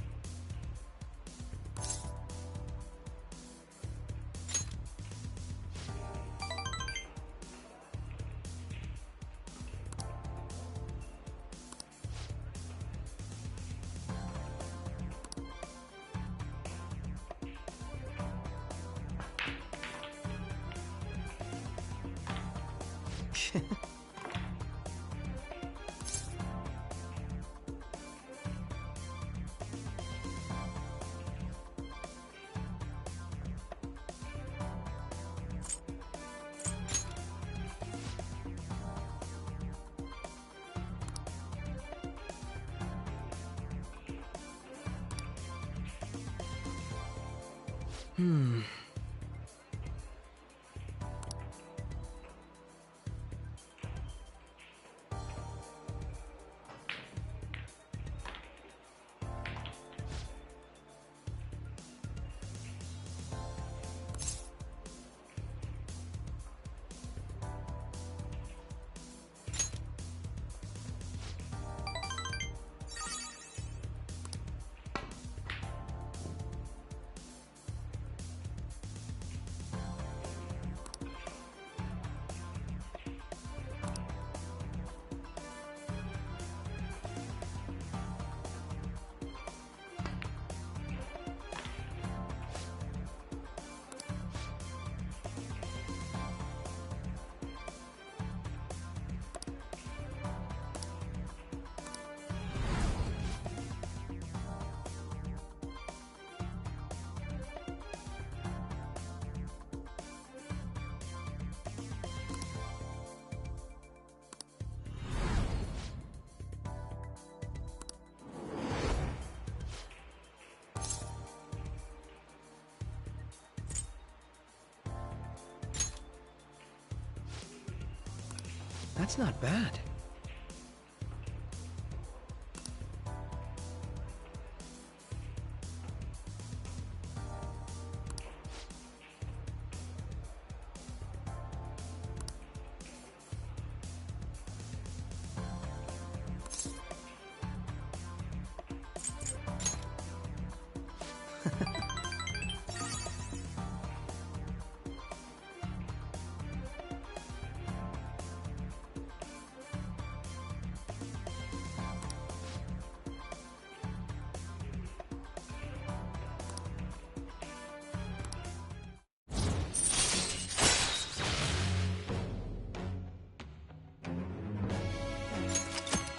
That's not bad.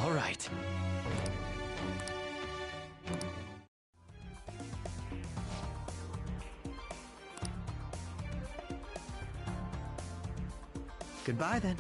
All right. Goodbye then.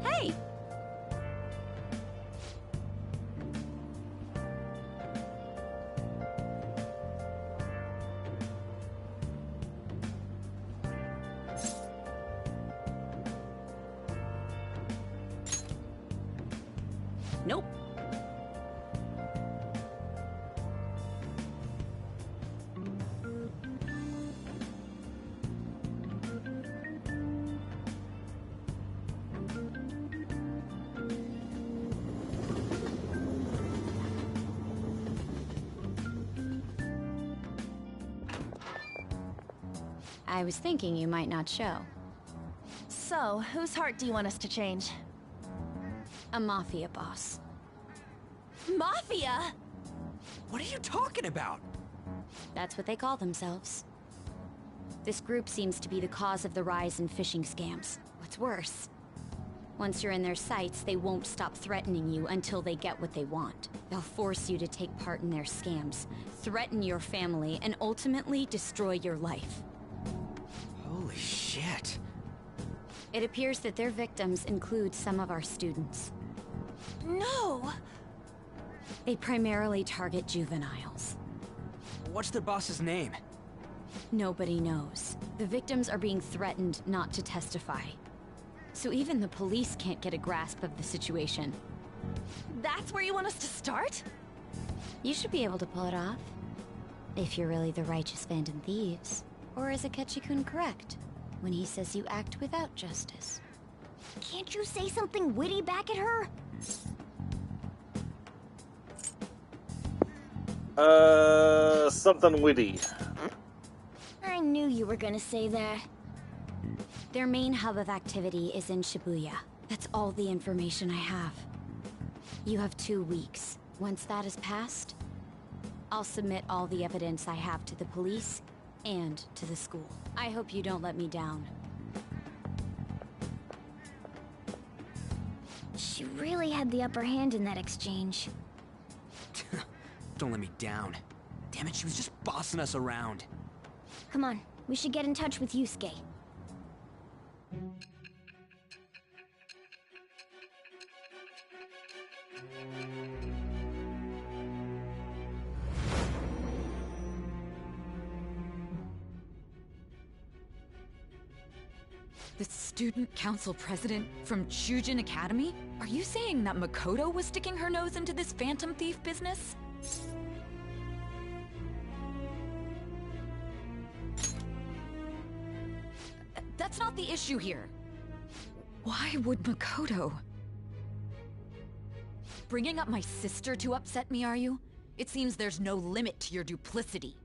Hey! Nope. I was thinking you might not show. So, whose heart do you want us to change? A mafia boss. Mafia? What are you talking about? That's what they call themselves. This group seems to be the cause of the rise in phishing scams. What's worse, once you're in their sights, they won't stop threatening you until they get what they want. They'll force you to take part in their scams, threaten your family, and ultimately destroy your life. Holy shit. It appears that their victims include some of our students. No! They primarily target juveniles. What's their boss's name? Nobody knows. The victims are being threatened not to testify. So even the police can't get a grasp of the situation. That's where you want us to start? You should be able to pull it off. If you're really the righteous Phantom Thieves. Or is Akechi-kun correct when he says you act without justice? Can't you say something witty back at her? Something witty. I knew you were gonna say that. Their main hub of activity is in Shibuya. That's all the information I have. You have 2 weeks. Once that is passed, I'll submit all the evidence I have to the police and to the school. I hope you don't let me down. She really had the upper hand in that exchange. Don't let me down. Damn it, she was just bossing us around. Come on, we should get in touch with Yusuke. The student council president from Chujin Academy? Are you saying that Makoto was sticking her nose into this phantom thief business? That's not the issue here. Why would Makoto? Bringing up my sister to upset me, are you? It seems there's no limit to your duplicity.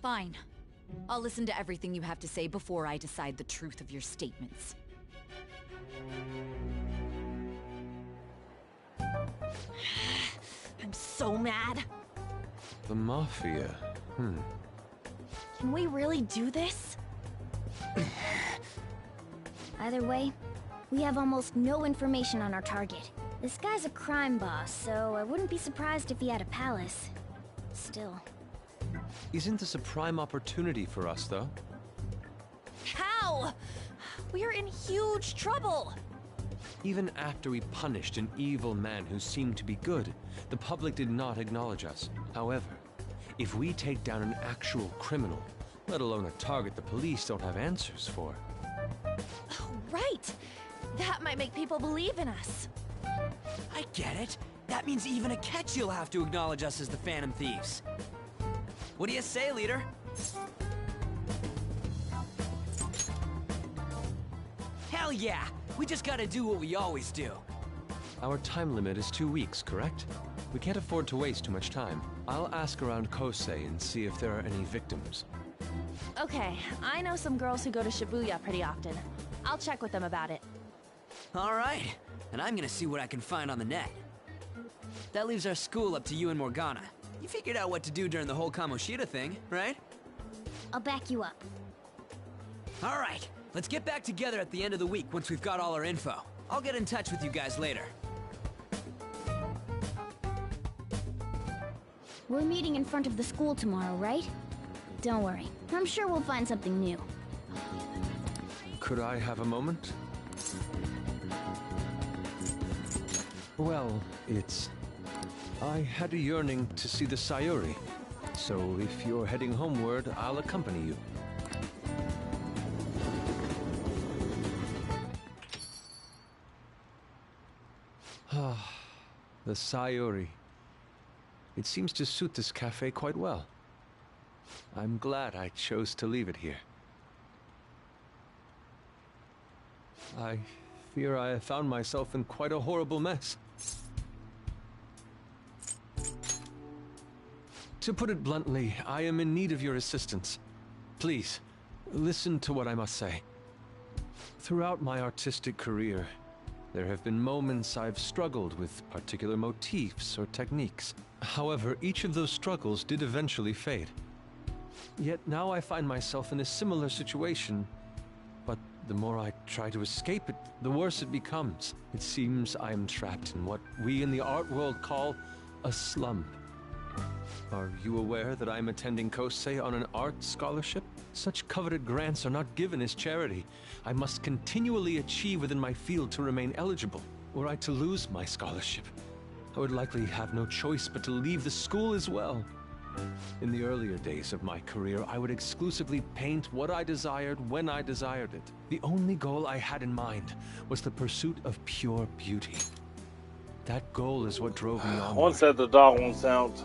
Fine. I'll listen to everything you have to say before I decide the truth of your statements. I'm so mad. The Mafia. Can we really do this? Either way, we have almost no information on our target. This guy's a crime boss, so I wouldn't be surprised if he had a palace. Still. Isn't this a prime opportunity for us, though? How? We're in huge trouble. Even after we punished an evil man who seemed to be good, the public did not acknowledge us. However, if we take down an actual criminal, let alone a target the police don't have answers for. Oh, right. That might make people believe in us. I get it. That means even Akechi will have to acknowledge us as the Phantom Thieves. What do you say, leader? Hell yeah! We just gotta do what we always do. Our time limit is 2 weeks, correct? We can't afford to waste too much time. I'll ask around Kosei and see if there are any victims. Okay, I know some girls who go to Shibuya pretty often. I'll check with them about it. Alright, and I'm gonna see what I can find on the net. That leaves our school up to you and Morgana. You figured out what to do during the whole Kamoshida thing, right? I'll back you up. Alright, let's get back together at the end of the week once we've got all our info. I'll get in touch with you guys later. We're meeting in front of the school tomorrow, right? Don't worry, I'm sure we'll find something new. Could I have a moment? Well, I had a yearning to see the Sayuri. So if you're heading homeward, I'll accompany you. Ah, the Sayuri. It seems to suit this cafe quite well. I'm glad I chose to leave it here. I fear I have found myself in quite a horrible mess. To put it bluntly, I am in need of your assistance. Please, listen to what I must say. Throughout my artistic career, there have been moments I've struggled with particular motifs or techniques. However, each of those struggles did eventually fade. Yet now I find myself in a similar situation, but the more I try to escape it, the worse it becomes. It seems I am trapped in what we in the art world call a slump. Are you aware that I'm attending Kosei on an art scholarship? Such coveted grants are not given as charity. I must continually achieve within my field to remain eligible. Were I to lose my scholarship, I would likely have no choice but to leave the school as well. In the earlier days of my career, I would exclusively paint what I desired when I desired it. The only goal I had in mind was the pursuit of pure beauty. That goal is what drove me on. One said the dog won't sound.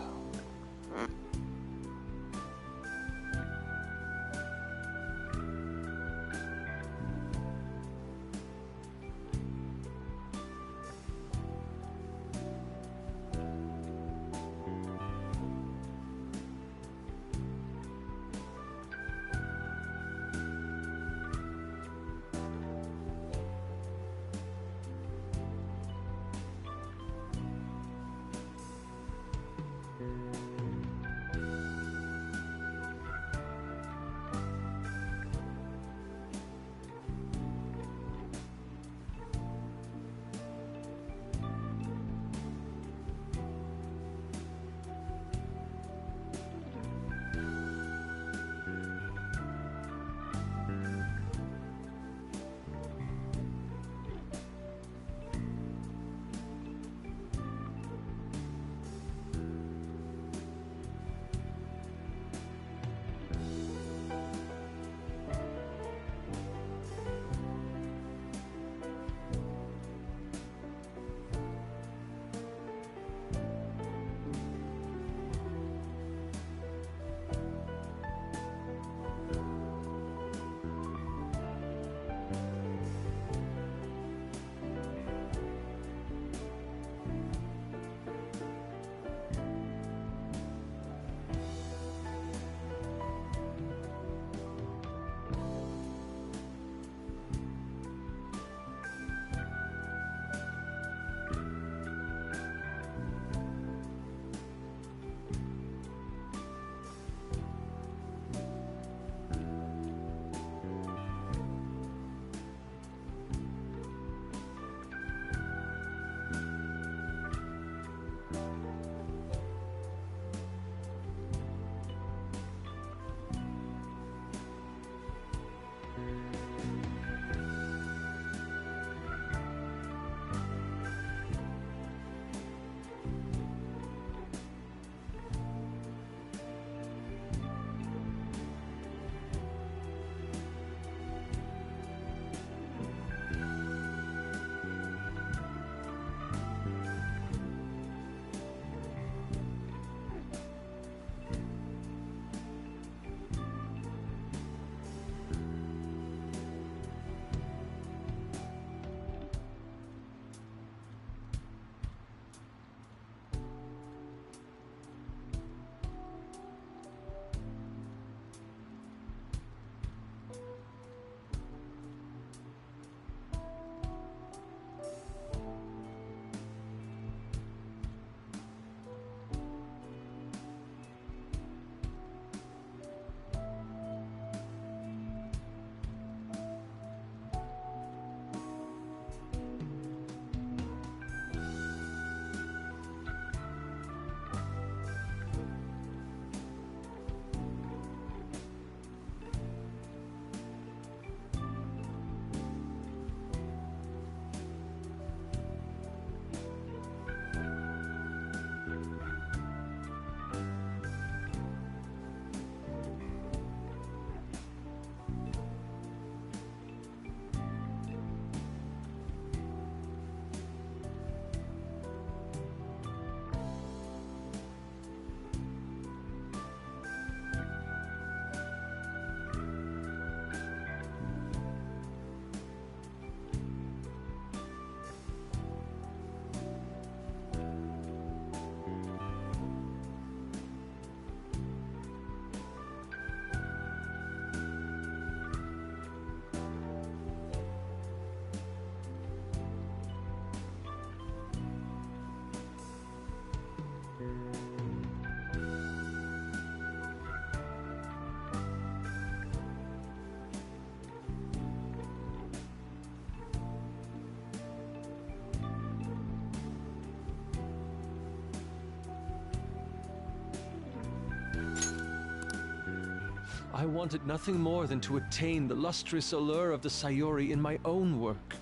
I wanted nothing more than to attain the lustrous allure of the Sayori in my own work.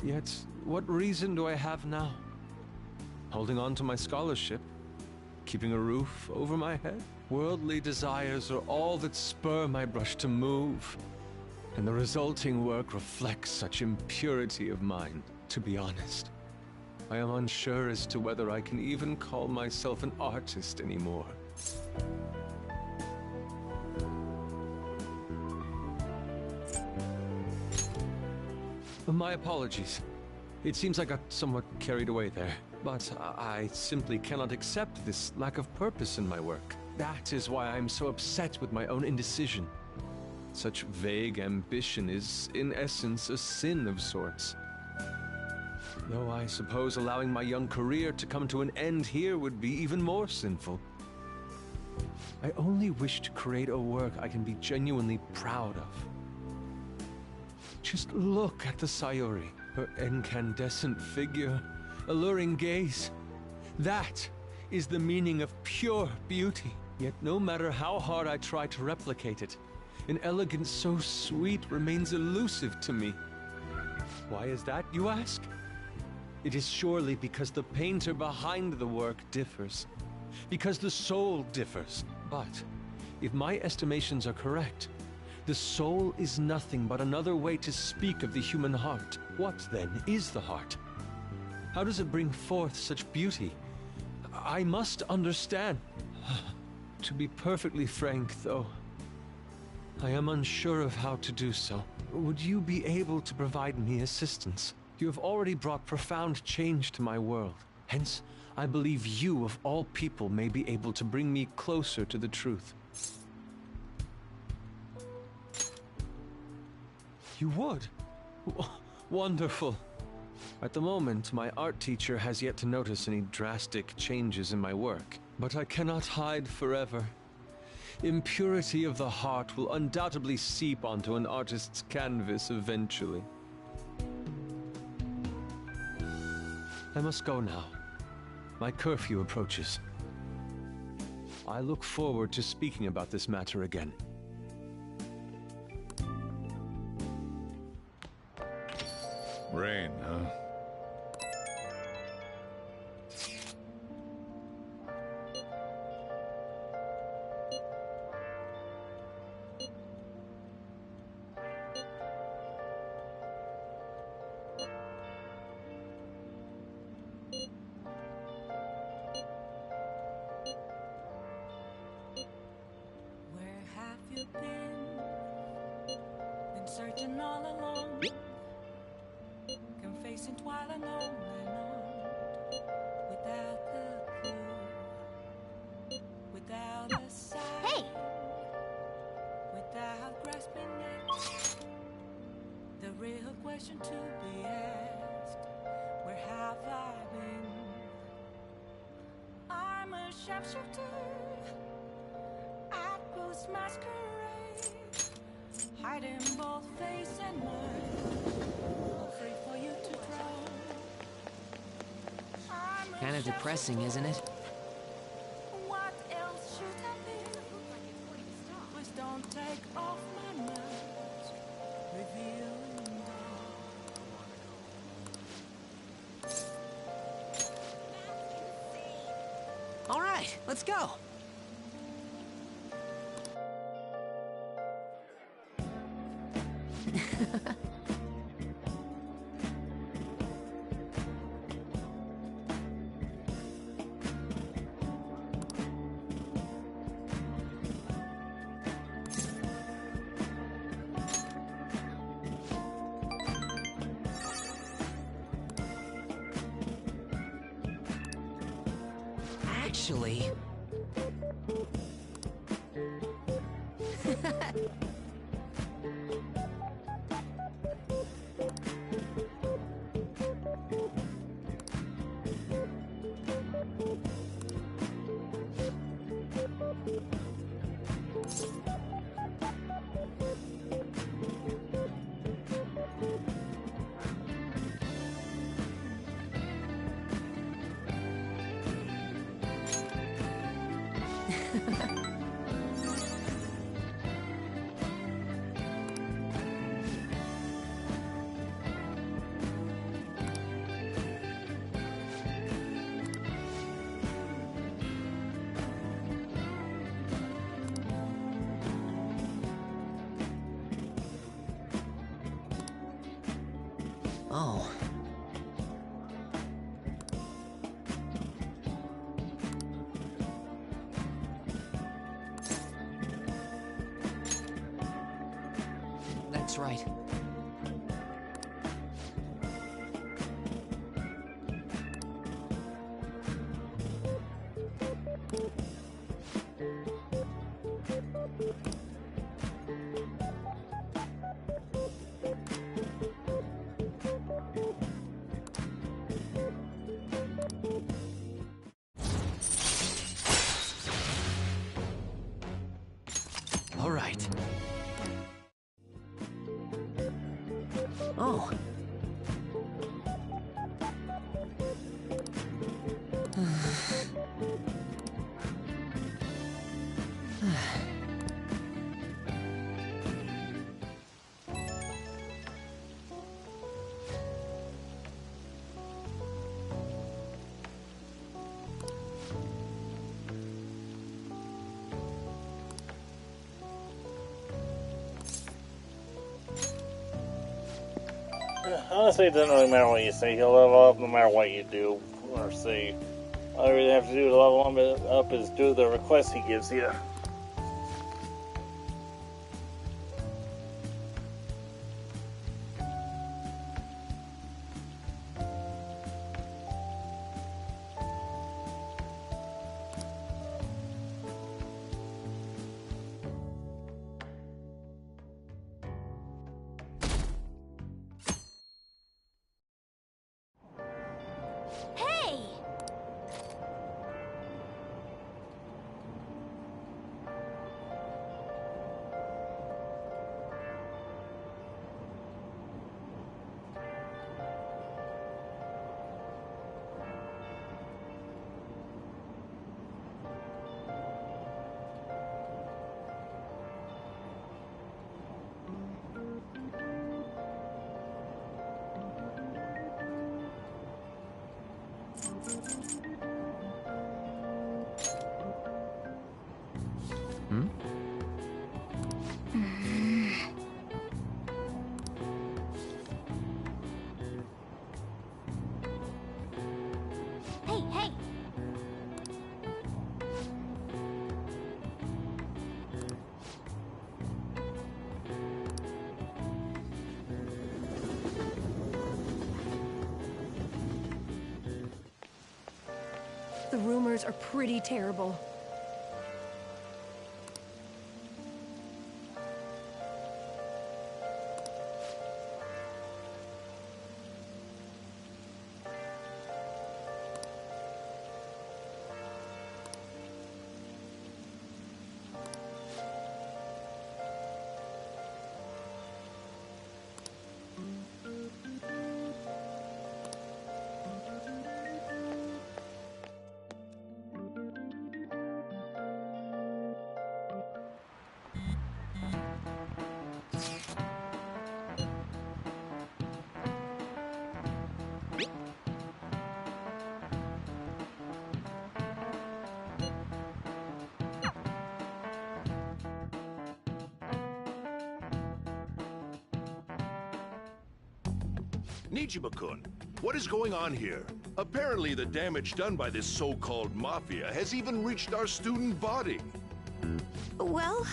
Yet, what reason do I have now? Holding on to my scholarship? Keeping a roof over my head? Worldly desires are all that spur my brush to move, and the resulting work reflects such impurity of mind. To be honest, I am unsure as to whether I can even call myself an artist anymore. My apologies. It seems I got somewhat carried away there, but I simply cannot accept this lack of purpose in my work. That is why I'm so upset with my own indecision. Such vague ambition is, in essence, a sin of sorts. Though I suppose allowing my young career to come to an end here would be even more sinful. I only wish to create a work I can be genuinely proud of. Just look at the Sayori, her incandescent figure, alluring gaze. That is the meaning of pure beauty. Yet no matter how hard I try to replicate it, an elegance so sweet remains elusive to me. Why is that, you ask? It is surely because the painter behind the work differs, because the soul differs. But if my estimations are correct, the soul is nothing but another way to speak of the human heart. What, then, is the heart? How does it bring forth such beauty? I must understand. To be perfectly frank, though, I am unsure of how to do so. Would you be able to provide me assistance? You have already brought profound change to my world. Hence, I believe you, of all people, may be able to bring me closer to the truth. You would? Wonderful. At the moment, my art teacher has yet to notice any drastic changes in my work. But I cannot hide forever. Impurity of the heart will undoubtedly seep onto an artist's canvas eventually. I must go now. My curfew approaches. I look forward to speaking about this matter again. Rain, huh? Where have you been? Been searching all along, confessing while alone and on, without a clue, without a sign, hey, without grasping it. The real question to be asked: where have I been? I'm a sharpshooter at Ghost Masquerade, hiding both face and mind, all free for you to draw. Kind of depressing, isn't it? What else should I be? Please don't take off my mask, revealing All right, let's go. Actually... Oh. That's right. All right. Oh. Honestly, it doesn't really matter what you say. He'll level up no matter what you do or say. All you really have to do to level him up is do the request he gives you. Hey! Hmm? Hey, hey! The rumors are pretty terrible. Nijima-kun, what is going on here? Apparently the damage done by this so-called mafia has even reached our student body. Well...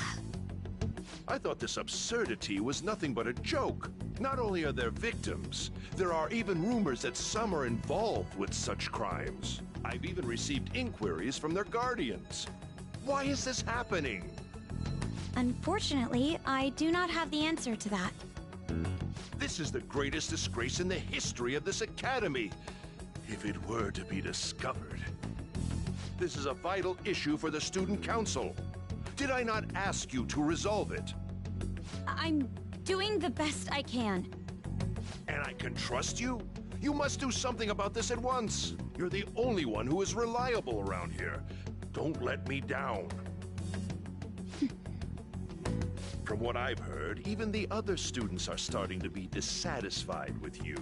I thought this absurdity was nothing but a joke. Not only are there victims, there are even rumors that some are involved with such crimes. I've even received inquiries from their guardians. Why is this happening? Unfortunately, I do not have the answer to that. This is the greatest disgrace in the history of this academy, if it were to be discovered. This is a vital issue for the student council. Did I not ask you to resolve it? I'm doing the best I can. And I can trust you? You must do something about this at once. You're the only one who is reliable around here. Don't let me down. From what I've heard, even the other students are starting to be dissatisfied with you.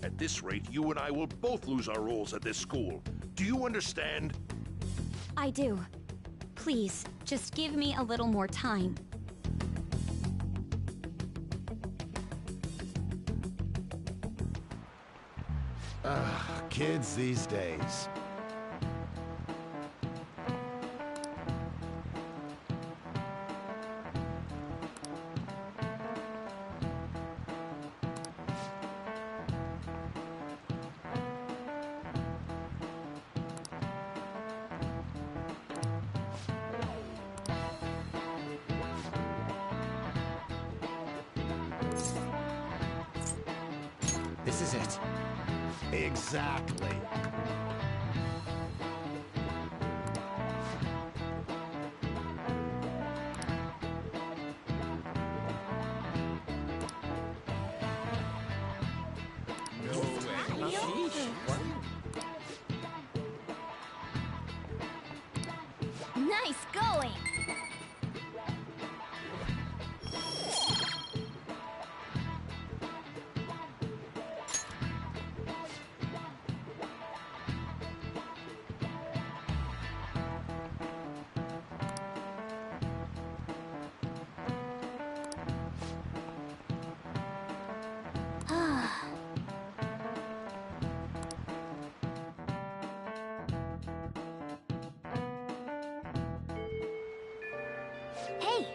At this rate, you and I will both lose our roles at this school. Do you understand? I do. Please, just give me a little more time. Kids these days. This is it. Exactly. Nice going! Hey!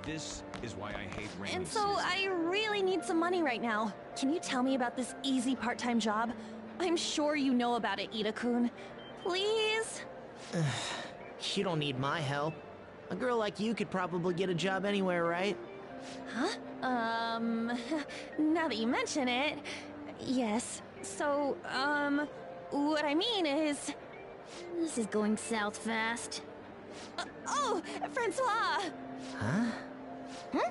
This is why I hate rainy And so I really need some money right now. Can you tell me about this easy part-time job? I'm sure you know about it, Ida-kun. Please? You don't need my help. A girl like you could probably get a job anywhere, right? Huh? Now that you mention it, yes. So, what I mean is... This is going south fast. Oh, Francois! Huh? Huh?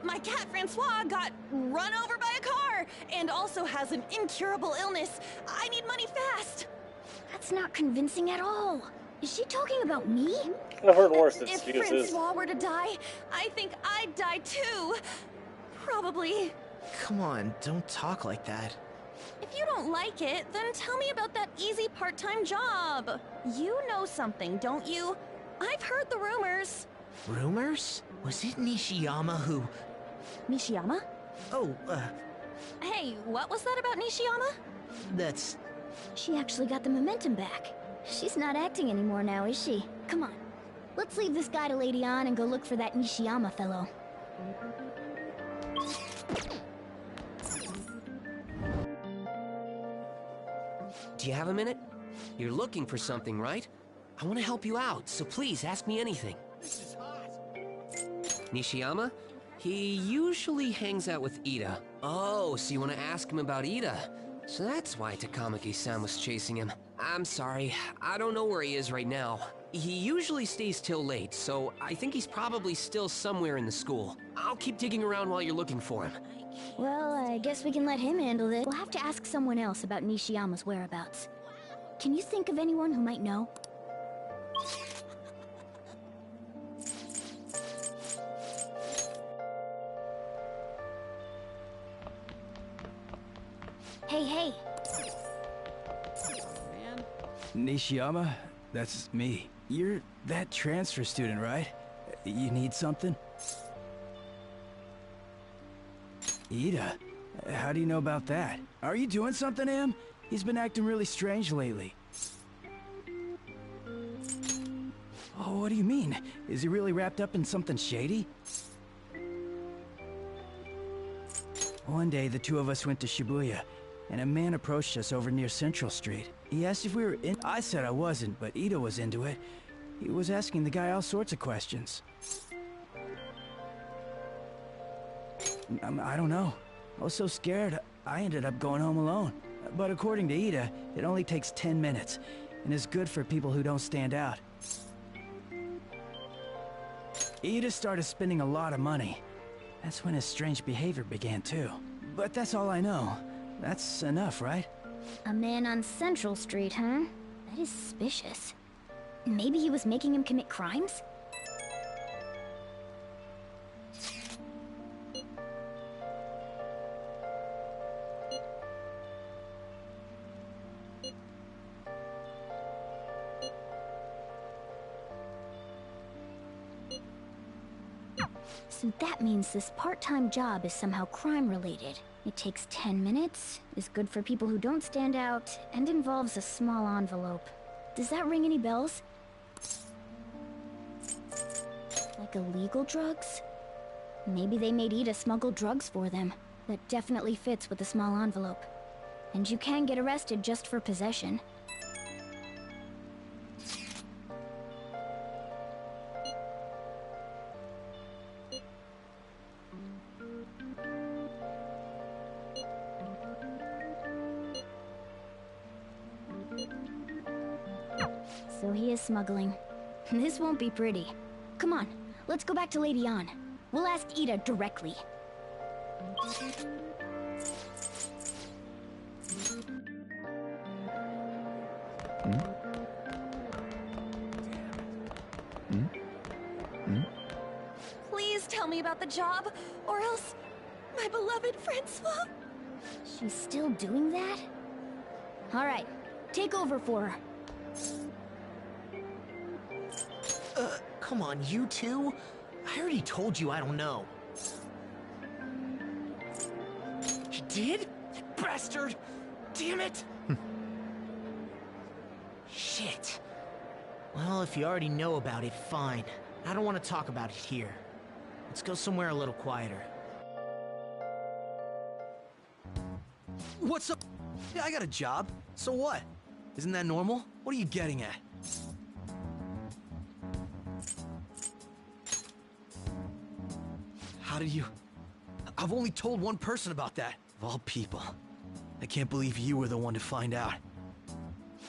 My cat Francois got run over by a car and also has an incurable illness. I need money fast. That's not convincing at all. Is she talking about me? I've heard worse If excuses. Francois were to die, I think I'd die too. Probably. Come on, don't talk like that. If you don't like it, then tell me about that easy part-time job. You know something, don't you? I've heard the rumors. Rumors? Was it Nishiyama who... Nishiyama? Oh, Hey, what was that about Nishiyama? that's... She actually got the momentum back. She's not acting anymore now, is she? Come on. Let's leave this guy to Lady On and go look for that Nishiyama fellow. Do you have a minute? You're looking for something, right? I want to help you out, so please ask me anything. Nishiyama? He usually hangs out with Ida. Oh, so you want to ask him about Ida? So that's why Takamaki-san was chasing him. I'm sorry, I don't know where he is right now. He usually stays till late, so I think he's probably still somewhere in the school. I'll keep digging around while you're looking for him. Well, I guess we can let him handle this. We'll have to ask someone else about Nishiyama's whereabouts. Can you think of anyone who might know? Hey! Nishiyama, that's me. You're that transfer student, right? You need something? Ida? How do you know about that? Are you doing something to him? He's been acting really strange lately. Oh, what do you mean? Is he really wrapped up in something shady? One day, the two of us went to Shibuya, and a man approached us over near Central Street. He asked if we were in. I said I wasn't, but Ida was into it. He was asking the guy all sorts of questions. I don't know. I was so scared, I ended up going home alone. But according to Ida, it only takes 10 minutes. and is good for people who don't stand out. Ida started spending a lot of money. That's when his strange behavior began too. But that's all I know. That's enough, right? A man on Central Street, huh? That is suspicious. Maybe he was making him commit crimes? So that means this part-time job is somehow crime-related. It takes 10 minutes, is good for people who don't stand out, and involves a small envelope. Does that ring any bells? Like illegal drugs? Maybe they made Ida smuggle drugs for them. That definitely fits with the small envelope. And you can get arrested just for possession. So he is smuggling. This won't be pretty. Come on, let's go back to Lady An. We'll ask Ida directly. Please tell me about the job, or else my beloved Francois. She's still doing that? Alright, take over for her. Come on, you two? I already told you I don't know. You did? You bastard! Damn it! Shit. Well, if you already know about it, fine. I don't want to talk about it here. Let's go somewhere a little quieter. What's up? Yeah, I got a job. So what? Isn't that normal? What are you getting at? How did you... I've only told one person about that. Of all people. I can't believe you were the one to find out.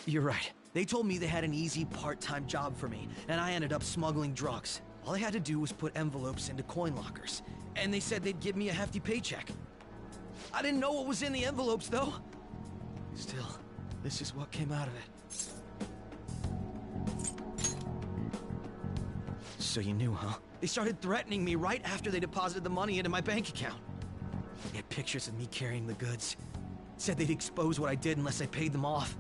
You're right. They told me they had an easy part-time job for me, and I ended up smuggling drugs. All I had to do was put envelopes into coin lockers, and they said they'd give me a hefty paycheck. I didn't know what was in the envelopes, though. Still, this is what came out of it. So you knew, huh? They started threatening me right after they deposited the money into my bank account. They had pictures of me carrying the goods. Said they'd expose what I did unless I paid them off.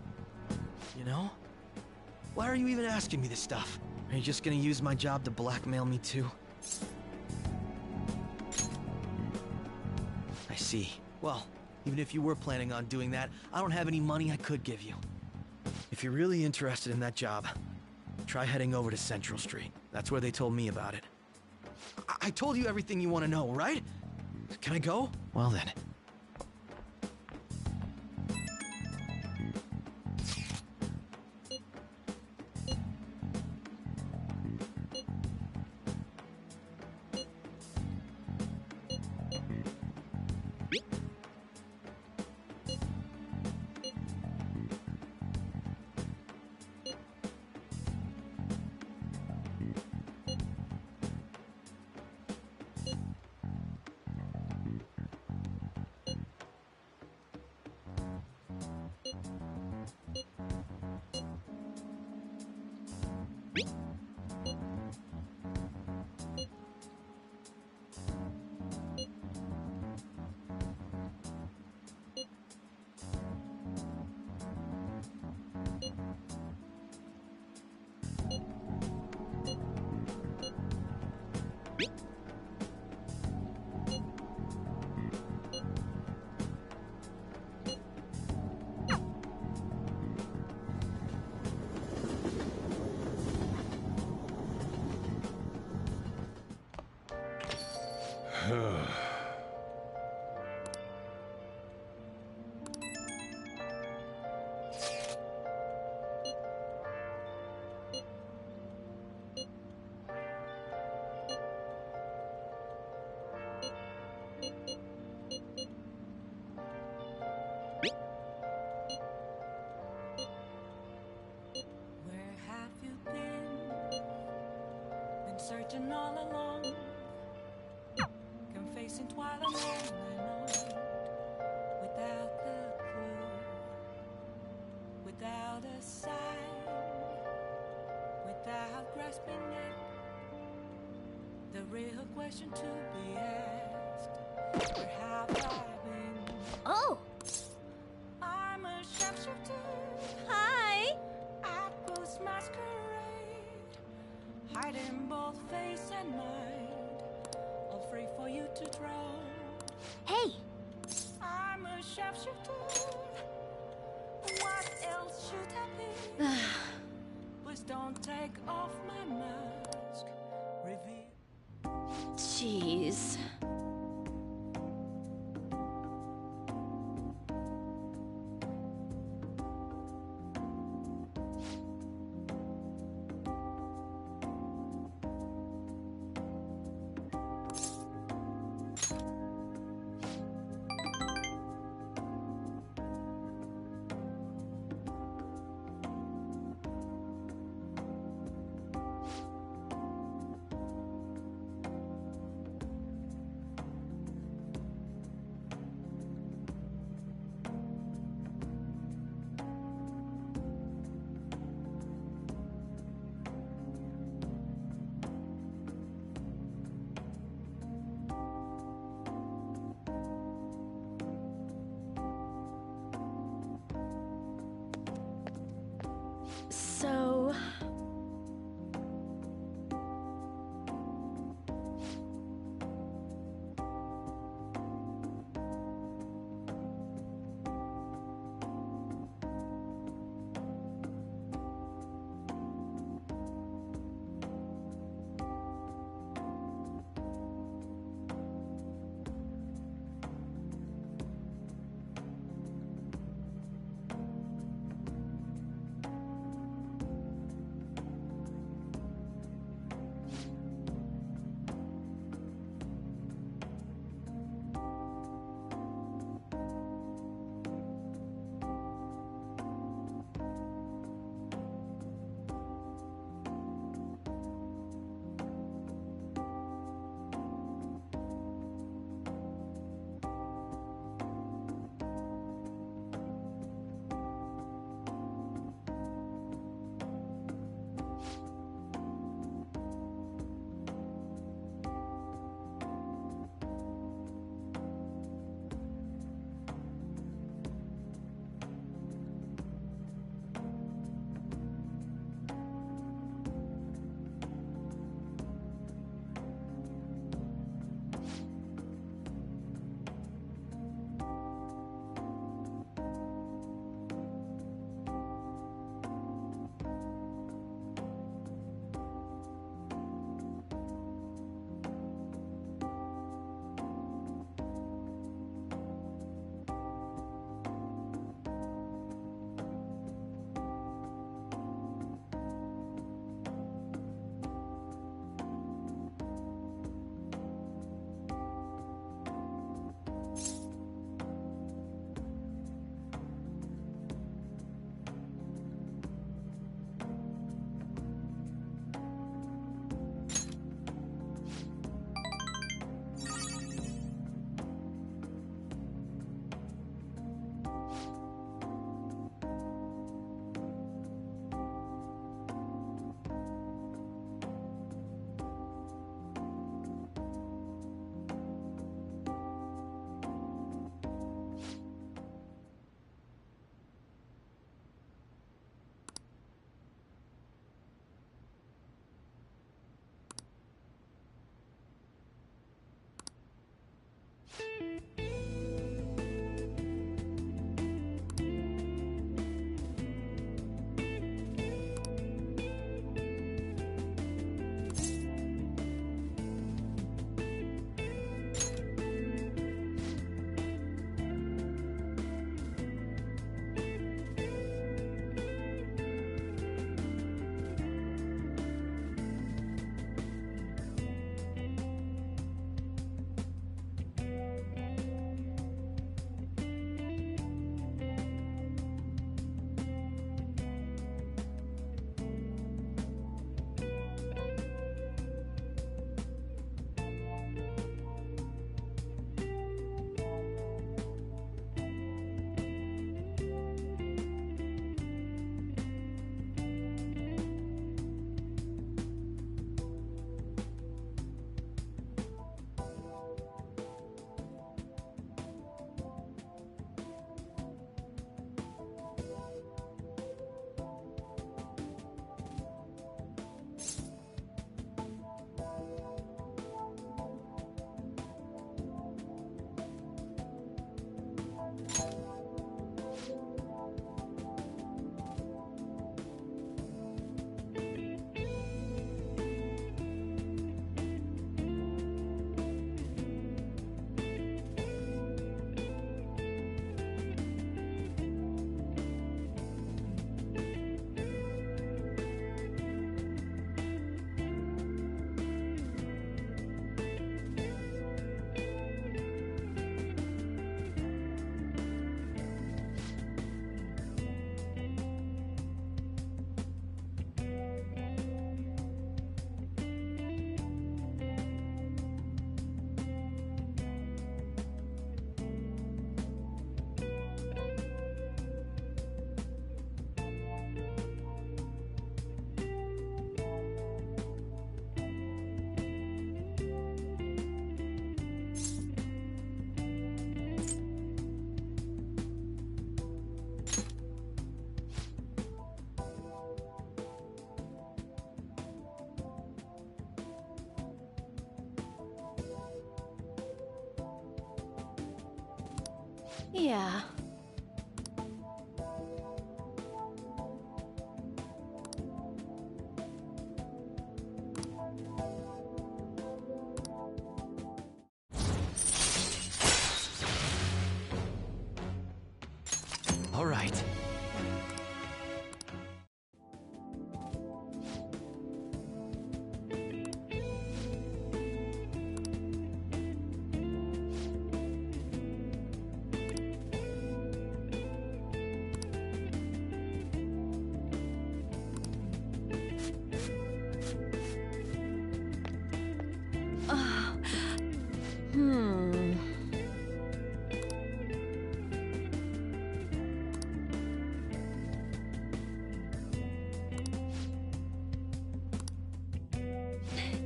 You know? Why are you even asking me this stuff? Are you just gonna use my job to blackmail me too? I see. Well, even if you were planning on doing that, I don't have any money I could give you. If you're really interested in that job, try heading over to Central Street. That's where they told me about it. I told you everything you want to know, right? Can I go? Well then. while I'm on without the clue, without a sign, without grasping it. The real question to be asked: where have I been? Oh! I'm a sharpshooter. Hi! At Ghost Masquerade, hiding both face and mind, all free for you to throw. Hey! I'm a sharpshooter. What else should I be? Please don't take off my mask. Reveal. Jeez. Yeah. All right.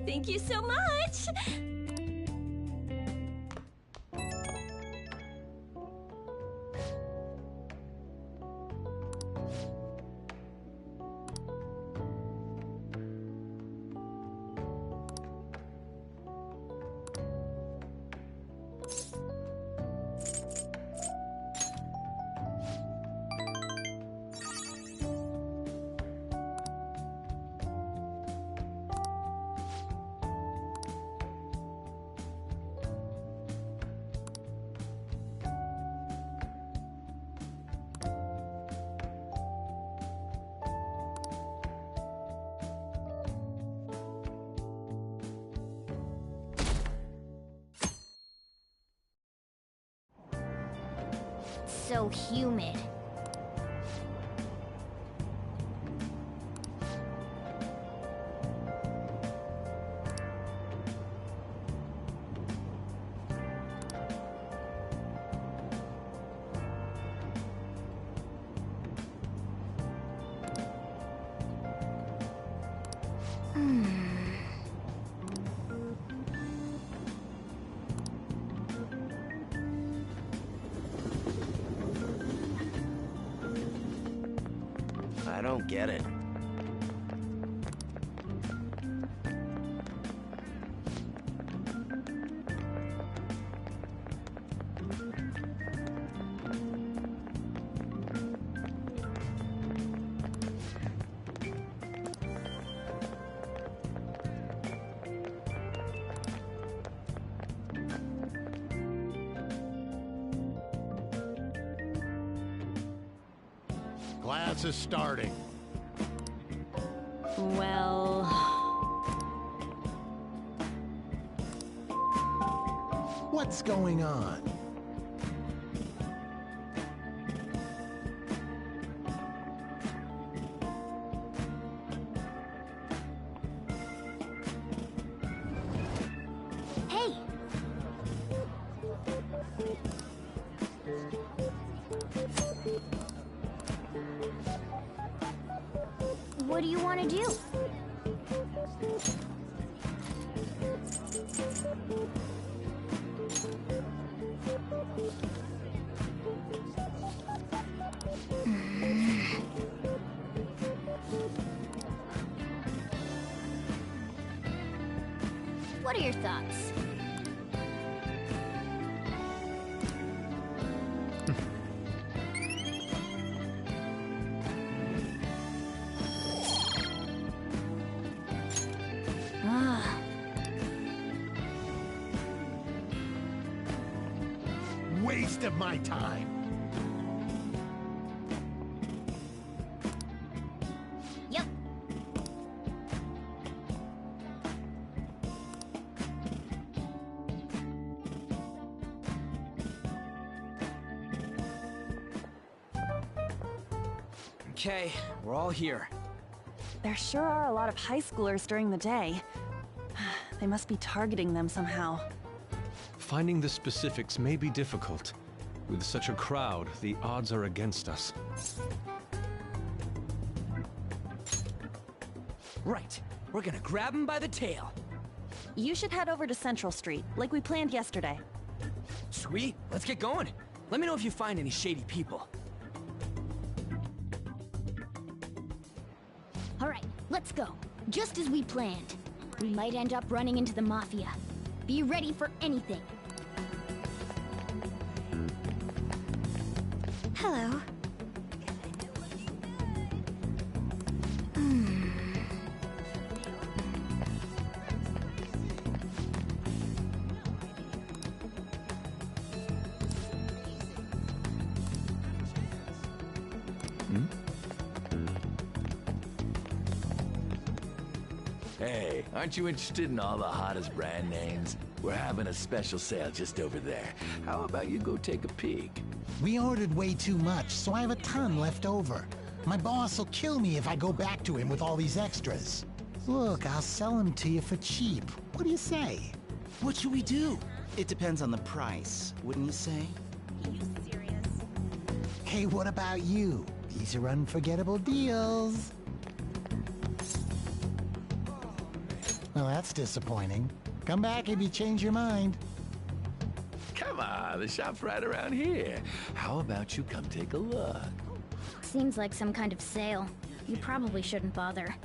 Thank you so much! So humid. I don't get it. Class is starting. Well... What's going on? Hey! What do you want to do? What are your thoughts? Waste of my time. Yep. Okay, we're all here. There sure are a lot of high schoolers during the day. They must be targeting them somehow. Finding the specifics may be difficult. With such a crowd, the odds are against us. Right. We're gonna grab him by the tail. You should head over to Central Street, like we planned yesterday. Sweet. Let's get going. Let me know if you find any shady people. All right, let's go. Just as we planned. We might end up running into the Mafia. Be ready for anything. Hey, aren't you interested in all the hottest brand names? We're having a special sale just over there. How about you go take a peek? We ordered way too much, so I have a ton left over. My boss will kill me if I go back to him with all these extras. Look, I'll sell them to you for cheap. What do you say? What should we do? It depends on the price, wouldn't you say? Hey, what about you? These are unforgettable deals. Well, that's disappointing. Come back if you change your mind. Come on, the shop's right around here. How about you come take a look? Seems like some kind of sale. You probably shouldn't bother.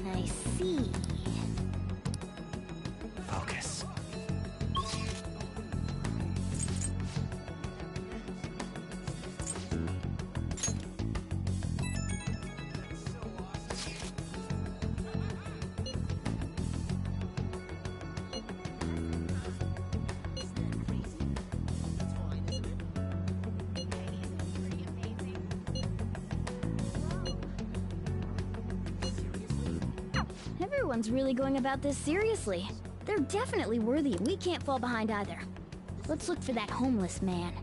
I see. Focus. Everyone's really going about this seriously. They're definitely worthy, and we can't fall behind either. Let's look for that homeless man.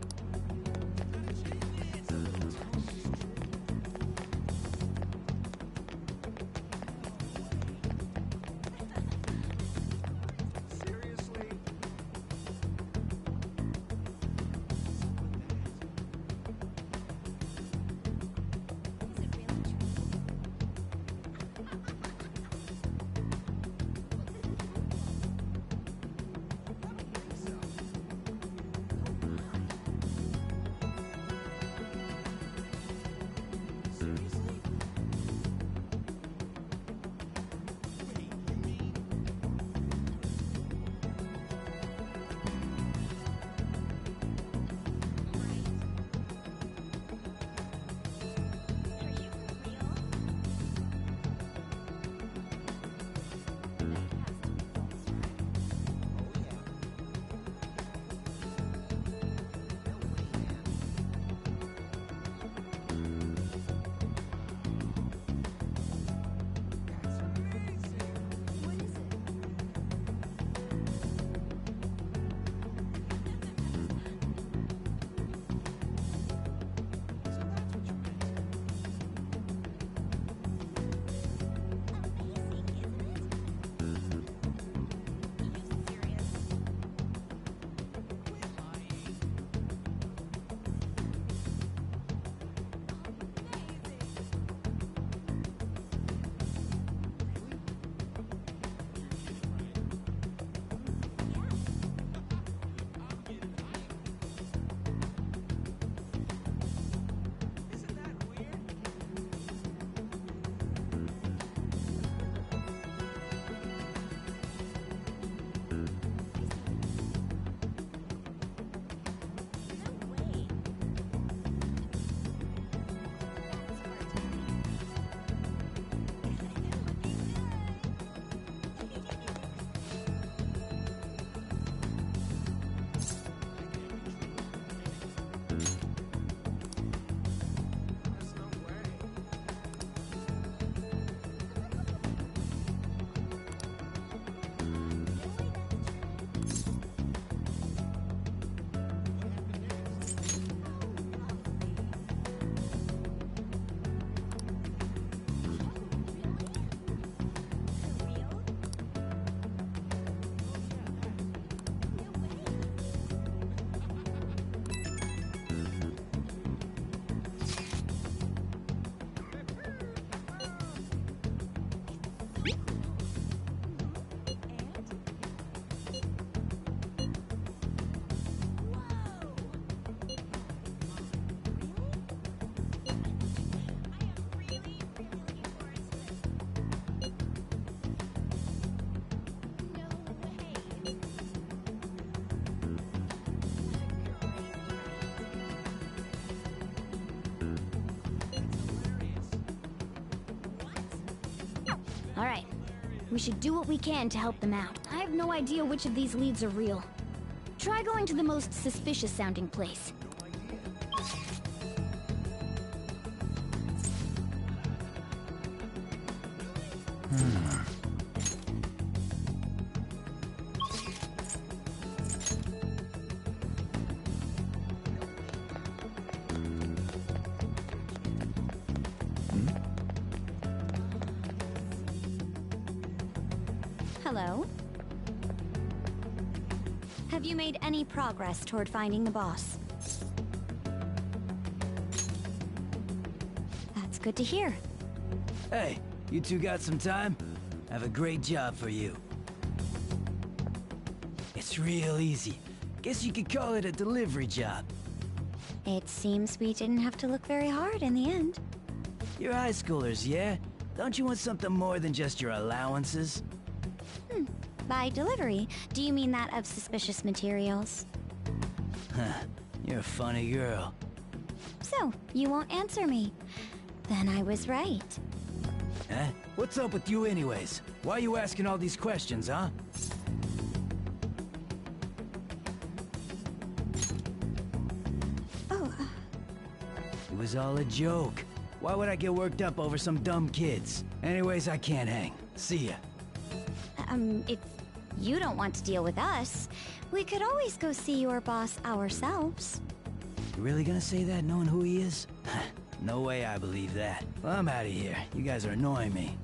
Alright. We should do what we can to help them out. I have no idea which of these leads are real. Try going to the most suspicious sounding place. Hello? Have you made any progress toward finding the boss? That's good to hear. Hey, you two got some time? I have a great job for you. It's real easy. Guess you could call it a delivery job. It seems we didn't have to look very hard in the end. You're high schoolers, yeah? Don't you want something more than just your allowances? By delivery, do you mean that of suspicious materials? Huh, you're a funny girl. So, you won't answer me. Then I was right. Huh? What's up with you anyways? Why are you asking all these questions, huh? Oh, It was all a joke. Why would I get worked up over some dumb kids? Anyways, I can't hang. See ya. If you don't want to deal with us, we could always go see your boss ourselves. You really gonna say that knowing who he is? No way I believe that. Well, I'm out of here. You guys are annoying me.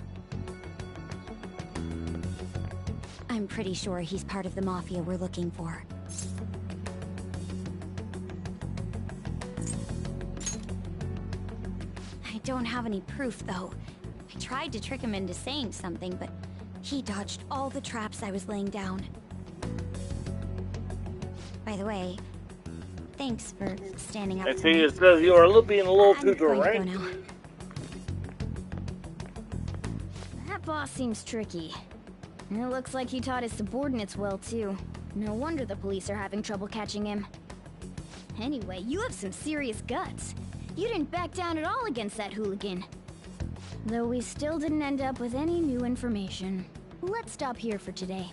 I'm pretty sure he's part of the Mafia we're looking for. I don't have any proof, though. I tried to trick him into saying something, but he dodged all the traps I was laying down. By the way, thanks for standing up I for think me. it says you are being a little I'm too going to go direct. now. That boss seems tricky. And it looks like he taught his subordinates well, too. No wonder the police are having trouble catching him. Anyway, you have some serious guts. You didn't back down at all against that hooligan. Though we still didn't end up with any new information. Let's stop here for today.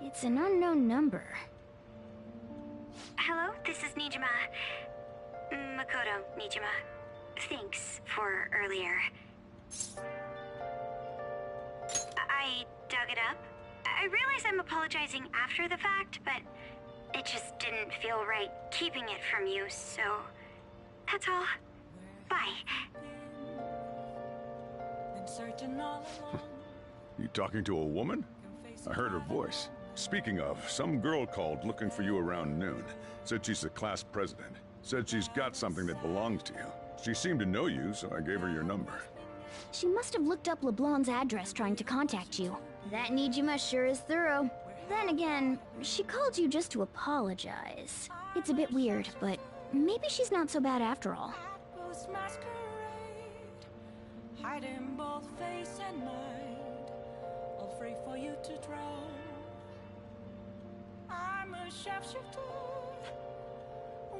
It's an unknown number. Hello, this is Nijima. Makoto Nijima. Thanks for earlier. I dug it up. I realize I'm apologizing after the fact, but it just didn't feel right keeping it from you, so that's all. Bye. You talking to a woman? I heard her voice. Speaking of, some girl called looking for you around noon. Said she's the class president. Said she's got something that belongs to you. She seemed to know you, so I gave her your number. She must have looked up LeBlanc's address trying to contact you. That Nijima sure is thorough. Then again, she called you just to apologize. It's a bit weird, but maybe she's not so bad after all. Hiding both face and mind, all free for you to draw. I'm a shapeshifter.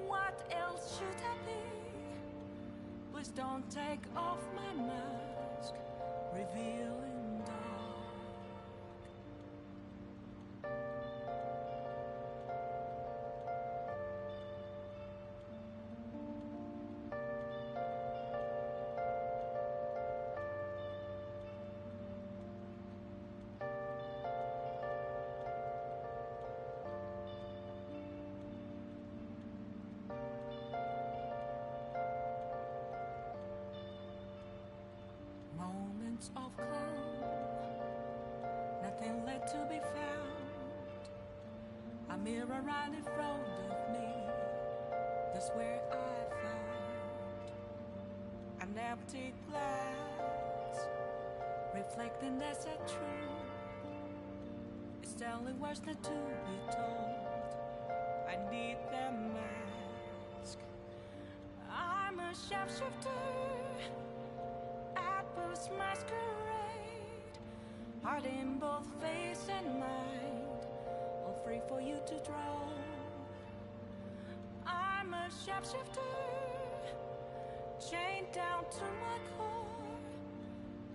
What else should I be? Please don't take off my mask, revealing dark. Moments of calm, nothing left to be found. A mirror right in front of me. That's where I found an empty glass, reflecting that's a truth. It's telling words not to be told. I need the mask. I'm a sharpshooter at Post Masquerade, heart in both face and mind, all free for you to draw. I'm a sharpshooter, chained down to my core.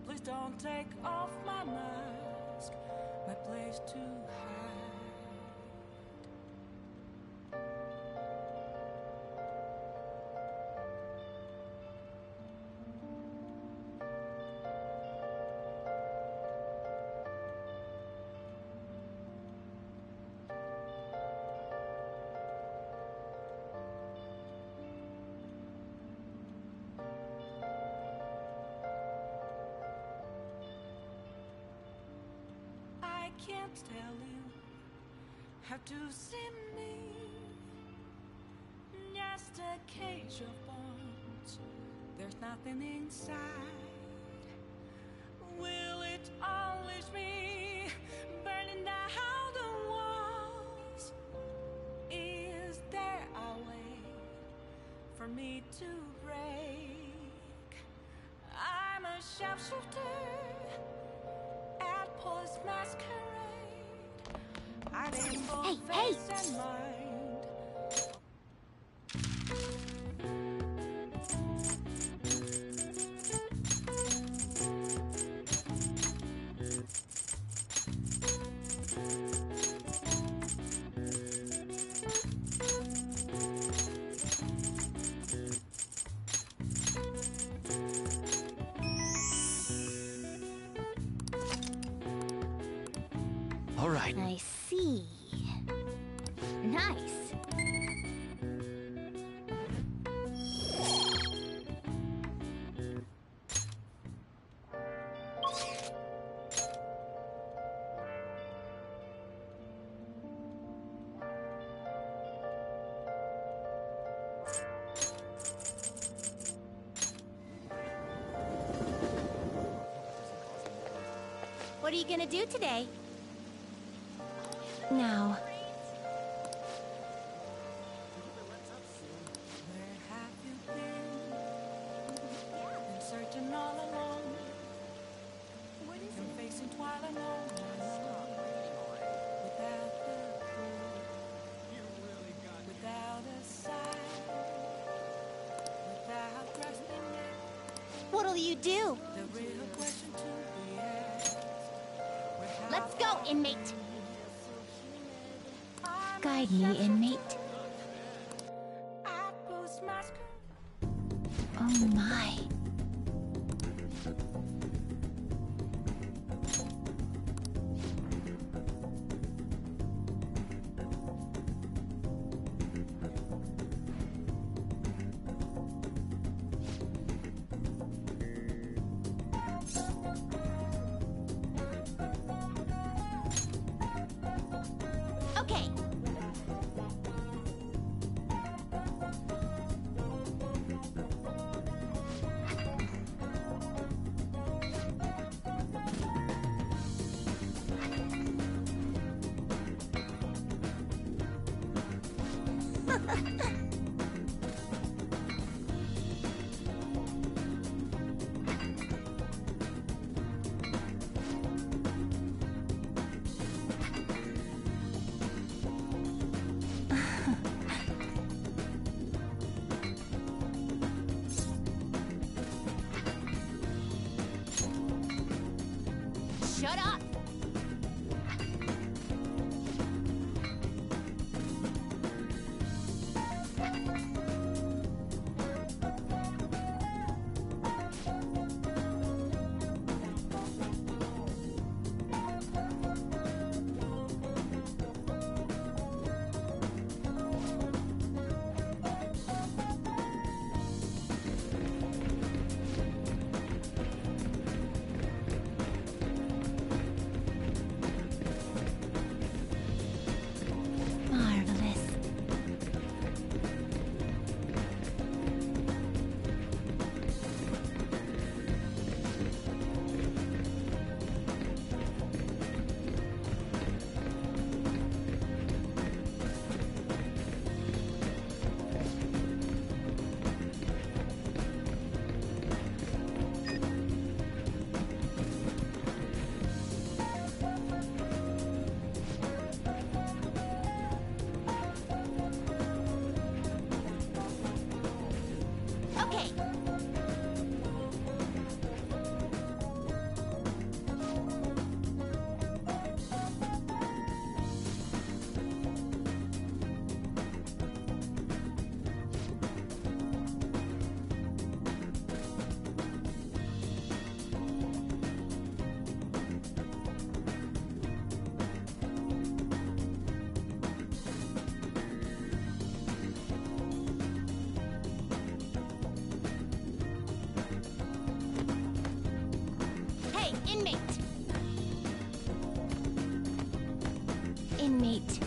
Please don't take off my mask, my place to hide. I can't tell you how to see me. Just a cage of bones. There's nothing inside. Will it unleash me, burning down the walls? Is there a way for me to break? I'm a sharpshooter at Post Masquerade. I didn't both face and mind. All right. I see. Nice. What are you gonna do today? Now. Where have you been searching all alone? What is it? Facing twilight alone. Without the truth. Without a sign. Without grasping it. What'll you do? The real question to be asked. Let's go, inmate. Guide me, inmate. Oh my. Okay. Shut up! Okay. Hey, inmate! Inmate.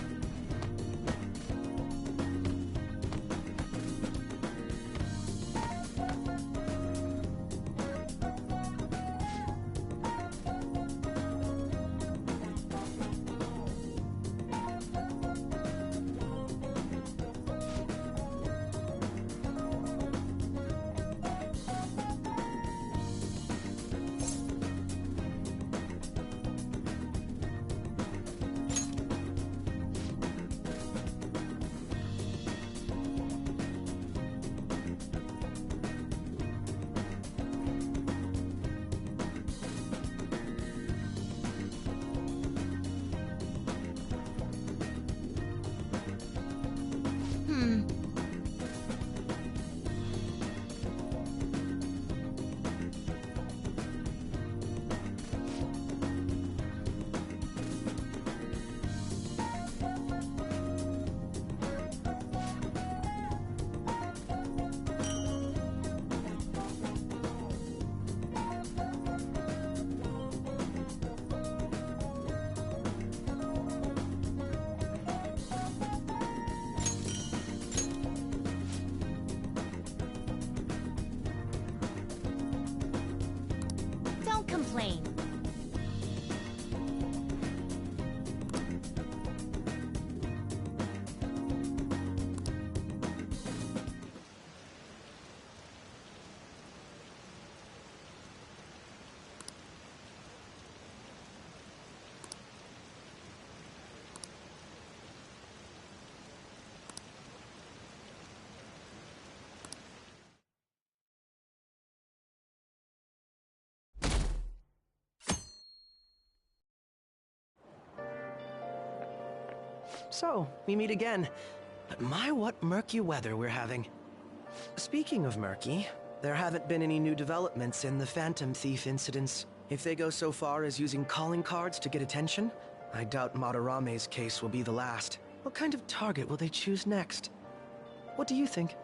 Don't complain. So, we meet again. But my, what murky weather we're having. Speaking of murky, there haven't been any new developments in the Phantom Thief incidents. If they go so far as using calling cards to get attention, I doubt Madarame's case will be the last. What kind of target will they choose next? What do you think?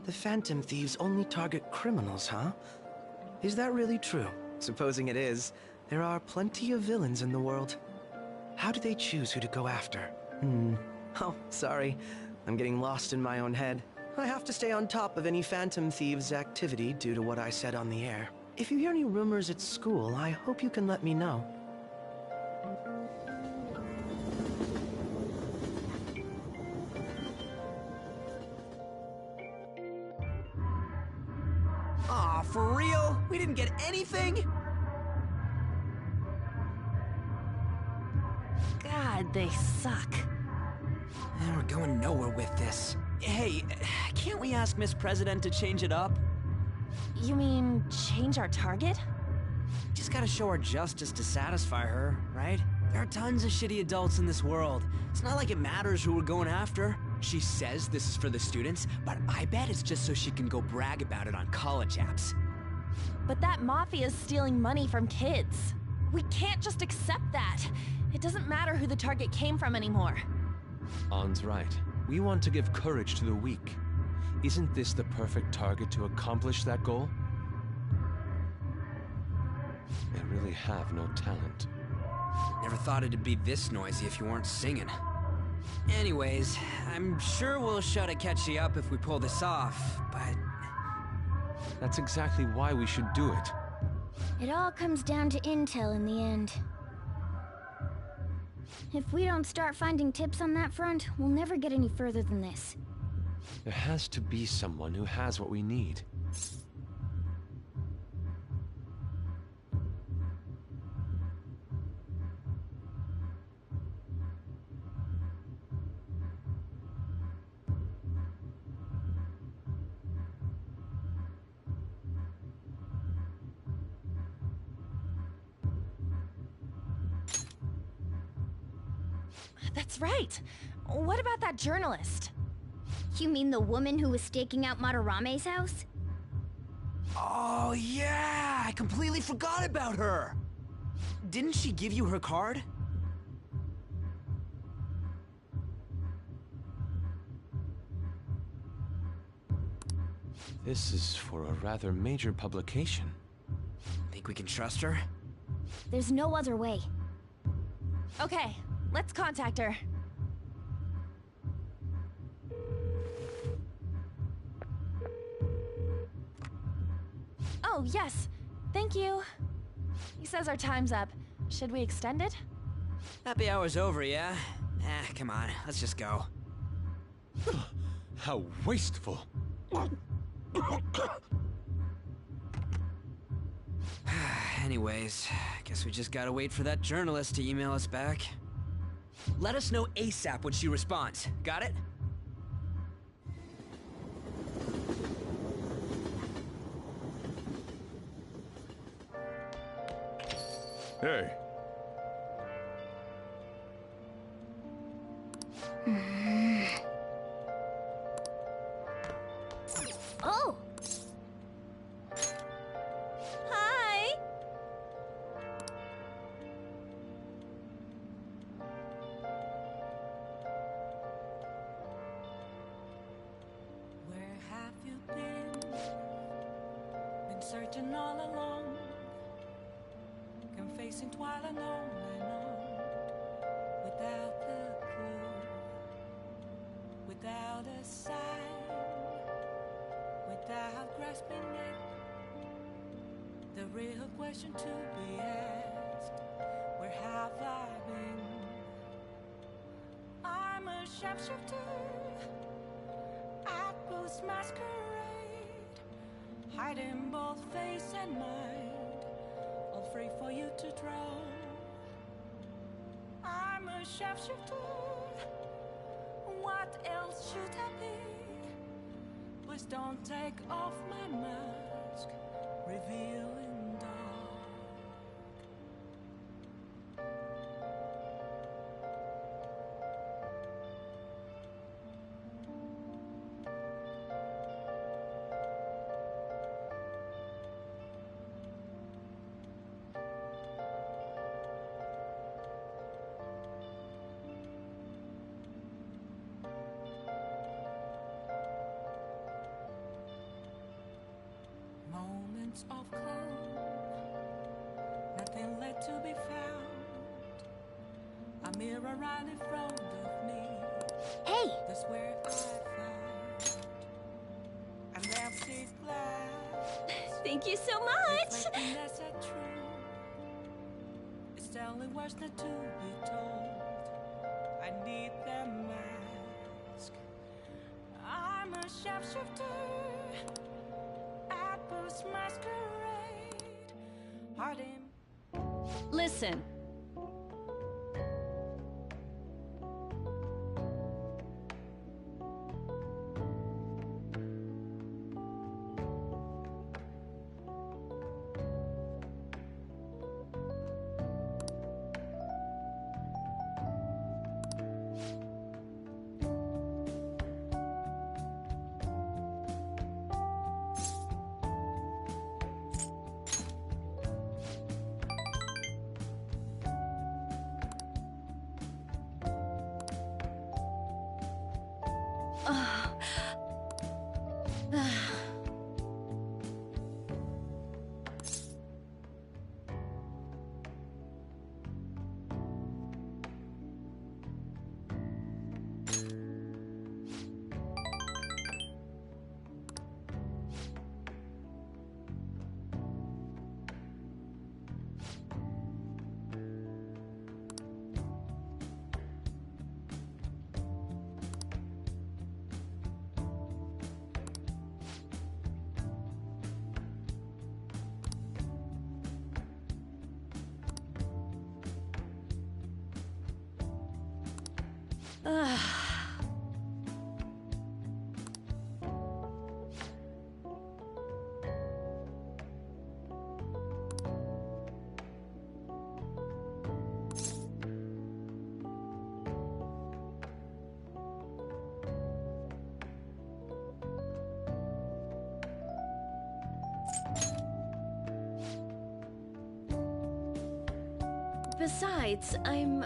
The Phantom Thieves only target criminals, huh? Is that really true? Supposing it is, there are plenty of villains in the world. How do they choose who to go after? Oh, sorry. I'm getting lost in my own head. I have to stay on top of any Phantom Thieves' activity due to what I said on the air. If you hear any rumors at school, I hope you can let me know. Aw, for real? We didn't get anything? God, they suck. We're going nowhere with this. Hey, can't we ask Miss President to change it up? You mean change our target? Just gotta show her justice to satisfy her, right? There are tons of shitty adults in this world. It's not like it matters who we're going after. She says this is for the students, but I bet it's just so she can go brag about it on college apps. But that mafia's stealing money from kids. We can't just accept that. It doesn't matter who the target came from anymore. An's right. We want to give courage to the weak. Isn't this the perfect target to accomplish that goal? They really have no talent. Never thought it'd be this noisy if you weren't singing. Anyways, I'm sure we'll show to catch you up if we pull this off, but... That's exactly why we should do it. It all comes down to intel in the end. If we don't start finding tips on that front, we'll never get any further than this. There has to be someone who has what we need. That's right. What about that journalist? You mean the woman who was staking out Madarame's house? Oh, yeah! I completely forgot about her! Didn't she give you her card? This is for a rather major publication. Think we can trust her? There's no other way. Okay, let's contact her. Oh, yes. Thank you. He says our time's up. Should we extend it? Happy hour's over, yeah? Come on, let's just go. How wasteful. Anyways, guess we just gotta wait for that journalist to email us back. Let us know ASAP when she responds. Got it? Hey. Oh! Hi! Where have you been? Been searching all along, confessing twilight on and on, without the clue, without a sign, without grasping it. The real question to be asked: where have I been? I'm a shapeshifter at Booth's masquerade, hiding both face and mind, all free for you to draw. I'm a shapeshifter. What else should I be? Please don't take off my mask, revealing dark. Moments of calm, nothing left to be found. A mirror right in front of me. Hey! That's where I found an empty glass. Thank you so much! Reflecting that's a truth. It's telling words not to be told. I need that mask. I'm a shapeshifter. Apple's masquerade. Harding. Listen. Besides, I'm,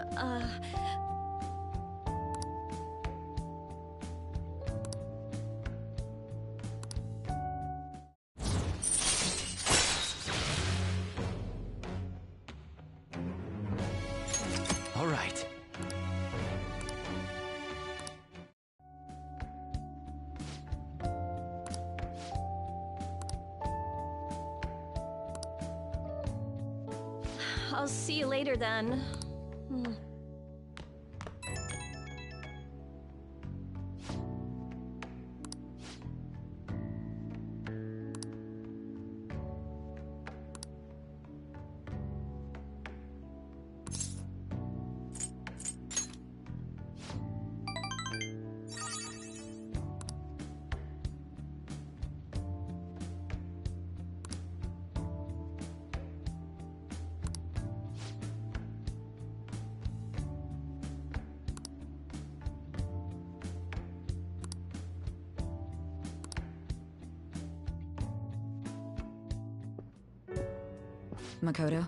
All right. I'll see you later then. Makoto?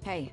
Hey.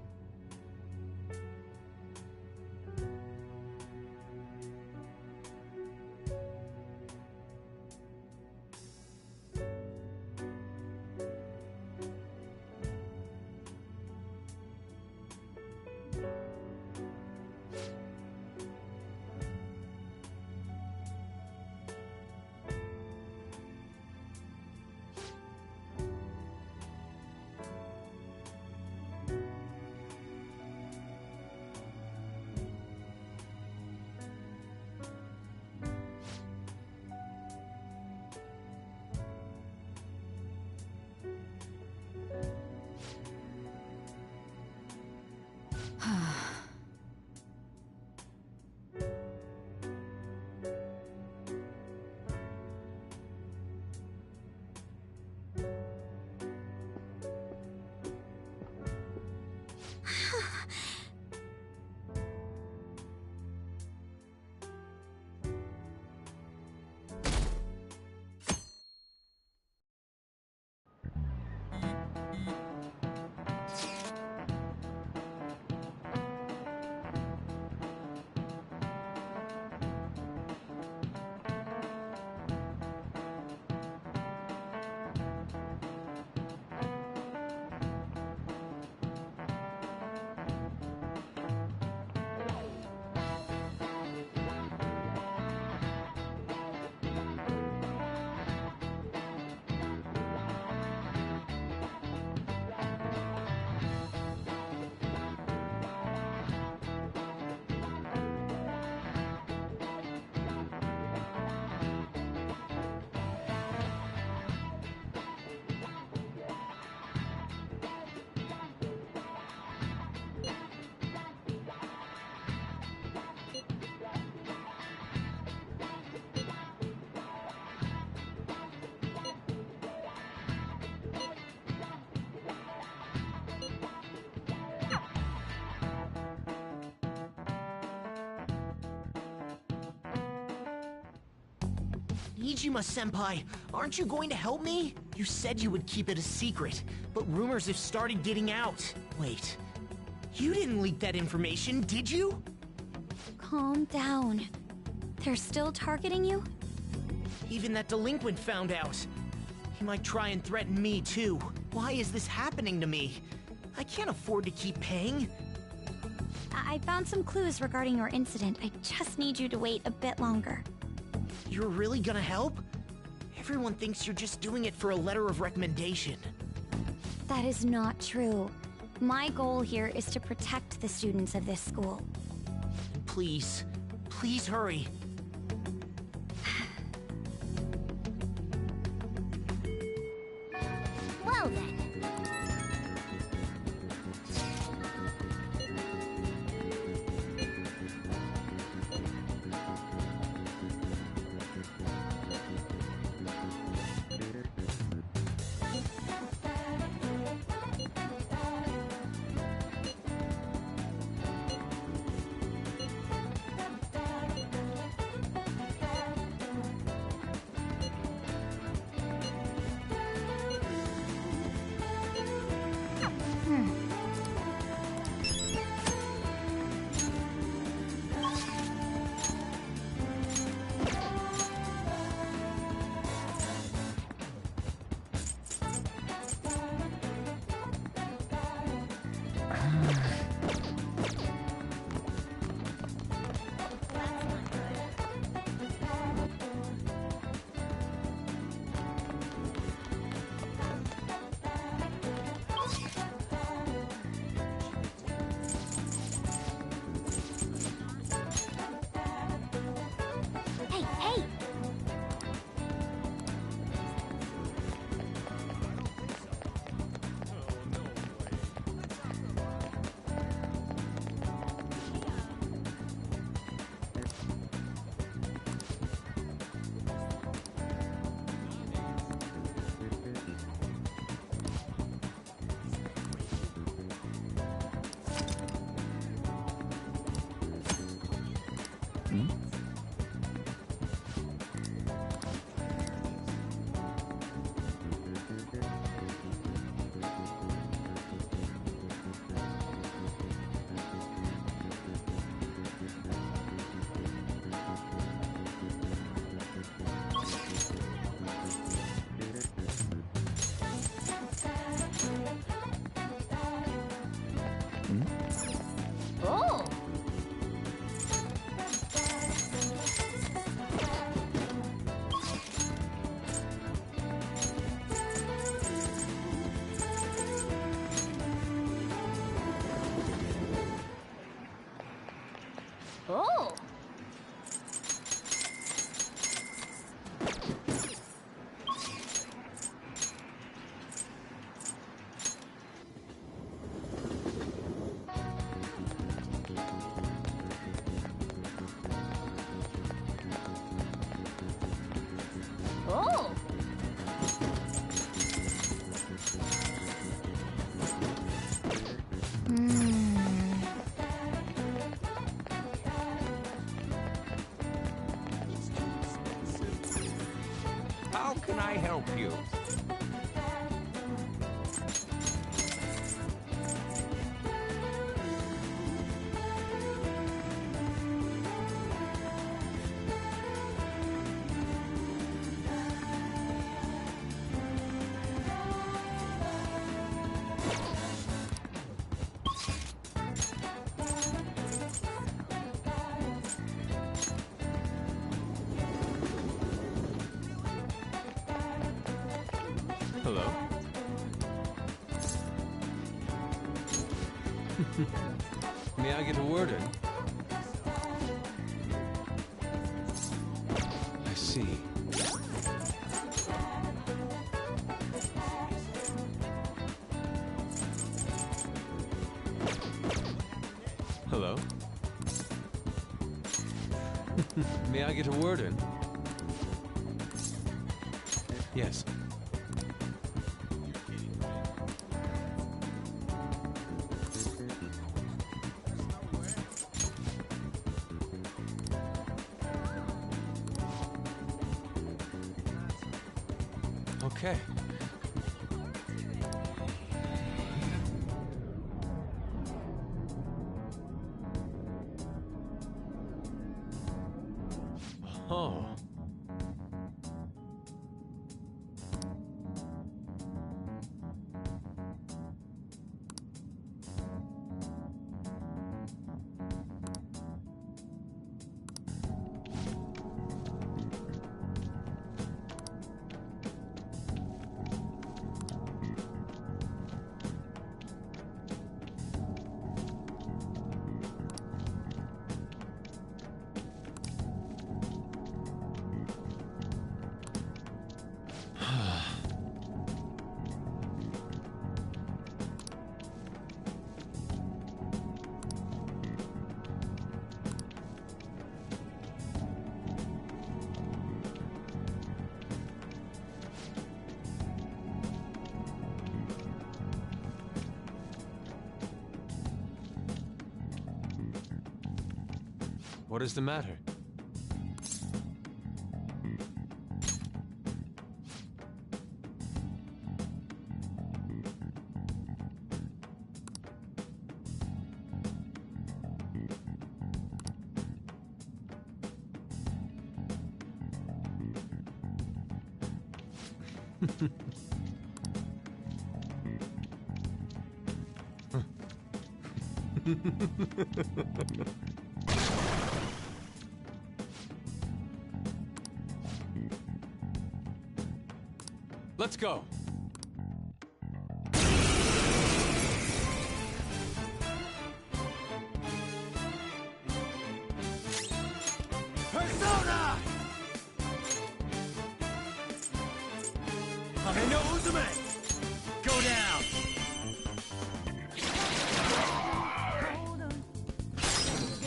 Nijima-senpai, aren't you going to help me? You said you would keep it a secret, but rumors have started getting out. Wait, you didn't leak that information, did you? Calm down. They're still targeting you? Even that delinquent found out. He might try and threaten me, too. Why is this happening to me? I can't afford to keep paying. I found some clues regarding your incident. I just need you to wait a bit longer. You're really gonna help? Everyone thinks you're just doing it for a letter of recommendation. That is not true. My goal here is to protect the students of this school. Please, please hurry. Well then. How can I help you? Hello? May I get a word in? I see. Hello? May I get a word in? Yes. Okay. Oh. What is the matter? Let's go. Persona! Kameno Uzume! Go down!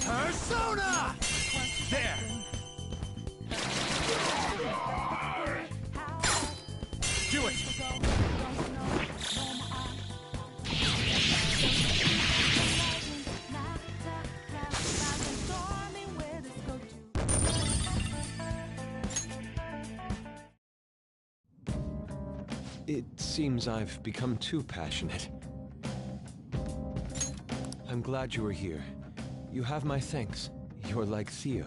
Persona! There! Do it! It seems I've become too passionate. I'm glad you were here. You have my thanks. You're like Theo.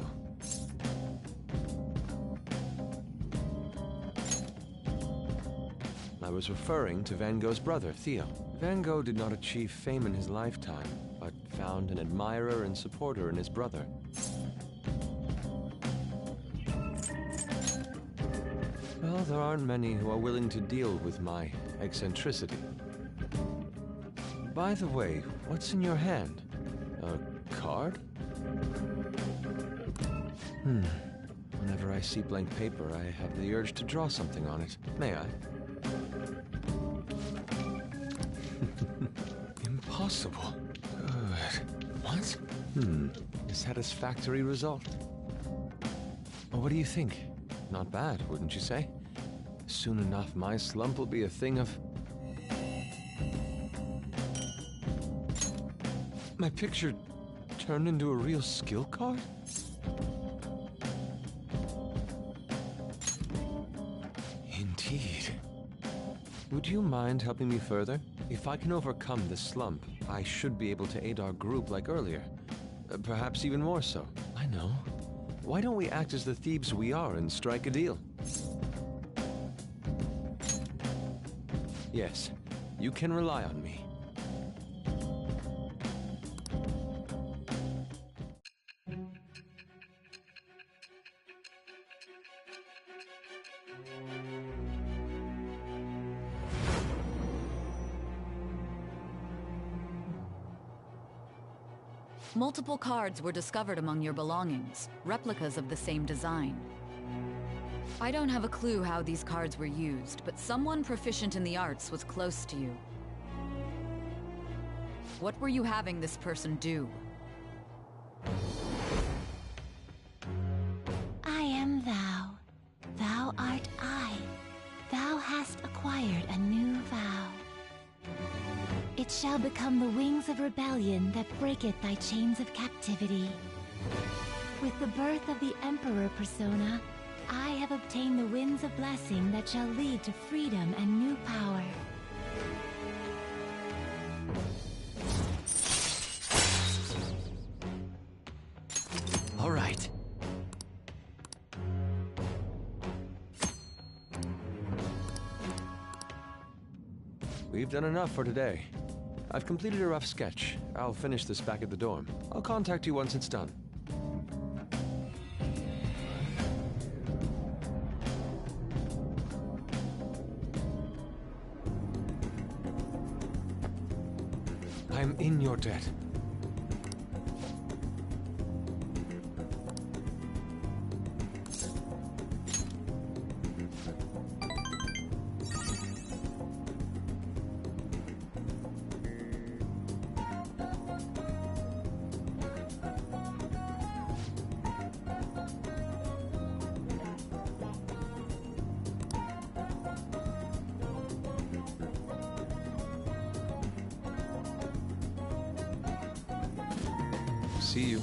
I was referring to Van Gogh's brother, Theo. Van Gogh did not achieve fame in his lifetime, but found an admirer and supporter in his brother. Well, there aren't many who are willing to deal with my eccentricity. By the way, what's in your hand? A card? Whenever I see blank paper, I have the urge to draw something on it. May I? Impossible. Good. What? A satisfactory result. Well, what do you think? Not bad, wouldn't you say? Soon enough, my slump will be a thing of... My picture turned into a real skill card? Indeed. Would you mind helping me further? If I can overcome this slump, I should be able to aid our group like earlier. Perhaps even more so. I know. Why don't we act as the thieves we are and strike a deal? Yes, you can rely on me. Multiple cards were discovered among your belongings, replicas of the same design. I don't have a clue how these cards were used, but someone proficient in the arts was close to you. What were you having this person do? I am thou. Thou art I. Thou hast acquired a new vow. It shall become the wings of rebellion that breaketh thy chains of captivity. With the birth of the Emperor persona, I have obtained the winds of blessing that shall lead to freedom and new power. All right. We've done enough for today. I've completed a rough sketch. I'll finish this back at the dorm. I'll contact you once it's done. I'm in your debt. See you.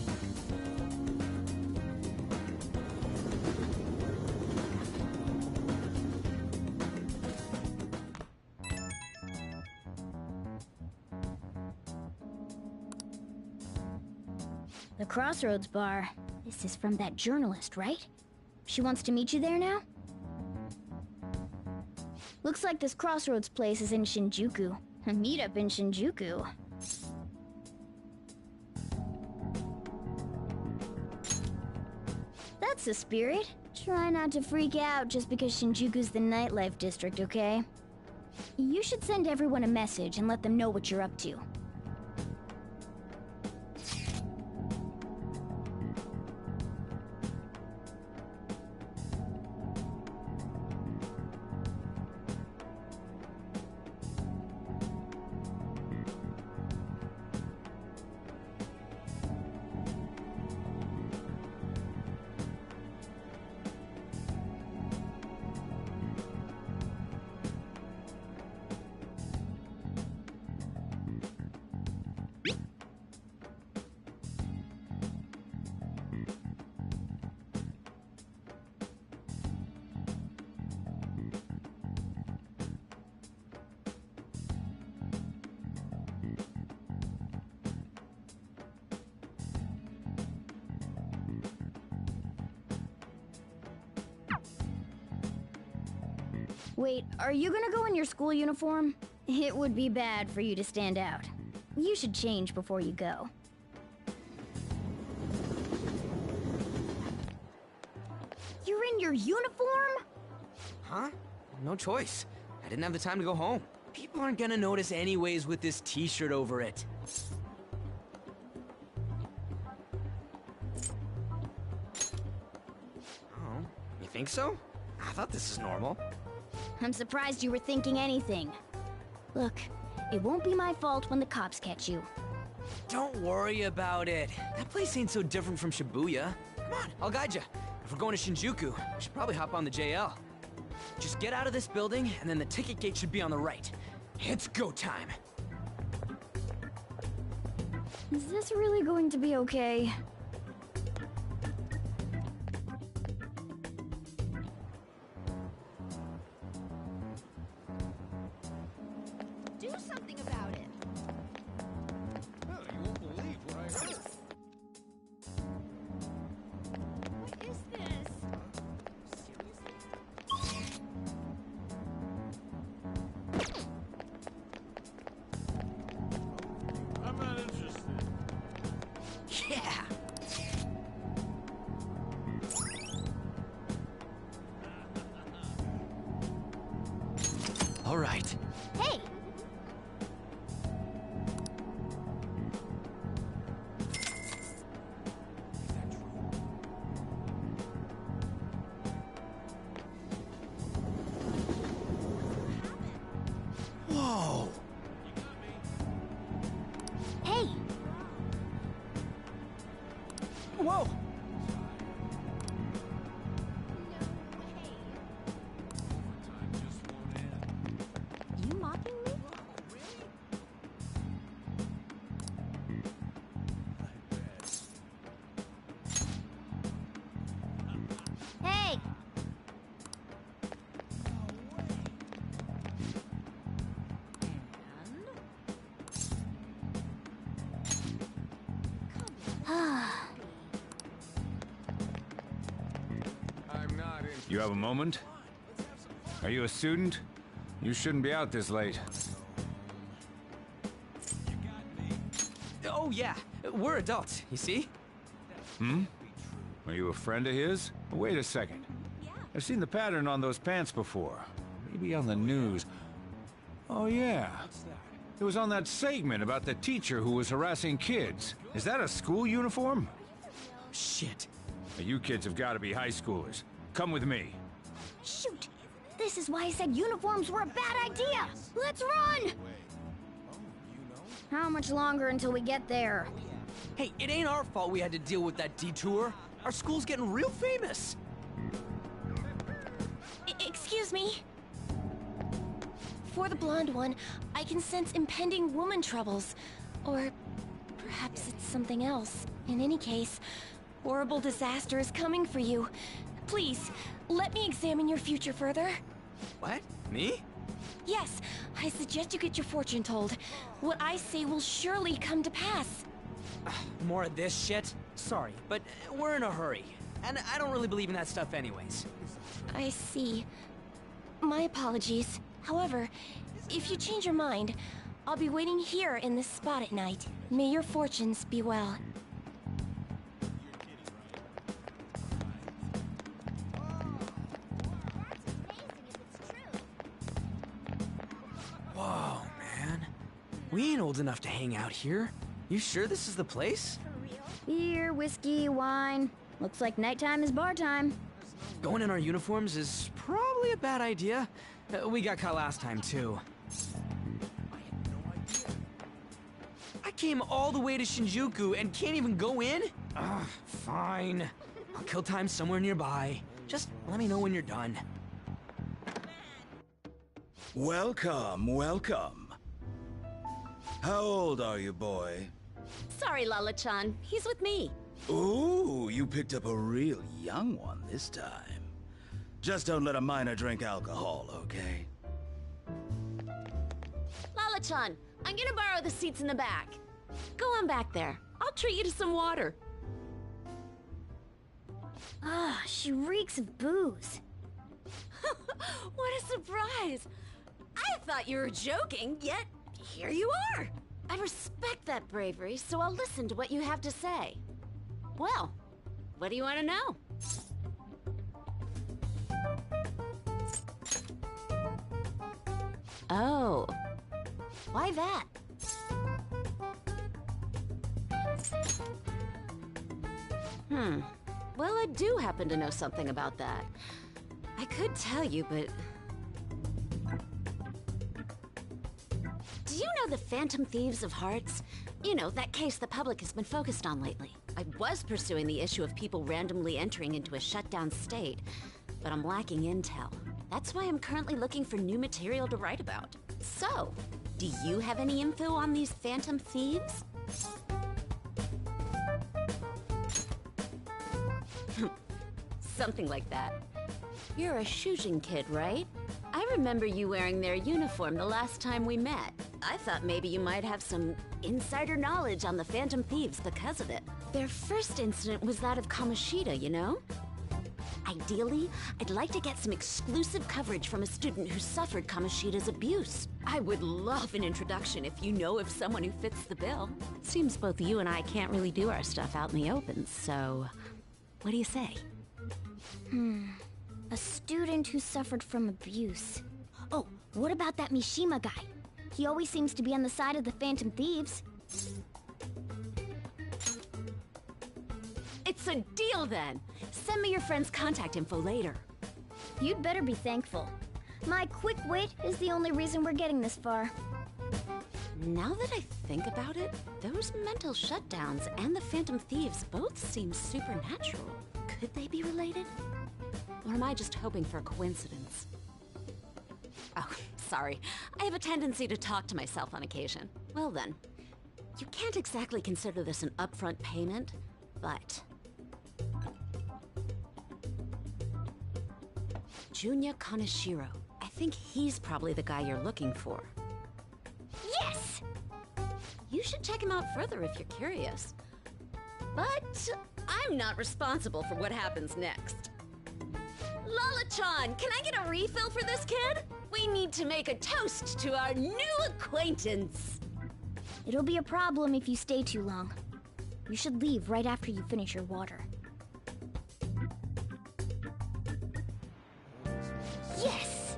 The Crossroads Bar. This is from that journalist, right? She wants to meet you there now? Looks like this Crossroads place is in Shinjuku. A meetup in Shinjuku. That's the spirit. Try not to freak out just because Shinjuku's the nightlife district, okay? You should send everyone a message and let them know what you're up to. Wait, are you gonna go in your school uniform? It would be bad for you to stand out. You should change before you go. You're in your uniform? Huh? No choice. I didn't have the time to go home. People aren't gonna notice anyways with this t-shirt over it. Oh, you think so? I thought this is normal. I'm surprised you were thinking anything. Look, it won't be my fault when the cops catch you. Don't worry about it. That place ain't so different from Shibuya. Come on, I'll guide you. If we're going to Shinjuku, we should probably hop on the JL. Just get out of this building, and then the ticket gate should be on the right. It's go time. Is this really going to be okay? something about it. Well, you won't believe what I heard. What is this? I'm not interested. Yeah! All right. Hey! Whoa! Hey! Whoa! You mocking me? Hey! I'm not in. You have a moment? Are you a student? You shouldn't be out this late. Oh, yeah. We're adults, you see? Hmm? Are you a friend of his? Wait a second. I've seen the pattern on those pants before. Maybe on the news. Oh, yeah. It was on that segment about the teacher who was harassing kids. Is that a school uniform? Shit. Now, you kids have got to be high schoolers. Come with me. Shoot! This is why I said uniforms were a bad idea! Let's run! How much longer until we get there? Hey, it ain't our fault we had to deal with that detour. Our school's getting real famous. Excuse me? For the blonde one, I can sense impending woman troubles. Or perhaps it's something else. In any case, horrible disaster is coming for you. Please, let me examine your future further. What? Me? Yes, I suggest you get your fortune told. What I say will surely come to pass. More of this shit? Sorry, but we're in a hurry. And I don't really believe in that stuff anyways. I see. My apologies. However, if you change your mind, I'll be waiting here in this spot at night. May your fortunes be well. Whoa, man. We ain't old enough to hang out here. You sure this is the place? Beer, whiskey, wine. Looks like nighttime is bar time. Going in our uniforms is probably a bad idea. We got caught last time, too. I came all the way to Shinjuku and can't even go in? Ugh, fine. I'll kill time somewhere nearby. Just let me know when you're done. Welcome, welcome. How old are you, boy? Sorry, Lala-chan. He's with me. Ooh, you picked up a real young one this time. Just don't let a minor drink alcohol, okay? Lala-chan, I'm gonna borrow the seats in the back. Go on back there. I'll treat you to some water. Ah, she reeks of booze. What a surprise! I thought you were joking, yet here you are. I respect that bravery, so I'll listen to what you have to say. Well, what do you want to know? Oh, why that? Well, I do happen to know something about that. I could tell you, but... Do you know the Phantom Thieves of Hearts? You know, that case the public has been focused on lately. I was pursuing the issue of people randomly entering into a shutdown state, but I'm lacking intel. That's why I'm currently looking for new material to write about. So, do you have any info on these Phantom Thieves? Something like that. You're a Shujin kid, right? I remember you wearing their uniform the last time we met. I thought maybe you might have some insider knowledge on the Phantom Thieves because of it. Their first incident was that of Kamoshida, you know? Ideally, I'd like to get some exclusive coverage from a student who suffered Kamoshida's abuse. I would love an introduction if you know of someone who fits the bill. Seems both you and I can't really do our stuff out in the open, so what do you say? A student who suffered from abuse. Oh, what about that Mishima guy? He always seems to be on the side of the Phantom Thieves. It's a deal then! Send me your friend's contact info later. You'd better be thankful. My quick wit is the only reason we're getting this far. Now that I think about it, those mental shutdowns and the Phantom Thieves both seem supernatural. Could they be related? Or am I just hoping for a coincidence? Oh, sorry. I have a tendency to talk to myself on occasion. Well then, you can't exactly consider this an upfront payment, but... Junya Kaneshiro. I think he's probably the guy you're looking for. Yes! You should check him out further if you're curious. But I'm not responsible for what happens next. Lala-chan, can I get a refill for this kid? We need to make a toast to our new acquaintance. It'll be a problem if you stay too long. You should leave right after you finish your water. Yes!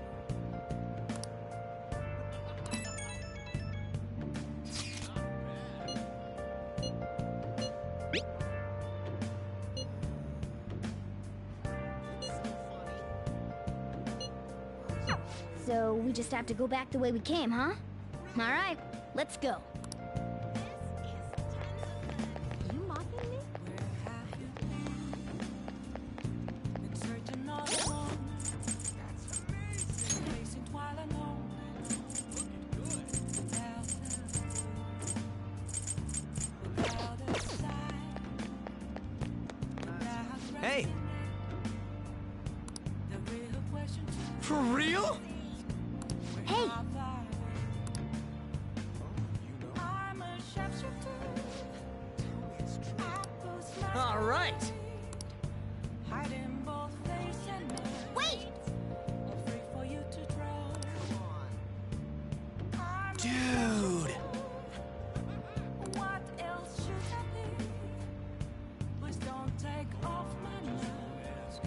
So we just have to go back the way we came, huh? All right, let's go. You mocking me? Hey! For real? Hey! All right! Wait! Dude! What else should I be? Please don't take off my mask.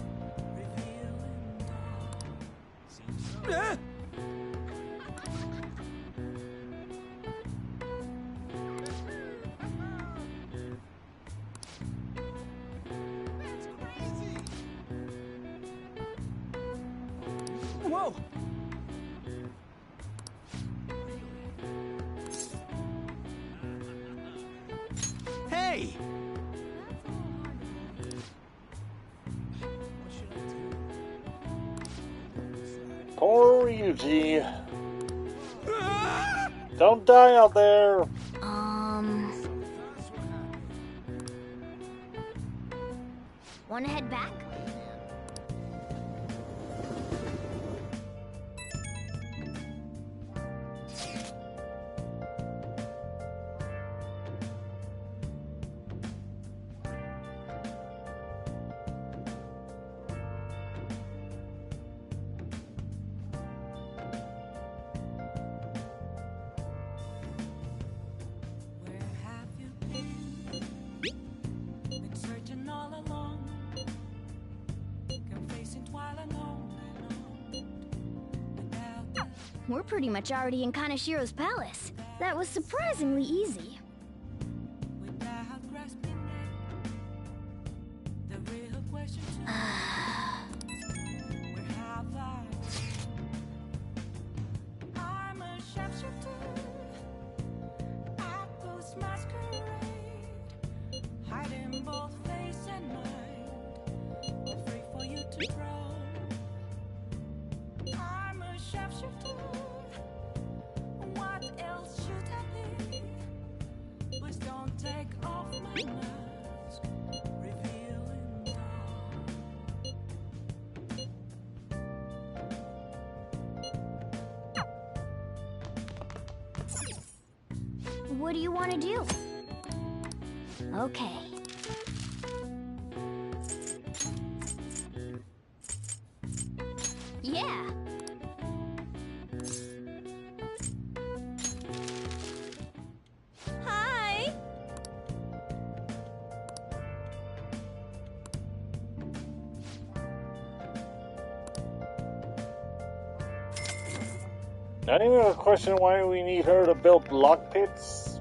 Revealing Whoa! Hey! Poor Ryuji. Don't die out there. Wanna head back? We're pretty much already in Kaneshiro's palace. That was surprisingly easy. What do you want to do? Okay. Yeah. Hi! Anyone have a question why we need her to build lock pits?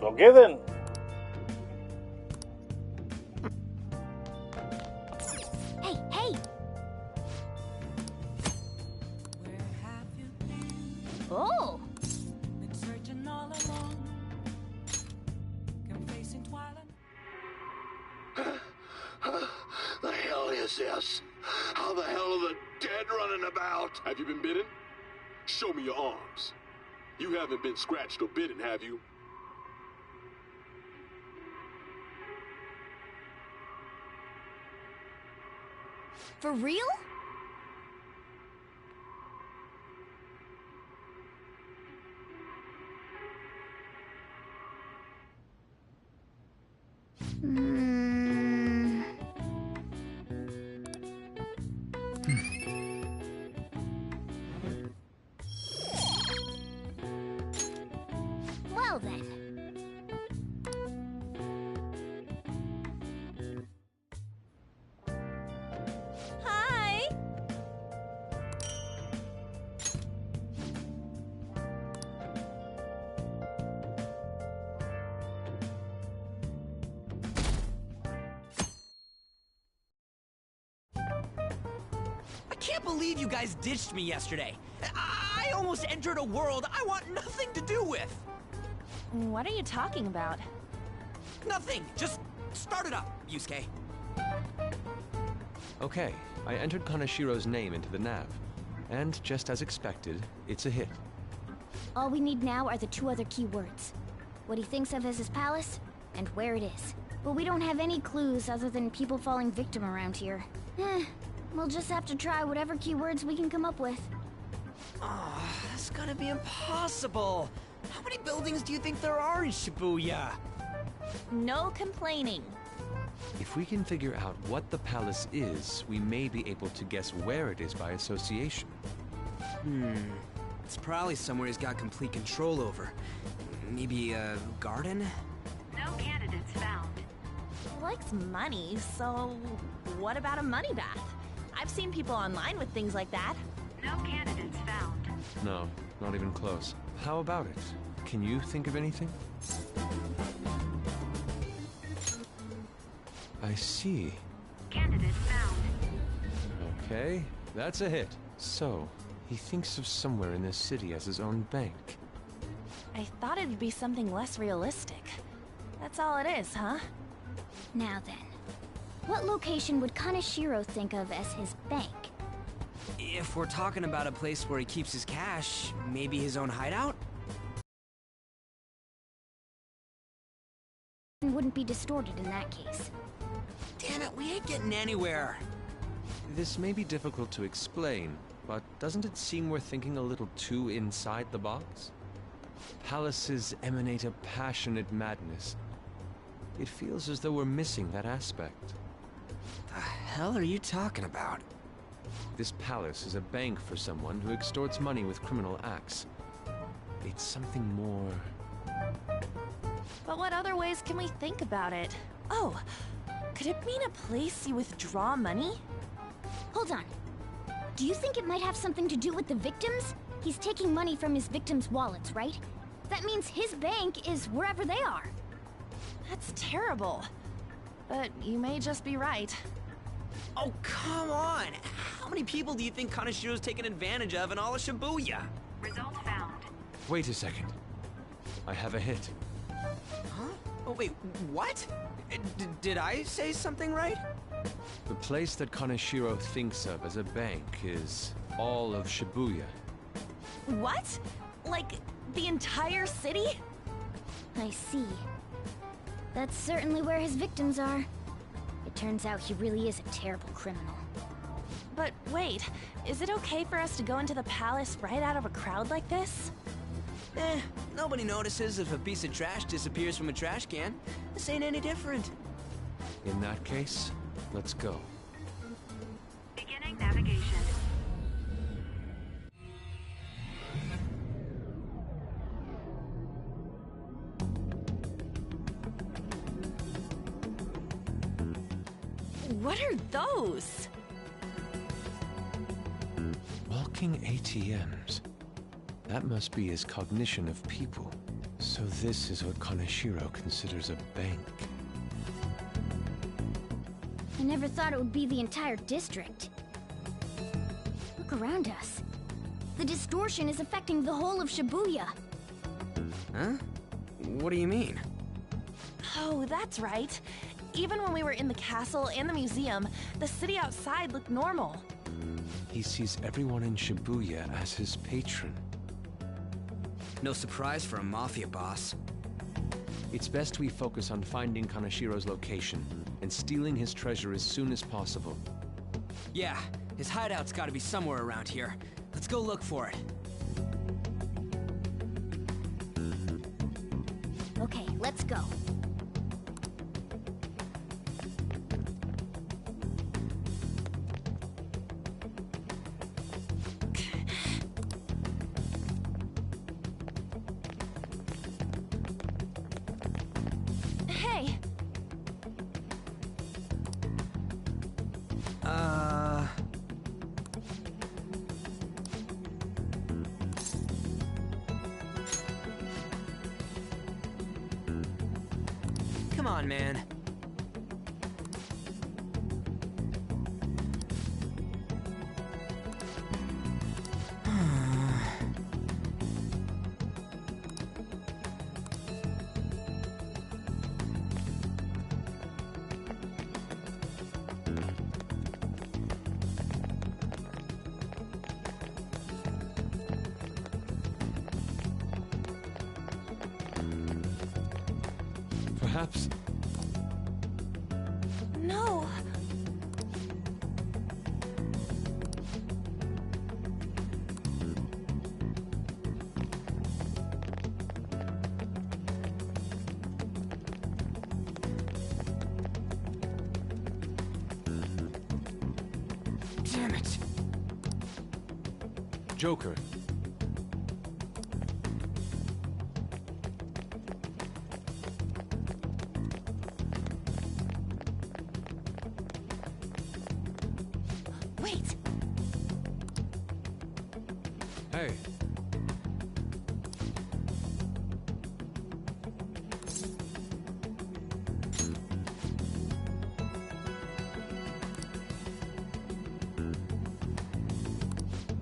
Okay then. Hey, hey! Oh! Been searching all along, confessing twilight. The hell is this? How the hell are the dead running about? Have you been bitten? Show me your arms. You haven't been scratched or bitten, have you? For real? Well then. Hi! I can't believe you guys ditched me yesterday. I almost entered a world I want nothing to do with. What are you talking about? Nothing. Just start it up, Yusuke. Okay, I entered Kanashiro's name into the nav. And just as expected, it's a hit. All we need now are the two other keywords. What he thinks of as his palace, and where it is. But we don't have any clues other than people falling victim around here. We'll just have to try whatever keywords we can come up with. Oh, that's gonna be impossible. How many buildings do you think there are in Shibuya? No complaining. If we can figure out what the palace is, we may be able to guess where it is by association. It's probably somewhere he's got complete control over. Maybe a garden? No candidates found. He likes money, so what about a money bath? I've seen people online with things like that. No candidates found. No, not even close. How about it? Can you think of anything? I see. Candidates found. Okay, that's a hit. So, he thinks of somewhere in this city as his own bank. I thought it'd be something less realistic. That's all it is, huh? Now then, what location would Kaneshiro think of as his bank? If we're talking about a place where he keeps his cash, maybe his own hideout? Wouldn't be distorted in that case. Damn it, we ain't getting anywhere. This may be difficult to explain, but doesn't it seem we're thinking a little too inside the box? Palaces emanate a passionate madness. It feels as though we're missing that aspect. The hell are you talking about? This palace is a bank for someone who extorts money with criminal acts. It's something more... But what other ways can we think about it? Oh, could it mean a place you withdraw money? Hold on. Do you think it might have something to do with the victims? He's taking money from his victims' wallets, right? That means his bank is wherever they are. That's terrible. But you may just be right. Oh, come on! How many people do you think Kaneshiro's taken advantage of in all of Shibuya? Result found. Wait a second. I have a hit. Huh? Oh, wait, what? Did I say something right? The place that Kaneshiro thinks of as a bank is all of Shibuya. What? Like, the entire city? I see. That's certainly where his victims are. It turns out he really is a terrible criminal. But wait, is it okay for us to go into the palace right out of a crowd like this? Nobody notices if a piece of trash disappears from a trash can. This ain't any different. In that case, let's go. Beginning navigation. What are those? Walking ATMs. That must be his cognition of people. So this is what Kaneshiro considers a bank. I never thought it would be the entire district. Look around us. The distortion is affecting the whole of Shibuya. Huh? What do you mean? Oh, that's right. Even when we were in the castle and the museum, the city outside looked normal. He sees everyone in Shibuya as his patron. No surprise for a mafia boss. It's best we focus on finding Kaneshiro's location and stealing his treasure as soon as possible. Yeah, his hideout's gotta be somewhere around here. Let's go look for it. Okay, let's go. Hey! Come on, man. Perhaps... No! Damn it! Joker. Wait! Hey.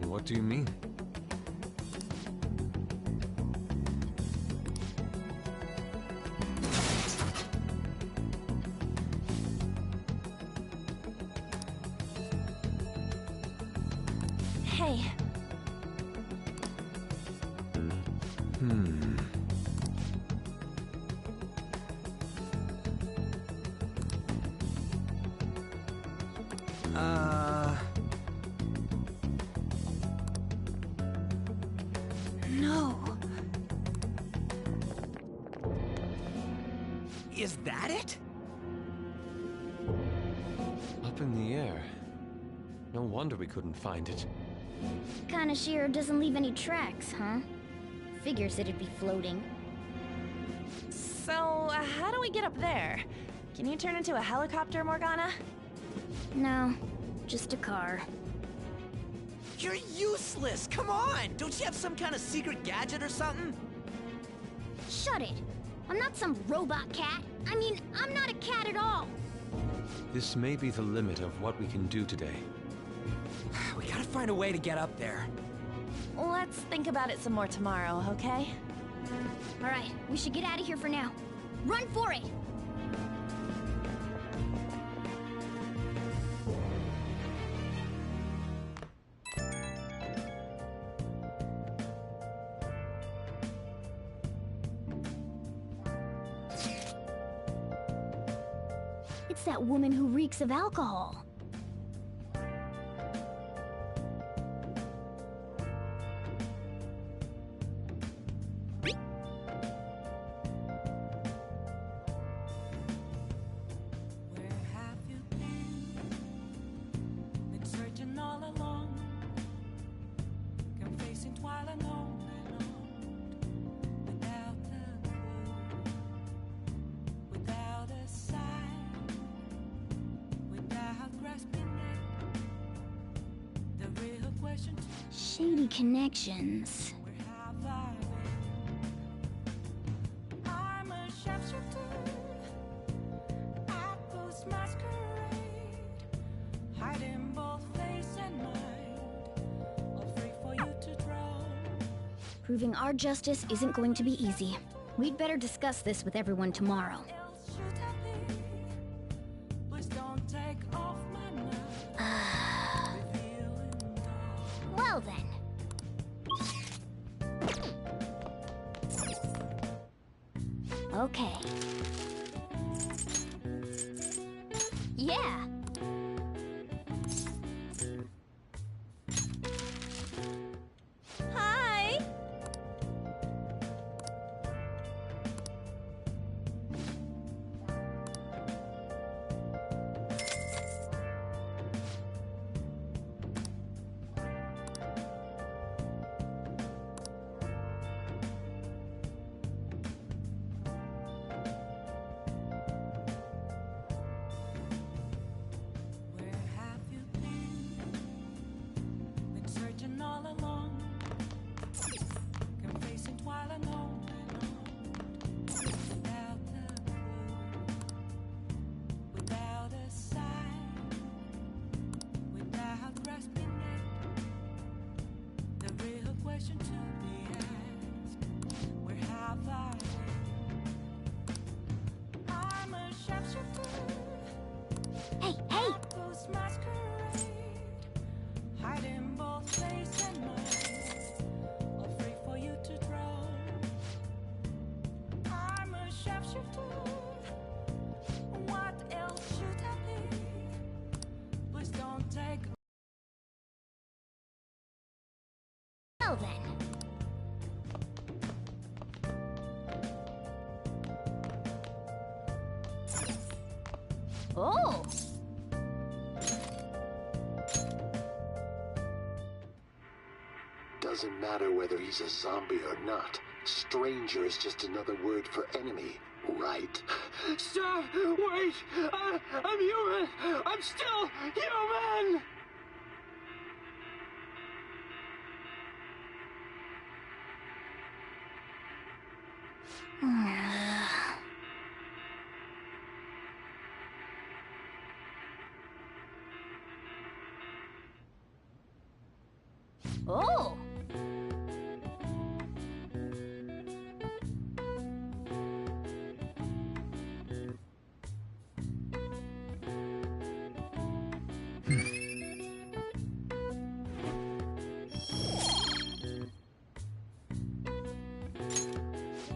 What do you mean? Hey, no. Is that it? Up in the air. No wonder we couldn't find it. Kaneshiro doesn't leave any tracks, huh? Figures it'd be floating. So, how do we get up there? Can you turn into a helicopter, Morgana? No, just a car. You're useless! Come on! Don't you have some kind of secret gadget or something? Shut it! I'm not some robot cat. I mean, I'm not a cat at all. This may be the limit of what we can do today. We gotta find a way to get up there. Let's think about it some more tomorrow, okay? Alright, we should get out of here for now. Run for it! It's that woman who reeks of alcohol. Shady connections. I'm a sharpshooter at this masquerade, hiding both face and mind, afraid for you to drown. Proving our justice isn't going to be easy. We'd better discuss this with everyone tomorrow. Please don't take off my mind. Well then. Okay. Yeah. Hi! Where have you been? Been searching all along, confessing while alone and on, without a clue, without a sign, without grasping it. The real question to be asked: where have I been? I'm a sharpshooter. Hey, hey! Those masquerade, hiding both face and mind, afraid for you to drown. I'm a sharpshooter. What else should I be? Please don't take. Well then. Oh! Doesn't matter whether he's a zombie or not. Stranger is just another word for enemy, right? Stop! Wait! I'm human! I'm still human! Oh!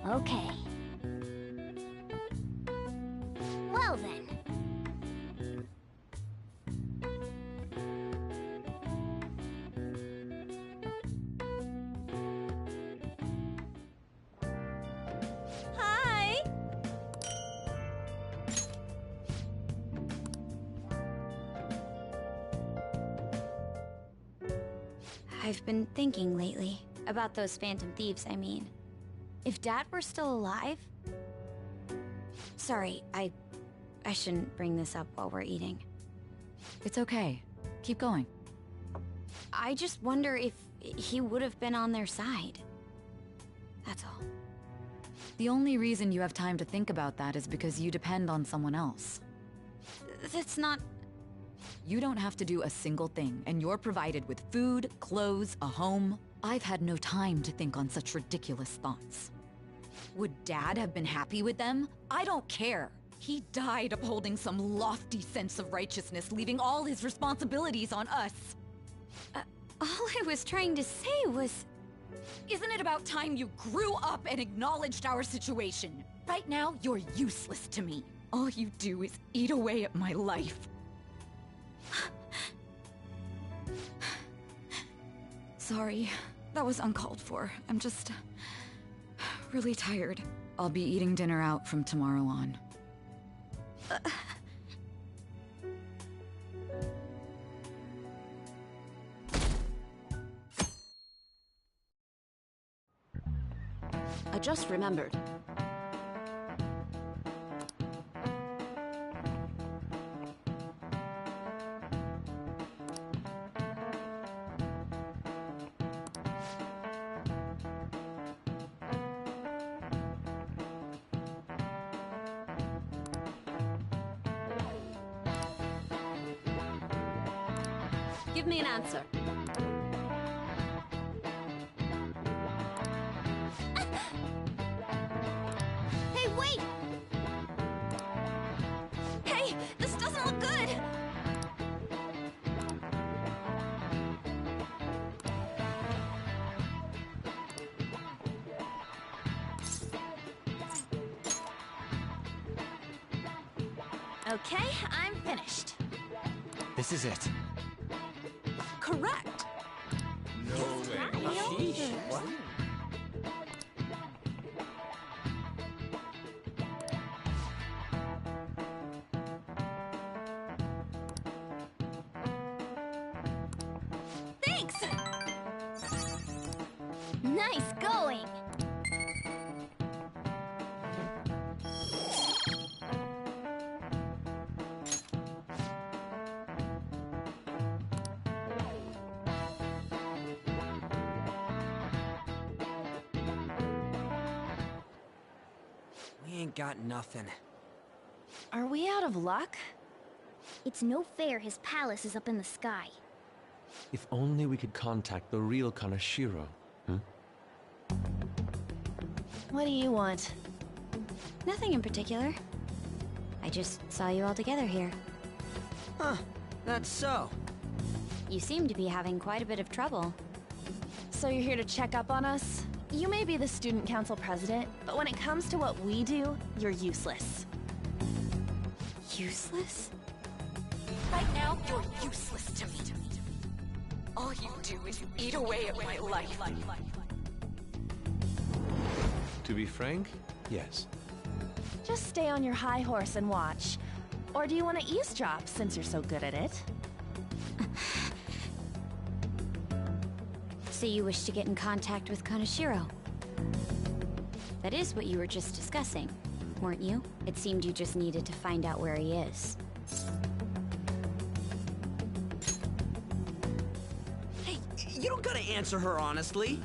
Okay. Well then. Hi! I've been thinking lately about those phantom thieves, I mean. If Dad were still alive... Sorry, I shouldn't bring this up while we're eating. It's okay. Keep going. I just wonder if he would have been on their side. That's all. The only reason you have time to think about that is because you depend on someone else. That's not... You don't have to do a single thing, and you're provided with food, clothes, a home. I've had no time to think on such ridiculous thoughts. Would Dad have been happy with them? I don't care. He died upholding some lofty sense of righteousness, leaving all his responsibilities on us. All I was trying to say was... Isn't it about time you grew up and acknowledged our situation? Right now, you're useless to me. All you do is eat away at my life. Sorry, that was uncalled for. I'm just... really tired. I'll be eating dinner out from tomorrow on. I just remembered. Give me an answer. Hey, wait! Hey, this doesn't look good! Okay, I'm finished. This is it. Correct. No way. Sheesh. What? Thanks! Nice going! We ain't got nothing. Are we out of luck? It's no fair his palace is up in the sky. If only we could contact the real Kanashiro. What do you want? Nothing in particular. I just saw you all together here. Huh, that's so. You seem to be having quite a bit of trouble. So you're here to check up on us? You may be the student council president, but when it comes to what we do, you're useless. Useless? Right now, you're useless to me. All you do is eat away at my life. To be frank, yes. Just stay on your high horse and watch. Or do you want to eavesdrop, since you're so good at it? So you wish to get in contact with Kanashiro? That is what you were just discussing, weren't you? It seemed you just needed to find out where he is. Hey, you don't gotta answer her honestly.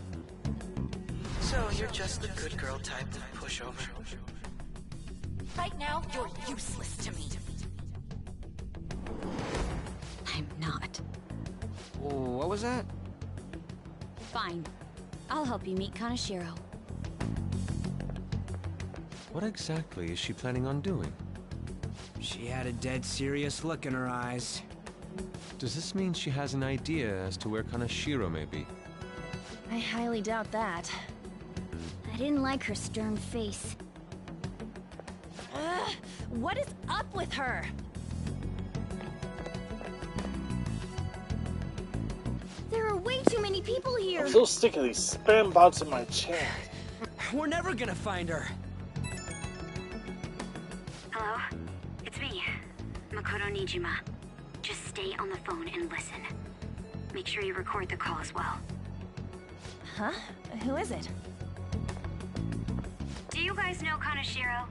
So you're just the good girl type of pushover. Right now, you're useless to me. I'm not. What was that? Fine. I'll help you meet Kanashiro. What exactly is she planning on doing? She had a dead serious look in her eyes. Does this mean she has an idea as to where Kanashiro may be? I highly doubt that. I didn't like her stern face. Ugh, what is up with her? There are way too many people here. I'm so sick of these spam bots in my chat. We're never gonna find her. Hello? It's me, Makoto Nijima. Just stay on the phone and listen. Make sure you record the call as well. Huh? Who is it? Do you guys know Kanashiro?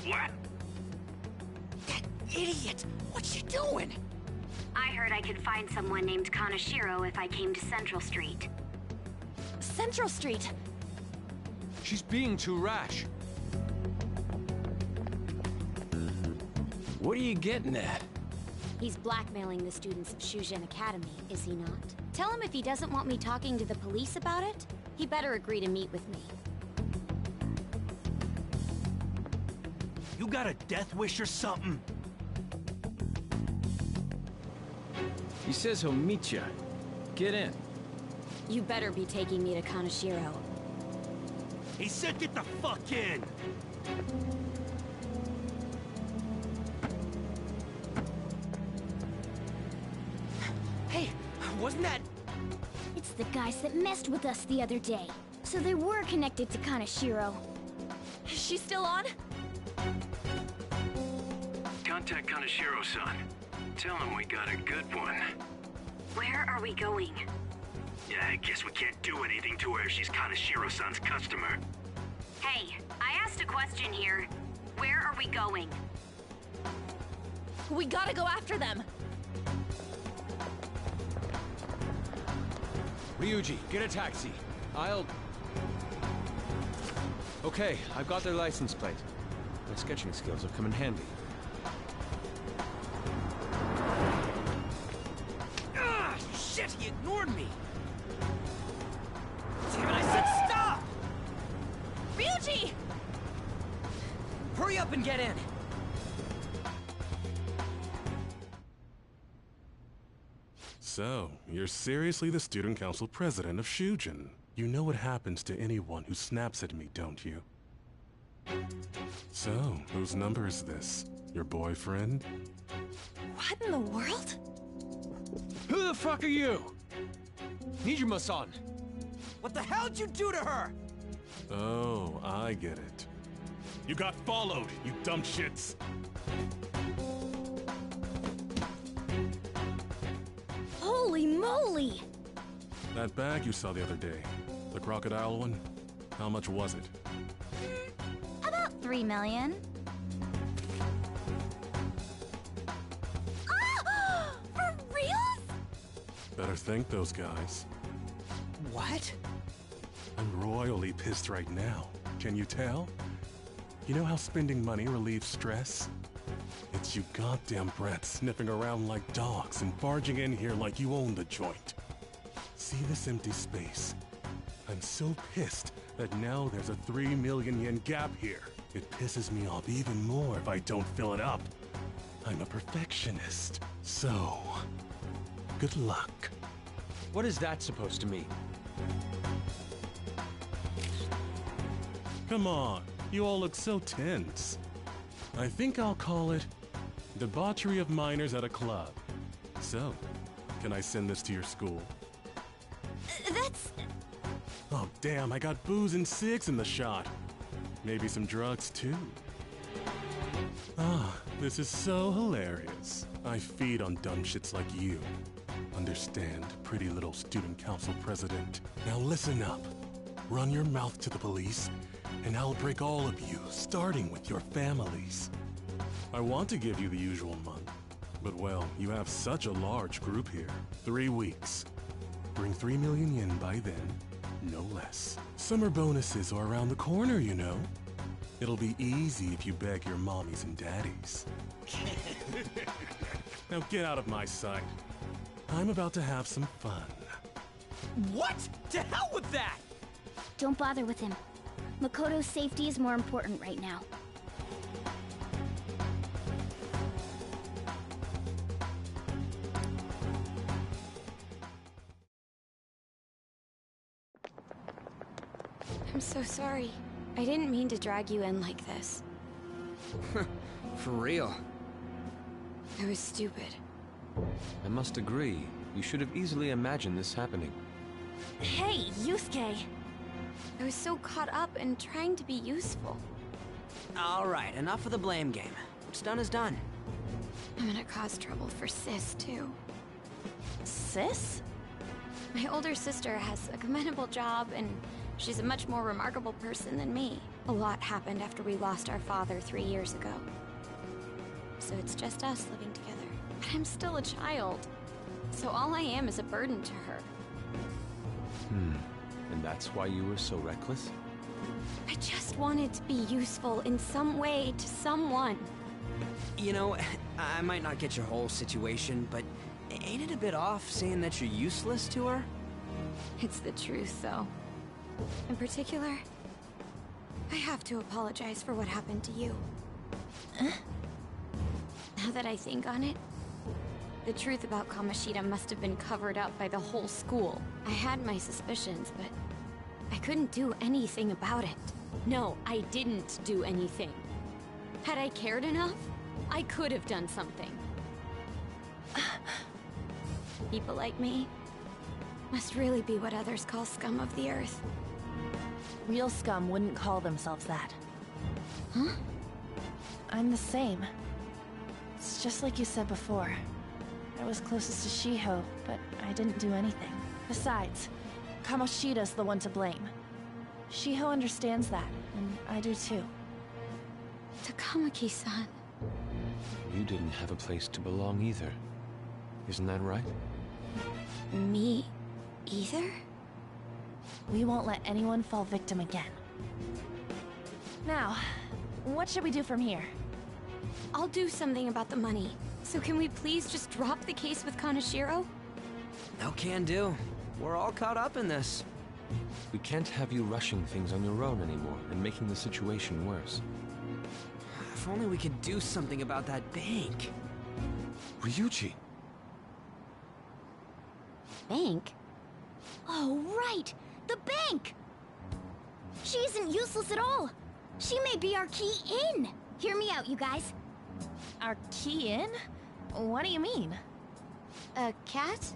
What? That idiot! What's she doing? I heard I could find someone named Kanashiro if I came to Central Street. Central Street? She's being too rash. What are you getting at? He's blackmailing the students of Shujin Academy, is he not? Tell him if he doesn't want me talking to the police about it, he better agree to meet with me. You got a death wish or something? He says he'll meet you. Get in. You better be taking me to Kanashiro. He said get the fuck in! Hey, wasn't that... It's the guys that messed with us the other day. So they were connected to Kanashiro. Is she still on? Contact Kanashiro-san. Tell him we got a good one. Where are we going? Yeah, I guess we can't do anything to her if she's Kanashiro-san's customer. Hey, I asked a question here. Where are we going? We gotta go after them. Ryuji, get a taxi. I'll... Okay, I've got their license plate. My sketching skills will come in handy. up and get in. So, you're seriously the student council president of Shujin. You know what happens to anyone who snaps at me, don't you? So, whose number is this? Your boyfriend? What in the world? Who the fuck are you? Nijima-san! What the hell did you do to her? Oh, I get it. You got followed, you dumb shits! Holy moly! That bag you saw the other day, the crocodile one, how much was it? About 3 million. Ah! For reals? Better thank those guys. What? I'm royally pissed right now. Can you tell? You know how spending money relieves stress? It's you goddamn brats sniffing around like dogs and barging in here like you own the joint. See this empty space? I'm so pissed that now there's a 3 million yen gap here. It pisses me off even more if I don't fill it up. I'm a perfectionist. So, good luck. What is that supposed to mean? Come on, you all look so tense. I think I'll call it debauchery of minors at a club. So, can I send this to your school? That's... Oh damn, I got booze and cigs in the shot. Maybe some drugs too. Ah, this is so hilarious. I feed on dumb shits like you. Understand, pretty little student council president. Now listen up. Run your mouth to the police, and I'll break all of you, starting with your families. I want to give you the usual month, but well, you have such a large group here. 3 weeks. Bring 3 million yen by then, no less. Summer bonuses are around the corner, you know. It'll be easy if you beg your mommies and daddies. Now get out of my sight. I'm about to have some fun. What? To hell with that! Don't bother with him. Makoto's safety is more important right now. I'm so sorry. I didn't mean to drag you in like this. For real. I was stupid. I must agree. You should have easily imagined this happening. Hey, Yusuke! I was so caught up in trying to be useful. Alright, enough of the blame game. What's done is done. I'm gonna cause trouble for Sis, too. Sis? My older sister has a commendable job, and she's a much more remarkable person than me. A lot happened after we lost our father 3 years ago. So it's just us living together. But I'm still a child. So all I am is a burden to her. And that's why you were so reckless? I just wanted to be useful in some way to someone. You know, I might not get your whole situation, but ain't it a bit off saying that you're useless to her? It's the truth, though. In particular, I have to apologize for what happened to you. Now that I think on it, the truth about Kamoshida must have been covered up by the whole school. I had my suspicions, but I couldn't do anything about it. No, I didn't do anything. Had I cared enough, I could have done something. People like me must really be what others call scum of the earth. Real scum wouldn't call themselves that. Huh? I'm the same. It's just like you said before. I was closest to Shiho, but I didn't do anything. Besides, Kamoshida's the one to blame. Shiho understands that, and I do too. Takamaki-san. You didn't have a place to belong either. Isn't that right? Me either? We won't let anyone fall victim again. Now, what should we do from here? I'll do something about the money. So can we please just drop the case with Kaneshiro? No can do. We're all caught up in this. We can't have you rushing things on your own anymore and making the situation worse. only we could do something about that bank. Ryuji! Bank? Oh, right! The bank! She isn't useless at all! She may be our key in! Hear me out, you guys. Our key in? What do you mean? Cat?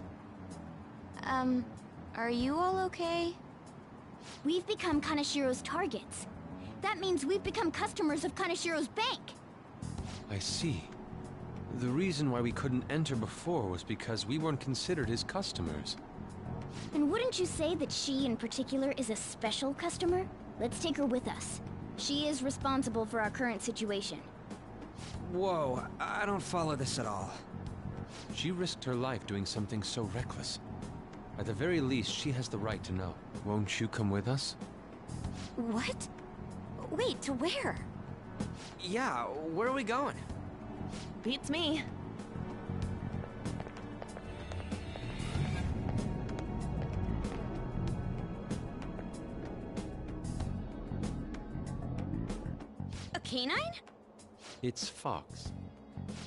Are you all okay? We've become Kanashiro's targets. That means we've become customers of Kanashiro's bank. I see. The reason why we couldn't enter before was because we weren't considered his customers. And wouldn't you say that she in particular is a special customer? Let's take her with us. She is responsible for our current situation. Whoa, I don't follow this at all. She risked her life doing something so reckless. At the very least, she has the right to know. Won't you come with us? What? Wait, to where? Yeah, where are we going? Beats me. A canine? It's Fox.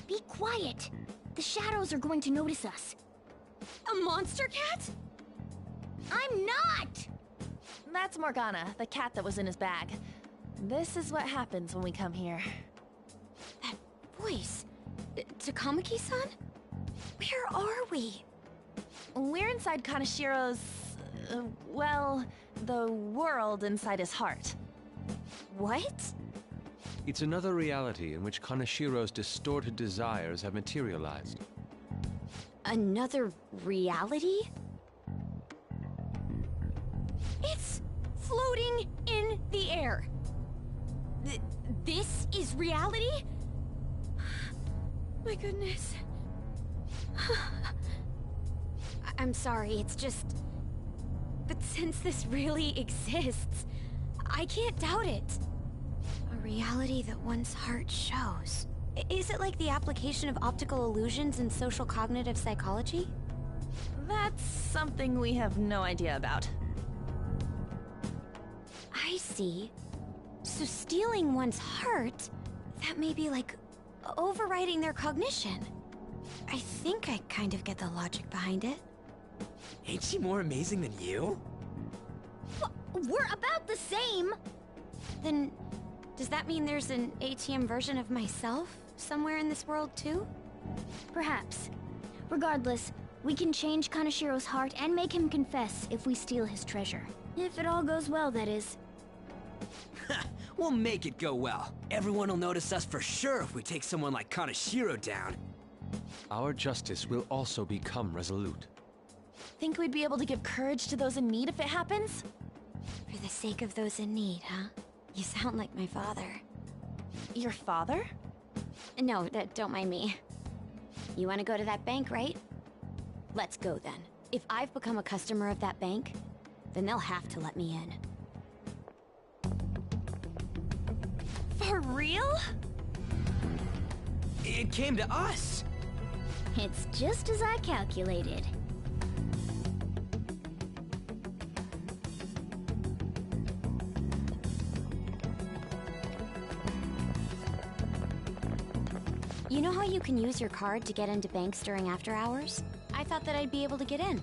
Be quiet. The shadows are going to notice us. A monster cat? I'm not! That's Morgana, the cat that was in his bag. This is what happens when we come here. That voice. Takamaki-san? Where are we? We're inside Kanashiro's... well, the world inside his heart. What? It's another reality in which Kanashiro's distorted desires have materialized. Another reality? It's floating in the air. This is reality? My goodness. I'm sorry, it's just... But since this really exists, I can't doubt it. A reality that one's heart shows. Is it like the application of optical illusions in social cognitive psychology? That's something we have no idea about. I see. So stealing one's heart, that may be like overriding their cognition. I think I kind of get the logic behind it. Ain't she more amazing than you? We're about the same! Then, does that mean there's an ATM version of myself somewhere in this world too? Perhaps. Regardless, we can change Kanashiro's heart and make him confess if we steal his treasure. If it all goes well, that is. We'll make it go well. Everyone will notice us for sure if we take someone like Kanashiro down. Our justice will also become resolute. Think we'd be able to give courage to those in need if it happens? For the sake of those in need, huh? You sound like my father. Your father? No, don't mind me. You want to go to that bank, right? Let's go then. If I've become a customer of that bank, then they'll have to let me in. For real? It came to us! It's just as I calculated. You know how you can use your card to get into banks during after hours? I thought that I'd be able to get in,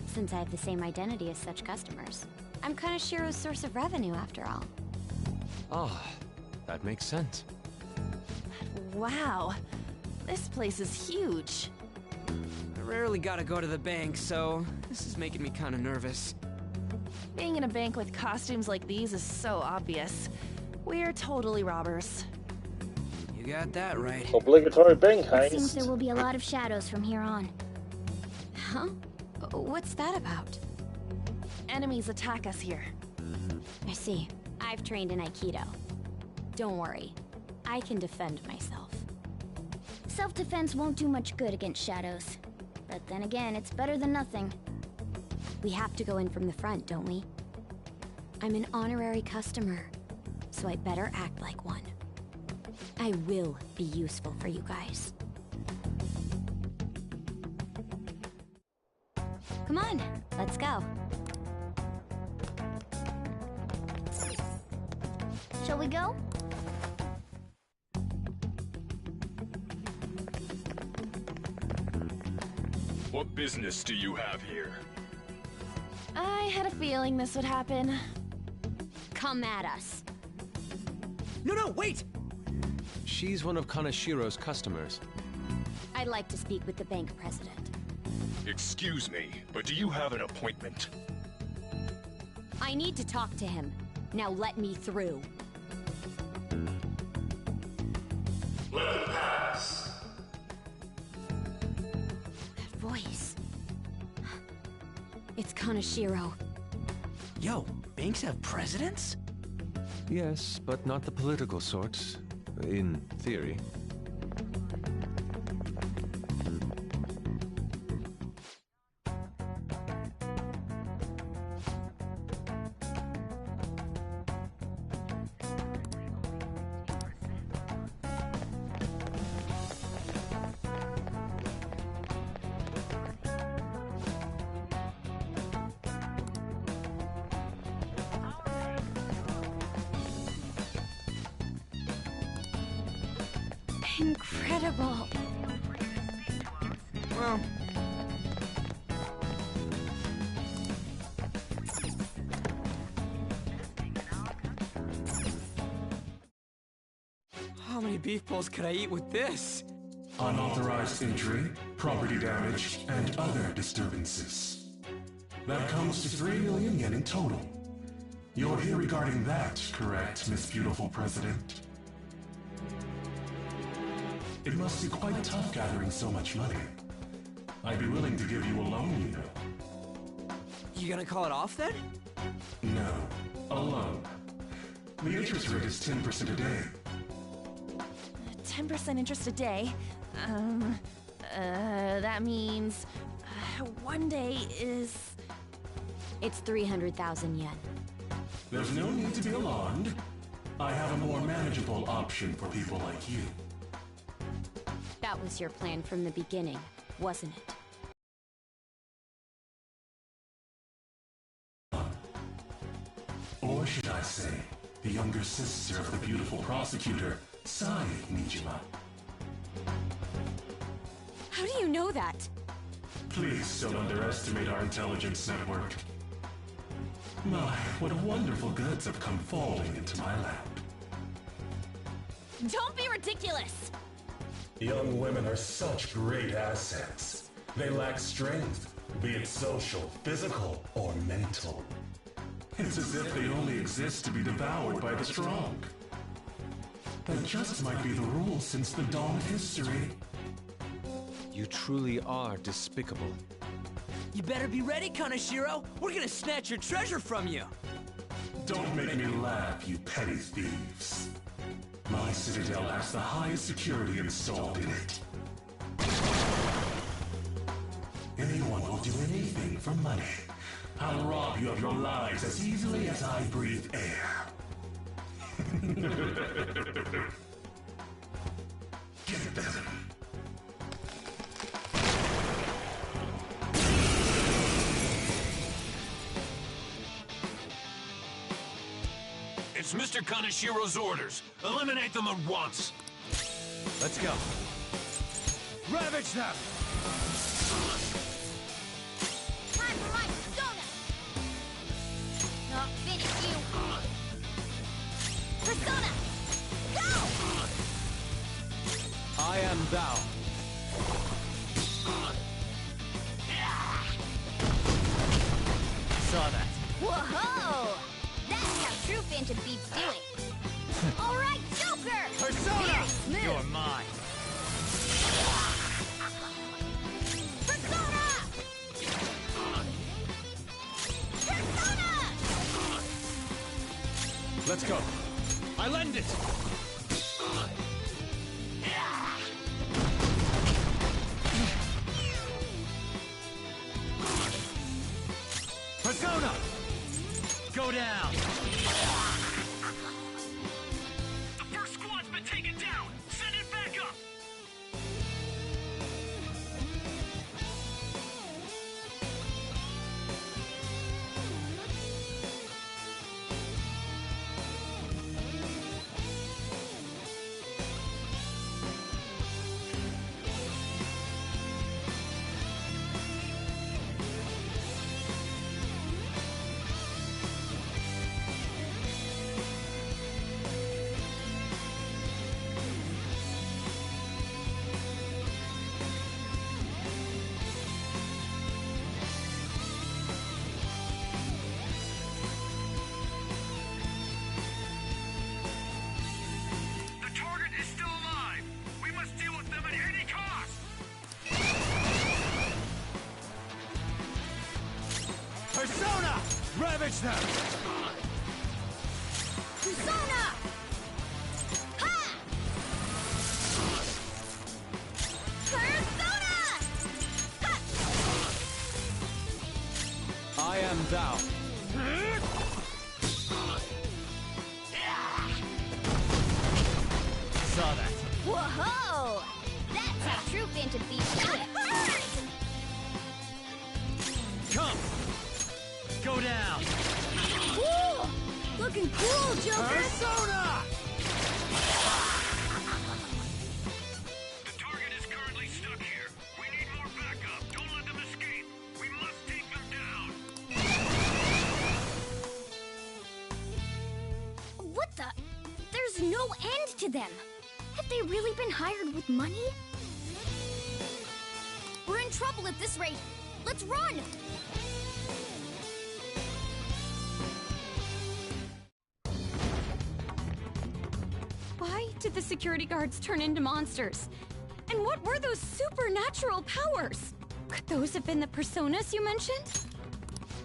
since I have the same identity as such customers. I'm Kanashiro's source of revenue, after all. Ah, that makes sense. Wow. This place is huge. I rarely gotta go to the bank, so this is making me kinda nervous. Being in a bank with costumes like these is so obvious. We're totally robbers. You got that right. Obligatory bank It heist. seems there will be a lot of shadows from here on. Huh? What's that about? Enemies attack us here. I see. I've trained in Aikido. Don't worry. I can defend myself. Self-defense won't do much good against shadows. But then again, it's better than nothing. We have to go in from the front, don't we? I'm an honorary customer, so I better act like one. I will be useful for you guys. Come on, let's go. Shall we go? business do you have here? I had a feeling this would happen. Come at us. No, wait! She's one of Kanashiro's customers. I'd like to speak with the bank president. Excuse me, but do you have an appointment? I need to talk to him. Now let me through. Let it pass. That voice. It's Kanashiro. Yo, banks have presidents? Yes, but not the political sort. In theory. Incredible. Well... How many beef bowls could I eat with this? Unauthorized entry, property damage, and other disturbances. That comes to 3 million yen in total. You're here regarding that, correct, Miss Beautiful President? It must be quite tough gathering so much money. I'd be willing to give you a loan, you know. You gonna call it off then? No, a loan. The interest rate is 10% a day. 10% interest a day? That means... one day is... It's 300,000 yen. There's no need to be alarmed. I have a more manageable option for people like you. That was your plan from the beginning, wasn't it? Or should I say, the younger sister of the beautiful prosecutor, Sai Nijima. How do you know that? Please don't underestimate our intelligence network. My, what wonderful goods have come falling into my lap. Don't be ridiculous! Young women are such great assets. They lack strength, be it social, physical, or mental. It's as if they only exist to be devoured by the strong. That just might be the rule since the dawn of history. You truly are despicable. You better be ready, Kanashiro! We're gonna snatch your treasure from you! Don't make me laugh, you petty thieves. My citadel has the highest security installed in it. Anyone will do anything for money. I'll rob you of your lives as easily as I breathe air. Get them. It's Mr. Kanashiro's orders. Eliminate them at once. Let's go. Ravage them! Time for my persona! Not finish you! Persona! Go! I am thou. Saw that. Whoa! That's how true Phantom Thieves do it! Alright, Joker! Persona! Very You're smooth! mine. Persona! Persona! Let's go. I lend it! Persona! Go down! The first squad's been taken down! Send it back up! Watch that! Persona! Ha! Persona! Ha! I am thou. Saw that. Whoa-ho! That's how true Phantom Thief do it. Come! Go down! Woo! Looking cool, Joker! Persona! The target is currently stuck here. We need more backup. Don't let them escape. We must take them down. What the? There's no end to them! Have they really been hired with money? We're in trouble at this rate! Let's run! Why did the security guards turn into monsters? And what were those supernatural powers? Could those have been the personas you mentioned?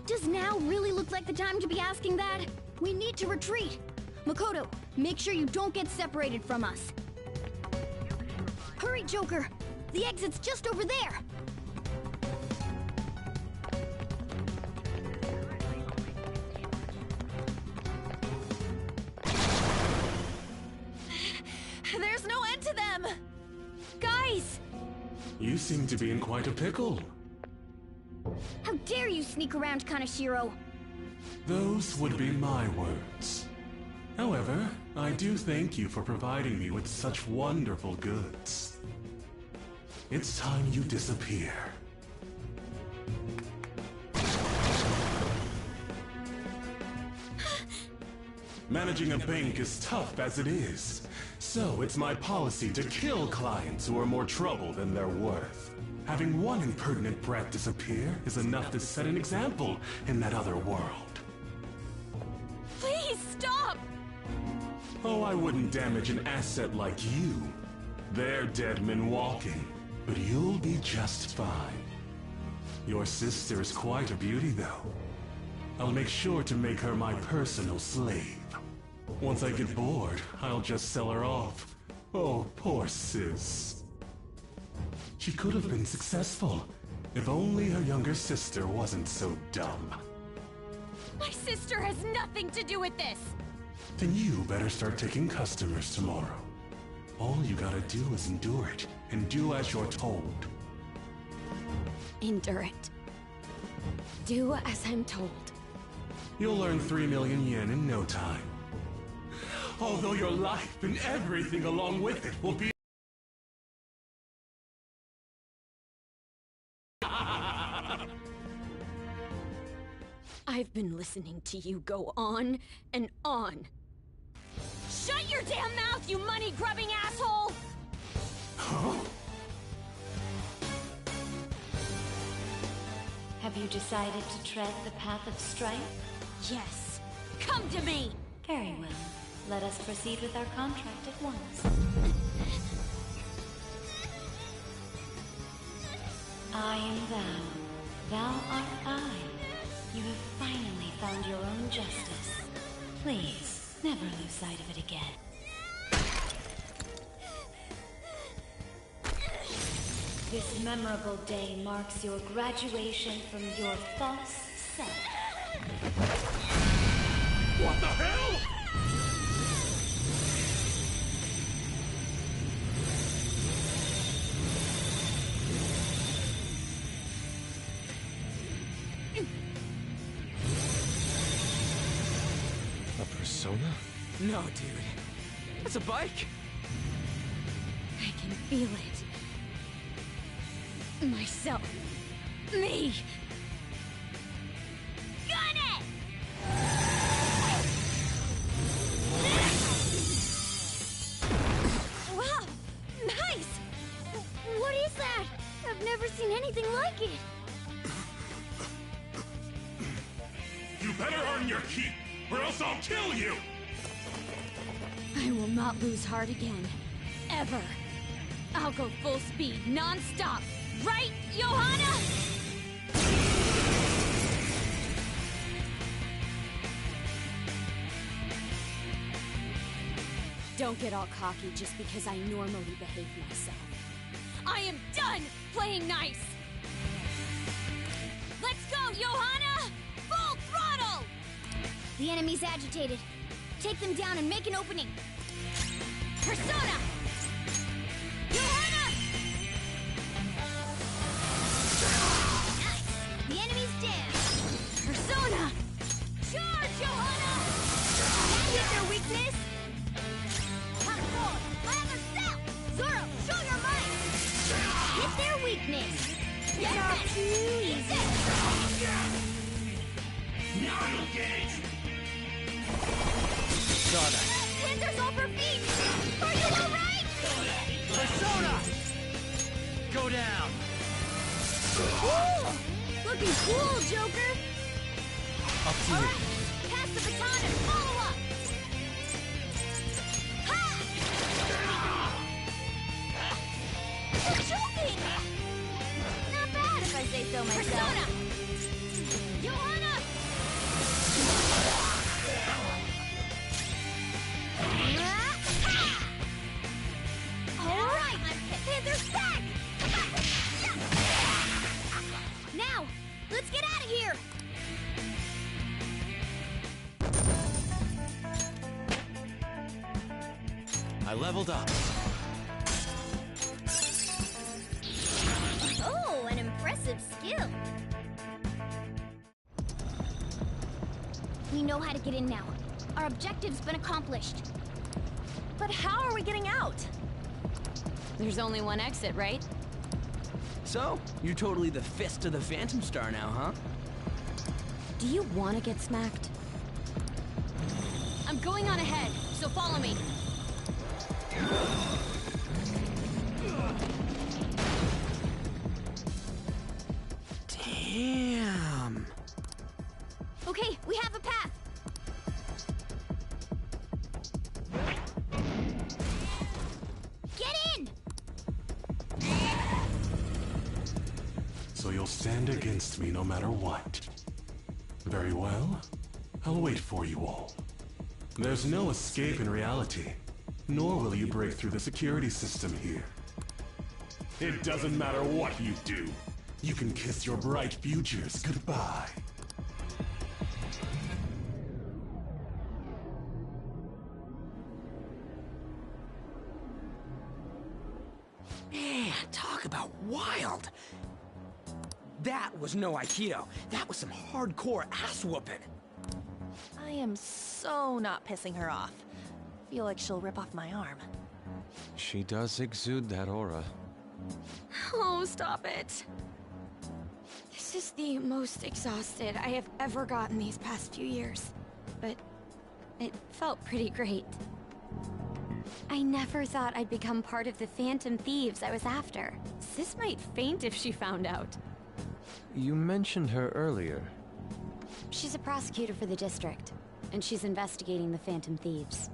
Does now really look like the time to be asking that? We need to retreat! Makoto, make sure you don't get separated from us. Hurry, Joker! The exit's just over there! There's no end to them! Guys! You seem to be in quite a pickle. How dare you sneak around Kaneshiro? Those would be my words. However, I do thank you for providing me with such wonderful goods. It's time you disappear. Managing a bank is tough as it is, so it's my policy to kill clients who are more trouble than they're worth. Having one impertinent brat disappear is enough to set an example in that other world. Please stop! Oh, I wouldn't damage an asset like you. They're dead men walking, but you'll be just fine. Your sister is quite a beauty, though. I'll make sure to make her my personal slave. Once I get bored, I'll just sell her off. Oh, poor sis. She could have been successful, if only her younger sister wasn't so dumb. My sister has nothing to do with this! Then you better start taking customers tomorrow. All you gotta do is endure it, and do as you're told. Endure it. Do as I'm told. You'll earn 3 million yen in no time. Although your life and everything along with it will be... I've been listening to you go on and on. Shut your damn mouth, you money-grubbing asshole! Huh? Have you decided to tread the path of strife? Yes. Come to me! Very well. Let us proceed with our contract at once. I am thou. Thou art I. You have finally found your own justice. Please, never lose sight of it again. This memorable day marks your graduation from your false self. What the hell?! A persona? No, dude. That's a bike. I can feel it. Myself. Me! Got it! Wow! Nice! What is that? I've never seen anything like it. You better earn your keep, or else I'll kill you! I will not lose heart again. Ever. I'll go full speed, non-stop. Right, Johanna? Don't get all cocky just because I normally behave myself. I am done playing nice! Let's go, Johanna! Full throttle! The enemy's agitated. Take them down and make an opening. Persona! Johanna! Nice. The enemy's down. Persona! Charge, Johanna! That hit their weakness. Zoro, show your might! Hit their weakness! Yes, Easy! Now you'll get it! Panthers off her feet! Are you alright? Persona! Go down! Cool! Looking cool, Joker! Up to you. Alright, pass the baton and follow up! You're joking! Not bad if I say so myself. Persona! Johanna! Alright! Panther's back! Now, let's get out of here! I leveled up. Oh, an impressive skill. We know how to get in now. Our objective's been accomplished. But how are we getting out? There's only one exit, right? So, you're totally the fist of the Phantom Star now, huh? Do you want to get smacked? I'm going on ahead, so follow me. Damn. Okay, we have a path. Get in! So you'll stand against me no matter what. Very well. I'll wait for you all. There's no escape in reality, nor will you break through the security system here. It doesn't matter what you do. You can kiss your bright futures goodbye. Man, talk about wild. That was no Aikido. That was some hardcore ass whooping. I am so not pissing her off. Feel like she'll rip off my arm. She does exude that aura. Oh, stop it. This is the most exhausted I have ever gotten these past few years. But it felt pretty great. I never thought I'd become part of the Phantom Thieves I was after. Sis might faint if she found out. You mentioned her earlier. She's a prosecutor for the district, and she's investigating the Phantom Thieves.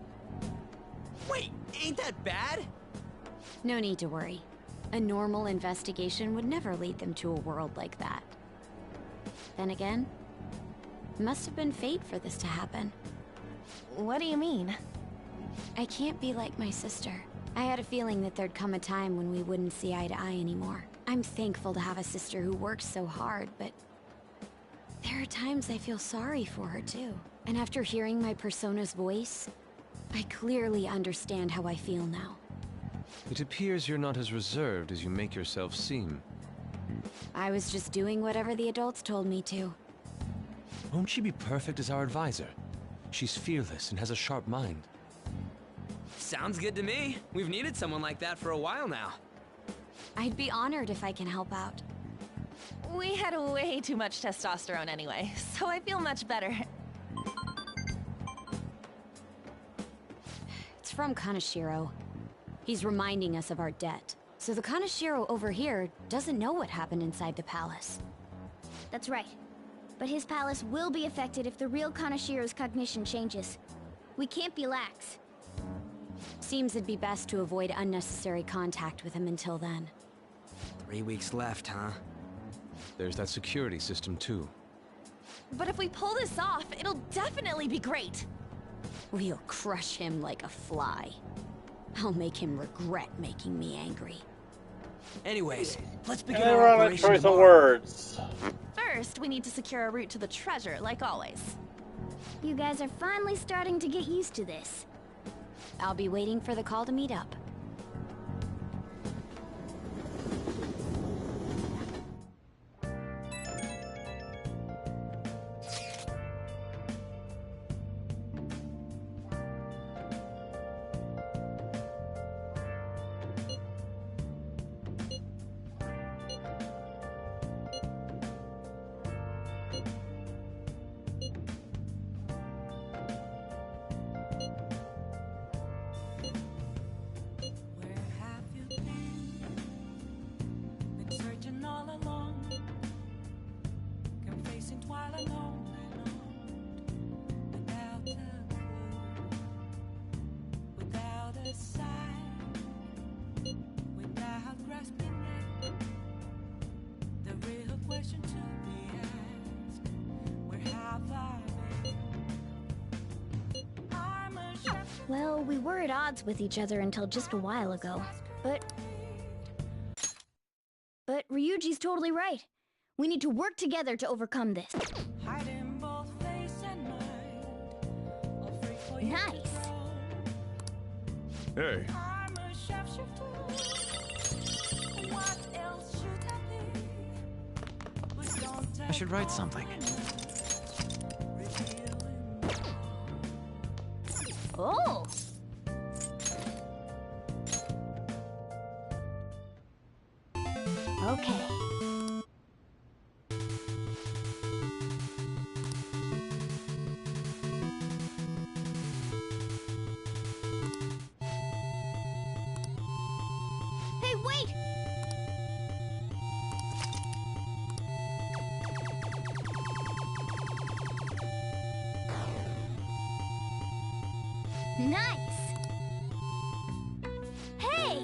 Wait, ain't that bad? No need to worry. A normal investigation would never lead them to a world like that. Then again, it must have been fate for this to happen. What do you mean? I can't be like my sister. I had a feeling that there'd come a time when we wouldn't see eye to eye anymore. I'm thankful to have a sister who works so hard, but there are times I feel sorry for her too. And after hearing my persona's voice, I clearly understand how I feel now. It appears you're not as reserved as you make yourself seem. I was just doing whatever the adults told me to. Won't she be perfect as our advisor? She's fearless and has a sharp mind. Sounds good to me. We've needed someone like that for a while now. I'd be honored if I can help out. We had way too much testosterone anyway, so I feel much better. It's from Kaneshiro. He's reminding us of our debt. So the Kaneshiro over here doesn't know what happened inside the palace. That's right. But his palace will be affected if the real Kaneshiro's cognition changes. We can't be lax. Seems it'd be best to avoid unnecessary contact with him until then. 3 weeks left, huh? There's that security system too. But if we pull this off, it'll definitely be great. We'll crush him like a fly. I'll make him regret making me angry. Anyways, let's begin And our ironic operation choice of tomorrow. words. First, we need to secure a route to the treasure, like always. You guys are finally starting to get used to this. I'll be waiting for the call to meet up. Well, we were at odds with each other until just a while ago. But Ryuji's totally right. We need to work together to overcome this. Nice. Hey. I should write something. Oh! Okay. Hey, wait! Nice! Hey!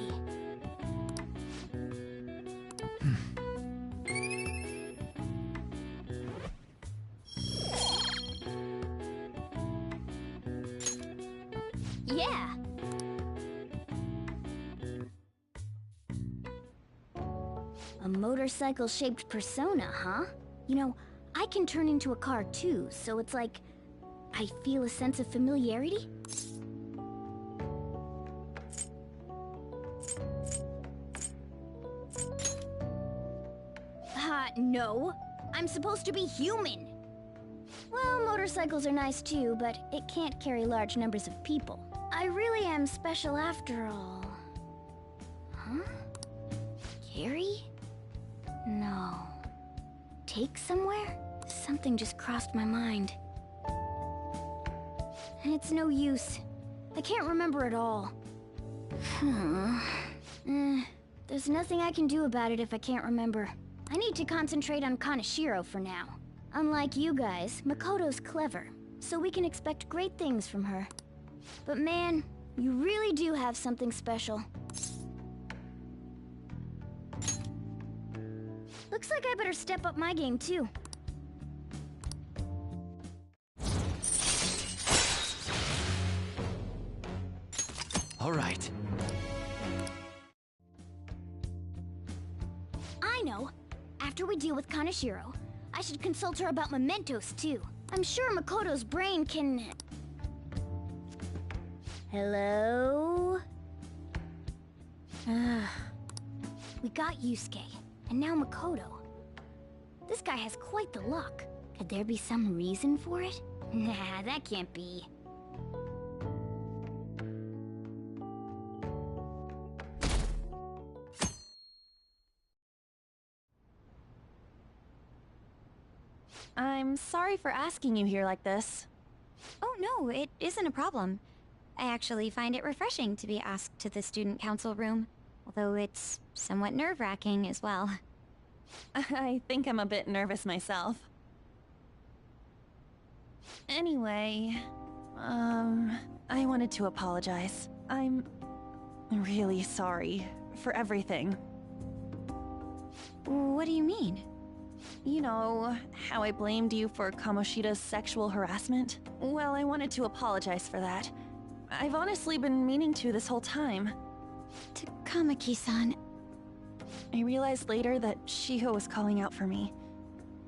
Yeah! A motorcycle-shaped persona, huh? You know, I can turn into a car too, so it's like I feel a sense of familiarity. No. I'm supposed to be human. Well, motorcycles are nice too, but it can't carry large numbers of people. I really am special after all. Huh? Carry? No. Take somewhere? Something just crossed my mind. It's no use. I can't remember it all. There's nothing I can do about it if I can't remember. I need to concentrate on Kaneshiro for now. Unlike you guys, Makoto's clever, so we can expect great things from her. But man, you really do have something special. Looks like I better step up my game too. All right. I know. After we deal with Kaneshiro, I should consult her about mementos too. I'm sure Makoto's brain can... Hello? We got Yusuke, and now Makoto. This guy has quite the luck. Could there be some reason for it? Nah, that can't be. I'm sorry for asking you here like this. Oh no, it isn't a problem. I actually find it refreshing to be asked to the student council room, although it's somewhat nerve-wracking as well. I think I'm a bit nervous myself. Anyway, I wanted to apologize. I'm really sorry for everything. What do you mean? You know, how I blamed you for Kamoshida's sexual harassment? Well, I wanted to apologize for that. I've honestly been meaning to this whole time. Takamaki-san. I realized later that Shiho was calling out for me,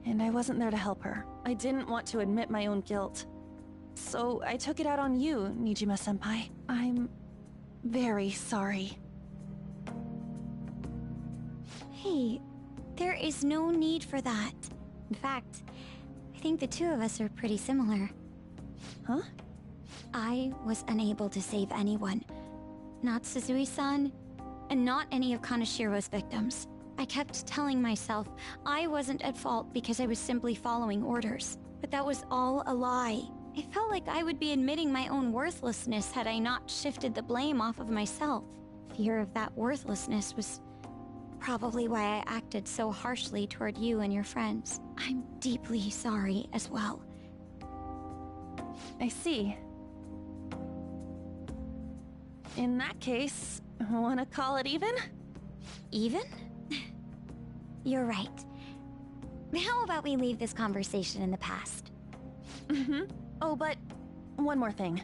and I wasn't there to help her. I didn't want to admit my own guilt. So I took it out on you, Nijima-senpai. I'm very sorry. Hey, there is no need for that. In fact, I think the two of us are pretty similar. Huh? I was unable to save anyone. Not Suzui-san, and not any of Kanashiro's victims. I kept telling myself I wasn't at fault because I was simply following orders. But that was all a lie. I felt like I would be admitting my own worthlessness had I not shifted the blame off of myself. Fear of that worthlessness was probably why I acted so harshly toward you and your friends. I'm deeply sorry as well. I see. In that case, wanna call it even? Even? You're right. How about we leave this conversation in the past? Mm-hmm. Oh, but one more thing.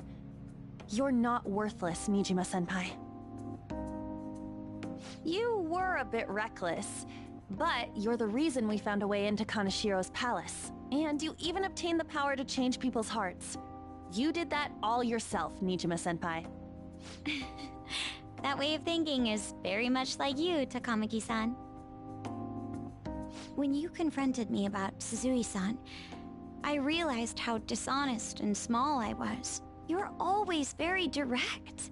You're not worthless, Nijima-senpai. You were a bit reckless, but you're the reason we found a way into Kanashiro's palace. And you even obtained the power to change people's hearts. You did that all yourself, Nijima-senpai. That way of thinking is very much like you, Takamaki-san. When you confronted me about Suzui-san, I realized how dishonest and small I was. You're always very direct.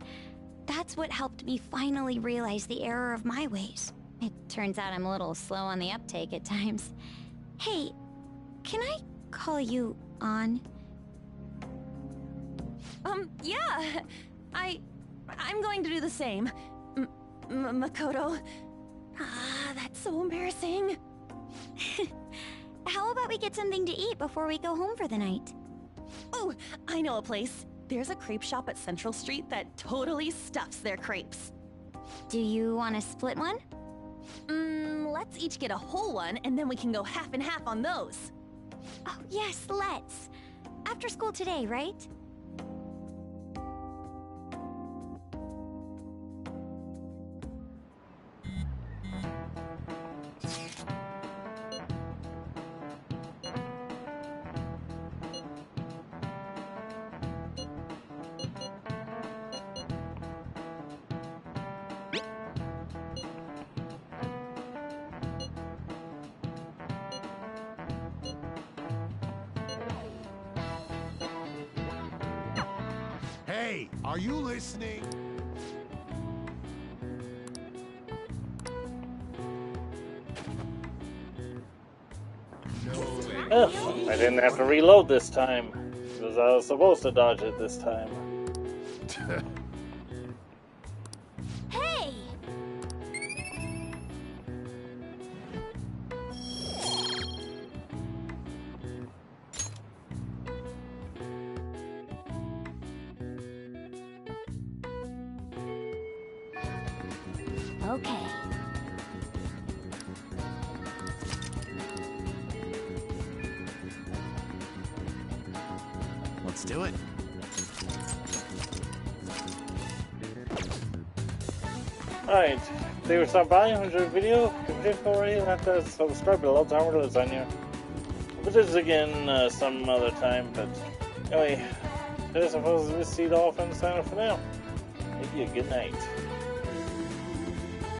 That's what helped me finally realize the error of my ways. It turns out I'm a little slow on the uptake at times. Hey, can I call you On? Yeah! I'm going to do the same. Makoto. Ah, that's so embarrassing. How about we get something to eat before we go home for the night? Oh, I know a place. There's a crepe shop at Central Street that totally stuffs their crepes. Do you want to split one? Let's each get a whole one, and then we can go half and half on those. Oh, yes, let's. After school today, right? Hey, are you listening? Ugh, I didn't have to reload this time, because I was supposed to dodge it this time. Hey! Okay. Let's do it. Alright, if you stopped by and enjoyed the video, you have to subscribe below to our lasagna. We'll do this again some other time, but anyway, this is Mistydolphin signing off for now. Maybe a good night.